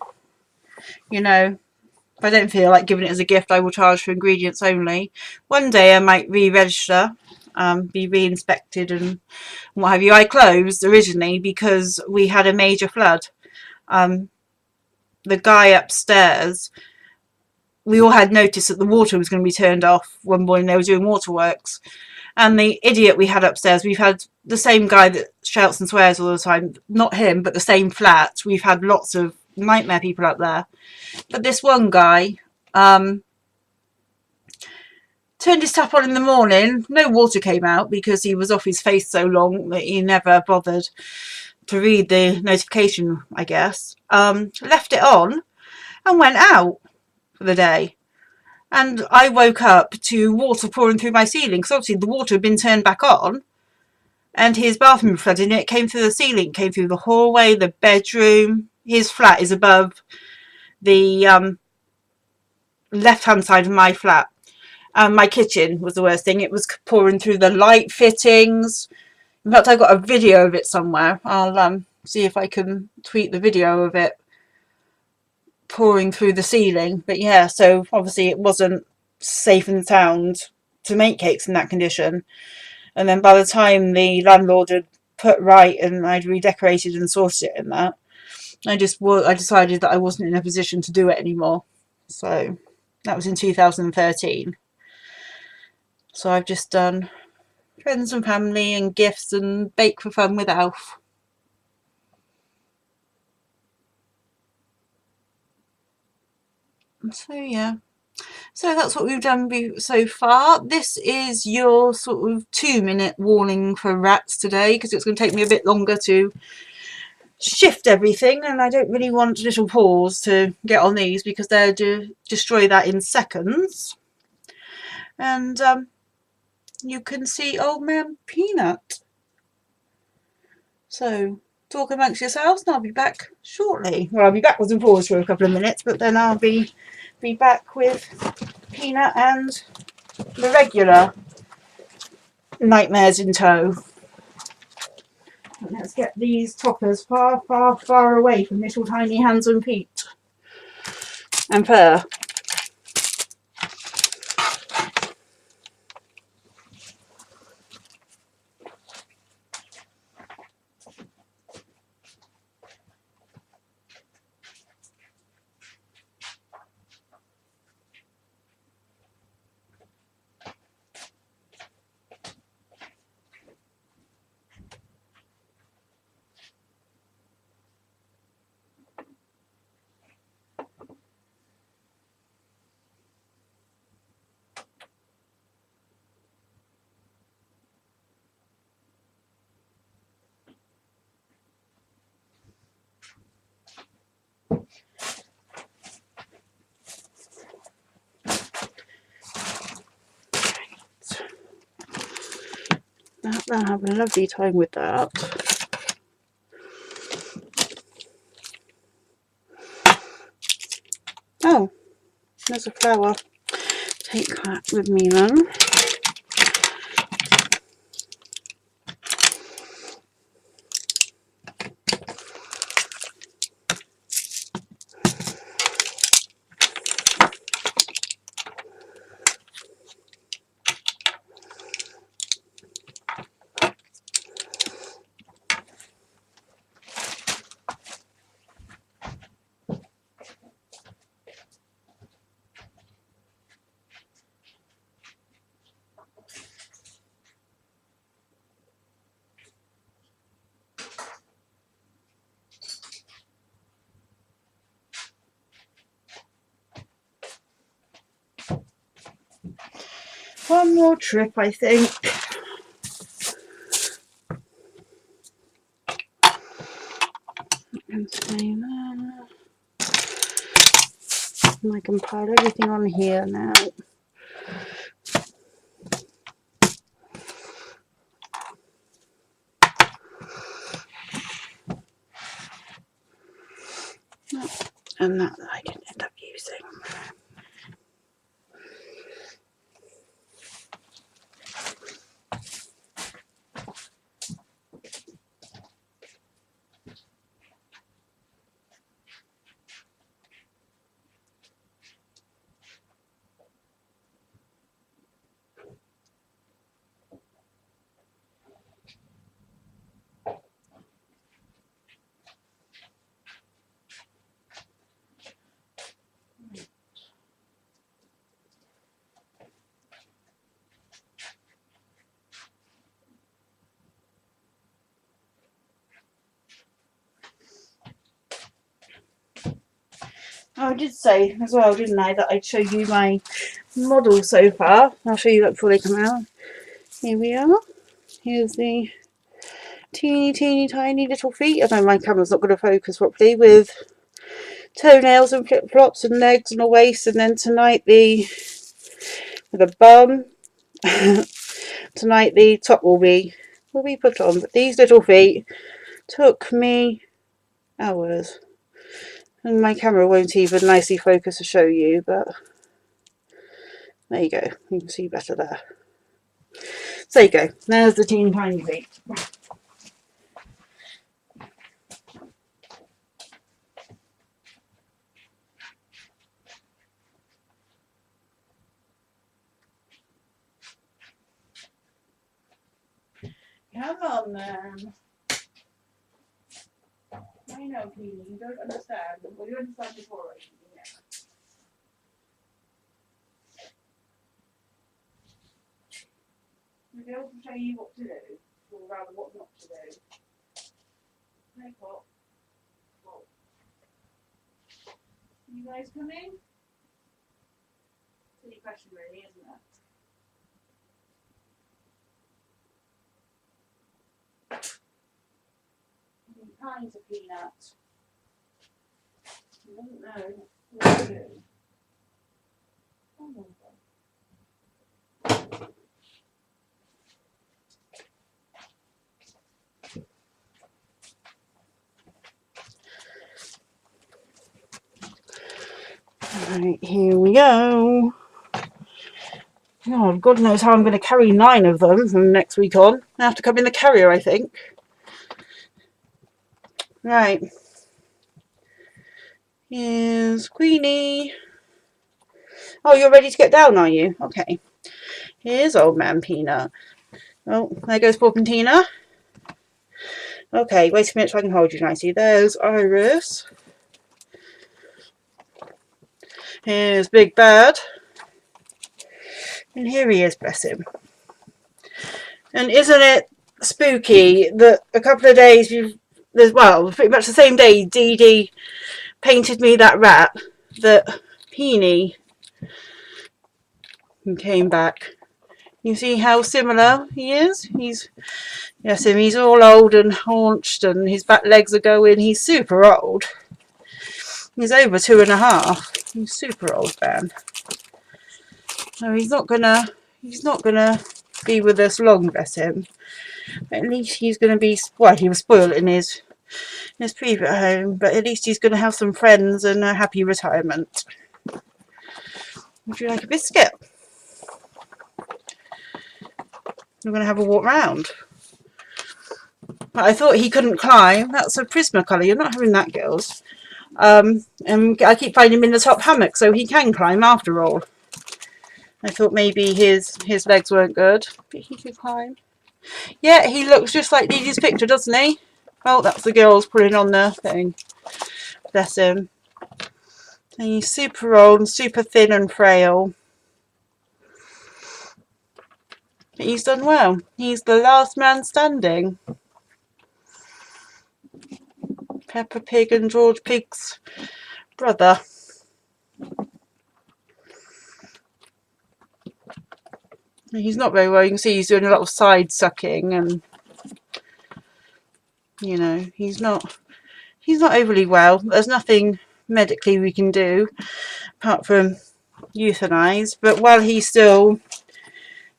you know, If I don't feel like giving it as a gift, I will charge for ingredients only. One day I might re-register, be re-inspected and what have you. I closed originally because we had a major flood. The guy upstairs, we all had notice that the water was going to be turned off one morning. They were doing waterworks. And the idiot we had upstairs, we've had the same guy that shouts and swears all the time. Not him, but the same flat. We've had lots of nightmare people up there. But this one guy turned his tap on in the morning. No water came out because he was off his face so long that he never bothered to read the notification, I guess. Left it on and went out for the day. And I woke up to water pouring through my ceiling because obviously the water had been turned back on and his bathroom flooded and it came through the ceiling, came through the hallway, the bedroom. His flat is above the left-hand side of my flat. My kitchen was the worst thing. It was pouring through the light fittings. In fact, I got a video of it somewhere. I'll see if I can tweet the video of it pouring through the ceiling. But yeah, so obviously it wasn't safe and sound to make cakes in that condition. And then by the time the landlord had put right and I'd redecorated and sorted it in that, I decided that I wasn't in a position to do it anymore. So that was in 2013. So I've just done friends and family and gifts and bake for fun with Alf. So yeah, so that's what we've done so far. This is your sort of 2-minute warning for rats today because it's going to take me a bit longer to shift everything and I don't really want little paws to get on these because they'll destroy that in seconds. And you can see old man Peanut. So talk amongst yourselves and I'll be back shortly. Well, I'll be backwards and forwards for a couple of minutes, but then I'll be back with Peanut and the regular nightmares in tow. And let's get these toppers far, far, far away from little tiny hands and feet and fur. They'll have a lovely time with that. Oh, there's a flower. Take that with me then. One more trip, I think. And I can pile everything on here now. And that I can end up using. I did say as well, didn't I, that I'd show you my model so far. I'll show you that before they come out. Here we are. Here's the teeny tiny little feet. I know my camera's not going to focus properly, with toenails and flip-flops and legs and a waist, and then tonight with a bum. Tonight the top will be put on, but these little feet took me hours, and my camera won't even nicely focus to show you, but there you go, you can see better there. So there you go, there's the teeny tiny feet. Come on then. I know, Peony, you don't understand. Well, you understand before I can, yeah. We'll be able to show you what to do, or rather what not to do. No pop. Pop. You guys coming? Silly question really, isn't it? Kinds of peanuts. I don't know what to do. Oh my God. Right, here we go. Oh, God knows how I'm going to carry 9 of them from next week on. I have to come in the carrier, I think. Right. Here's Queenie. Oh, you're ready to get down, are you? Okay. Here's Old Man Peanut. Oh, there goes Porpentina. Okay, wait a minute so I can hold you nicely. There's Iris. Here's Big Bad. And here he is, bless him. And isn't it spooky that a couple of days well, pretty much the same day Dee Dee painted me that rat, that Peony came back. You see how similar he is? He's all old and haunched, and his back legs are going. He's super old. He's over 2.5. He's super old, man. So he's not gonna be with us long, bless him. But at least he's gonna be, well, he was spoiled in his previous home, but at least he's gonna have some friends and a happy retirement. Would you like a biscuit? We're gonna have a walk round. But I thought he couldn't climb. That's a Prismacolor. You're not having that, girls. And I keep finding him in the top hammock, so he can climb after all. I thought maybe his legs weren't good, but he can climb. Yeah, he looks just like Dee Dee's picture, doesn't he? Oh, that's the girls putting on their thing. Bless him. And he's super old and super thin and frail. But he's done well. He's the last man standing. Peppa Pig and George Pig's brother. He's not very well. You can see he's doing a lot of side sucking, and you know, he's not overly well. There's nothing medically we can do apart from euthanize. But while he's still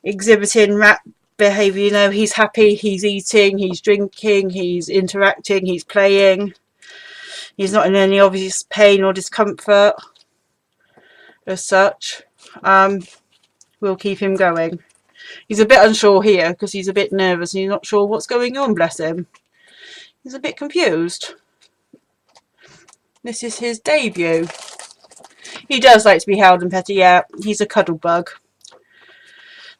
exhibiting rat behaviour, you know, he's happy, he's eating, he's drinking, he's interacting, he's playing. He's not in any obvious pain or discomfort as such. We'll keep him going. He's a bit unsure here because he's a bit nervous and he's not sure what's going on, bless him. He's a bit confused. This is his debut. He does like to be held and petted, yeah. He's a cuddle bug.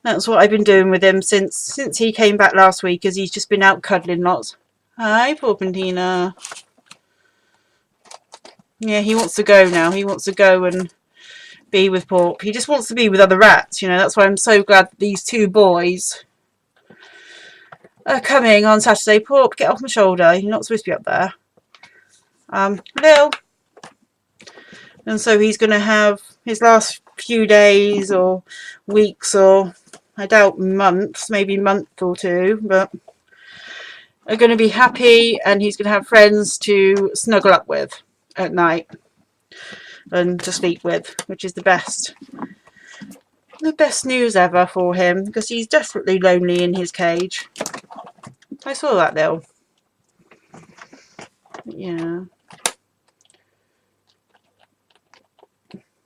That's what I've been doing with him since he came back last week, as he's just been out cuddling lots. Hi, Porpentina. Yeah, he wants to go now. He wants to go and be with Porp. He just wants to be with other rats, you know. That's why I'm so glad that these 2 boys are coming on Saturday. Porp, get off my shoulder. You're not supposed to be up there. Lil. And so he's going to have his last few days or weeks, or I doubt months, maybe month or two, but are going to be happy, and he's going to have friends to snuggle up with at night and to sleep with, which is the best news ever for him, because he's desperately lonely in his cage. I saw that though. Yeah.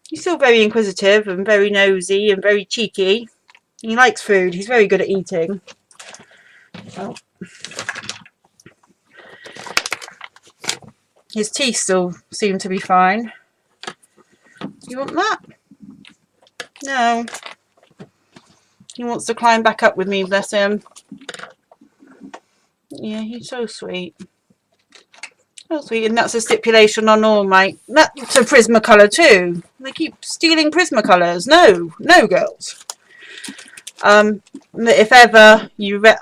He's still very inquisitive and very nosy and very cheeky. He likes food. He's very good at eating. Oh. His teeth still seem to be fine. You want that? No. He wants to climb back up with me, bless him. Yeah, he's so sweet. So sweet, and that's a stipulation on all my... That's a Prismacolor too. They keep stealing Prismacolors. No, no girls. If ever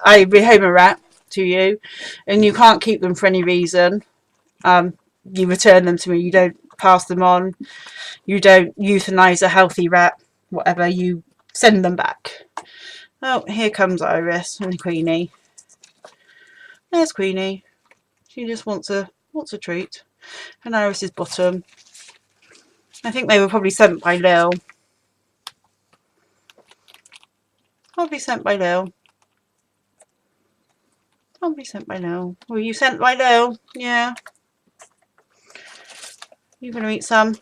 I rehome a rat to you and you can't keep them for any reason, you return them to me. You don't pass them on. You don't euthanize a healthy rat. Whatever, you send them back. Oh, here comes Iris and Queenie. There's Queenie. She just wants a treat. And Iris's bottom. I think they were probably sent by Lil. Probably sent by Lil. Probably sent by Lil. Were you sent by Lil? Yeah. You gonna eat some?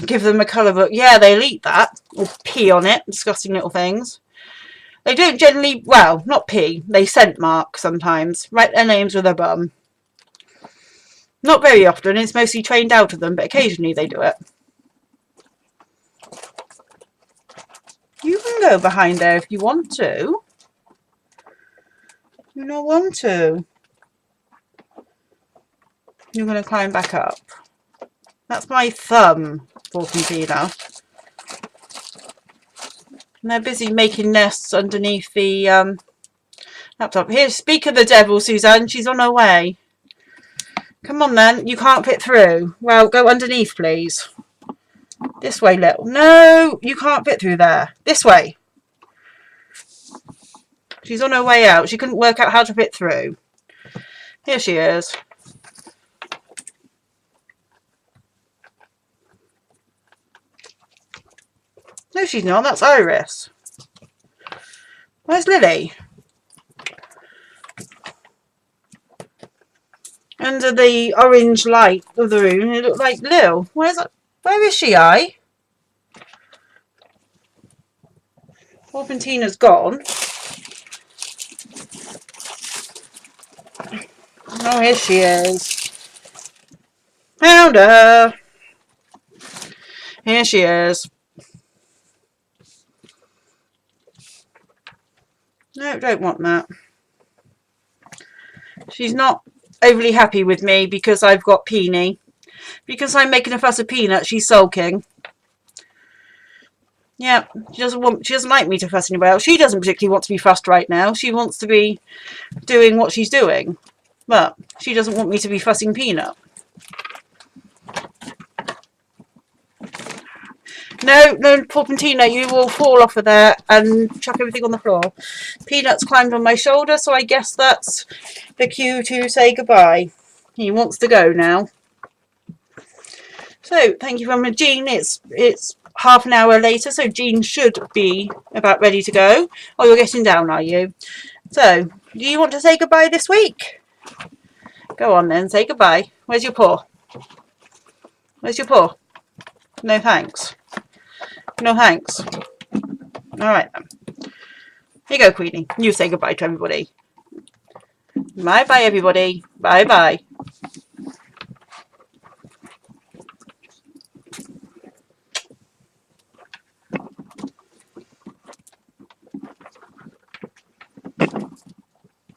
Give them a colour book. Yeah, they'll eat that. Or pee on it. Disgusting little things. They don't generally, well, not pee. They scent mark sometimes. Write their names with their bum. Not very often. It's mostly trained out of them, but occasionally they do it. You can go behind there if you want to. You don't want to. You're going to climb back up. That's my thumb, Fondant. And they're busy making nests underneath the laptop. Here, speak of the devil, Suzanne. She's on her way. Come on then. You can't fit through. Well, go underneath, please. This way, little. No, you can't fit through there. This way. She's on her way out. She couldn't work out how to fit through. Here she is. No, she's not. That's Iris. Where's Lily? Under the orange light of the room, it looked like Lil. Where is she, Fondant's gone. Oh, here she is. Found her. Here she is. No, don't want that. She's not overly happy with me because I've got Peony. Because I'm making a fuss of Peanut, she's sulking. Yeah, she doesn't like me to fuss anybody else. She doesn't particularly want to be fussed right now. She wants to be doing what she's doing. But she doesn't want me to be fussing Peanut. No, Fondant, you will fall off of there and chuck everything on the floor. Peanut's climbed on my shoulder, so I guess that's the cue to say goodbye. He wants to go now. So, thank you very much, Jean. It's half an hour later, so Jean should be about ready to go. Oh, you're getting down, are you? So, do you want to say goodbye this week? Go on then, say goodbye. Where's your paw? Where's your paw? No thanks. No thanks. Alright then. Here you go, Queenie. You say goodbye to everybody. Bye bye, everybody. Bye bye.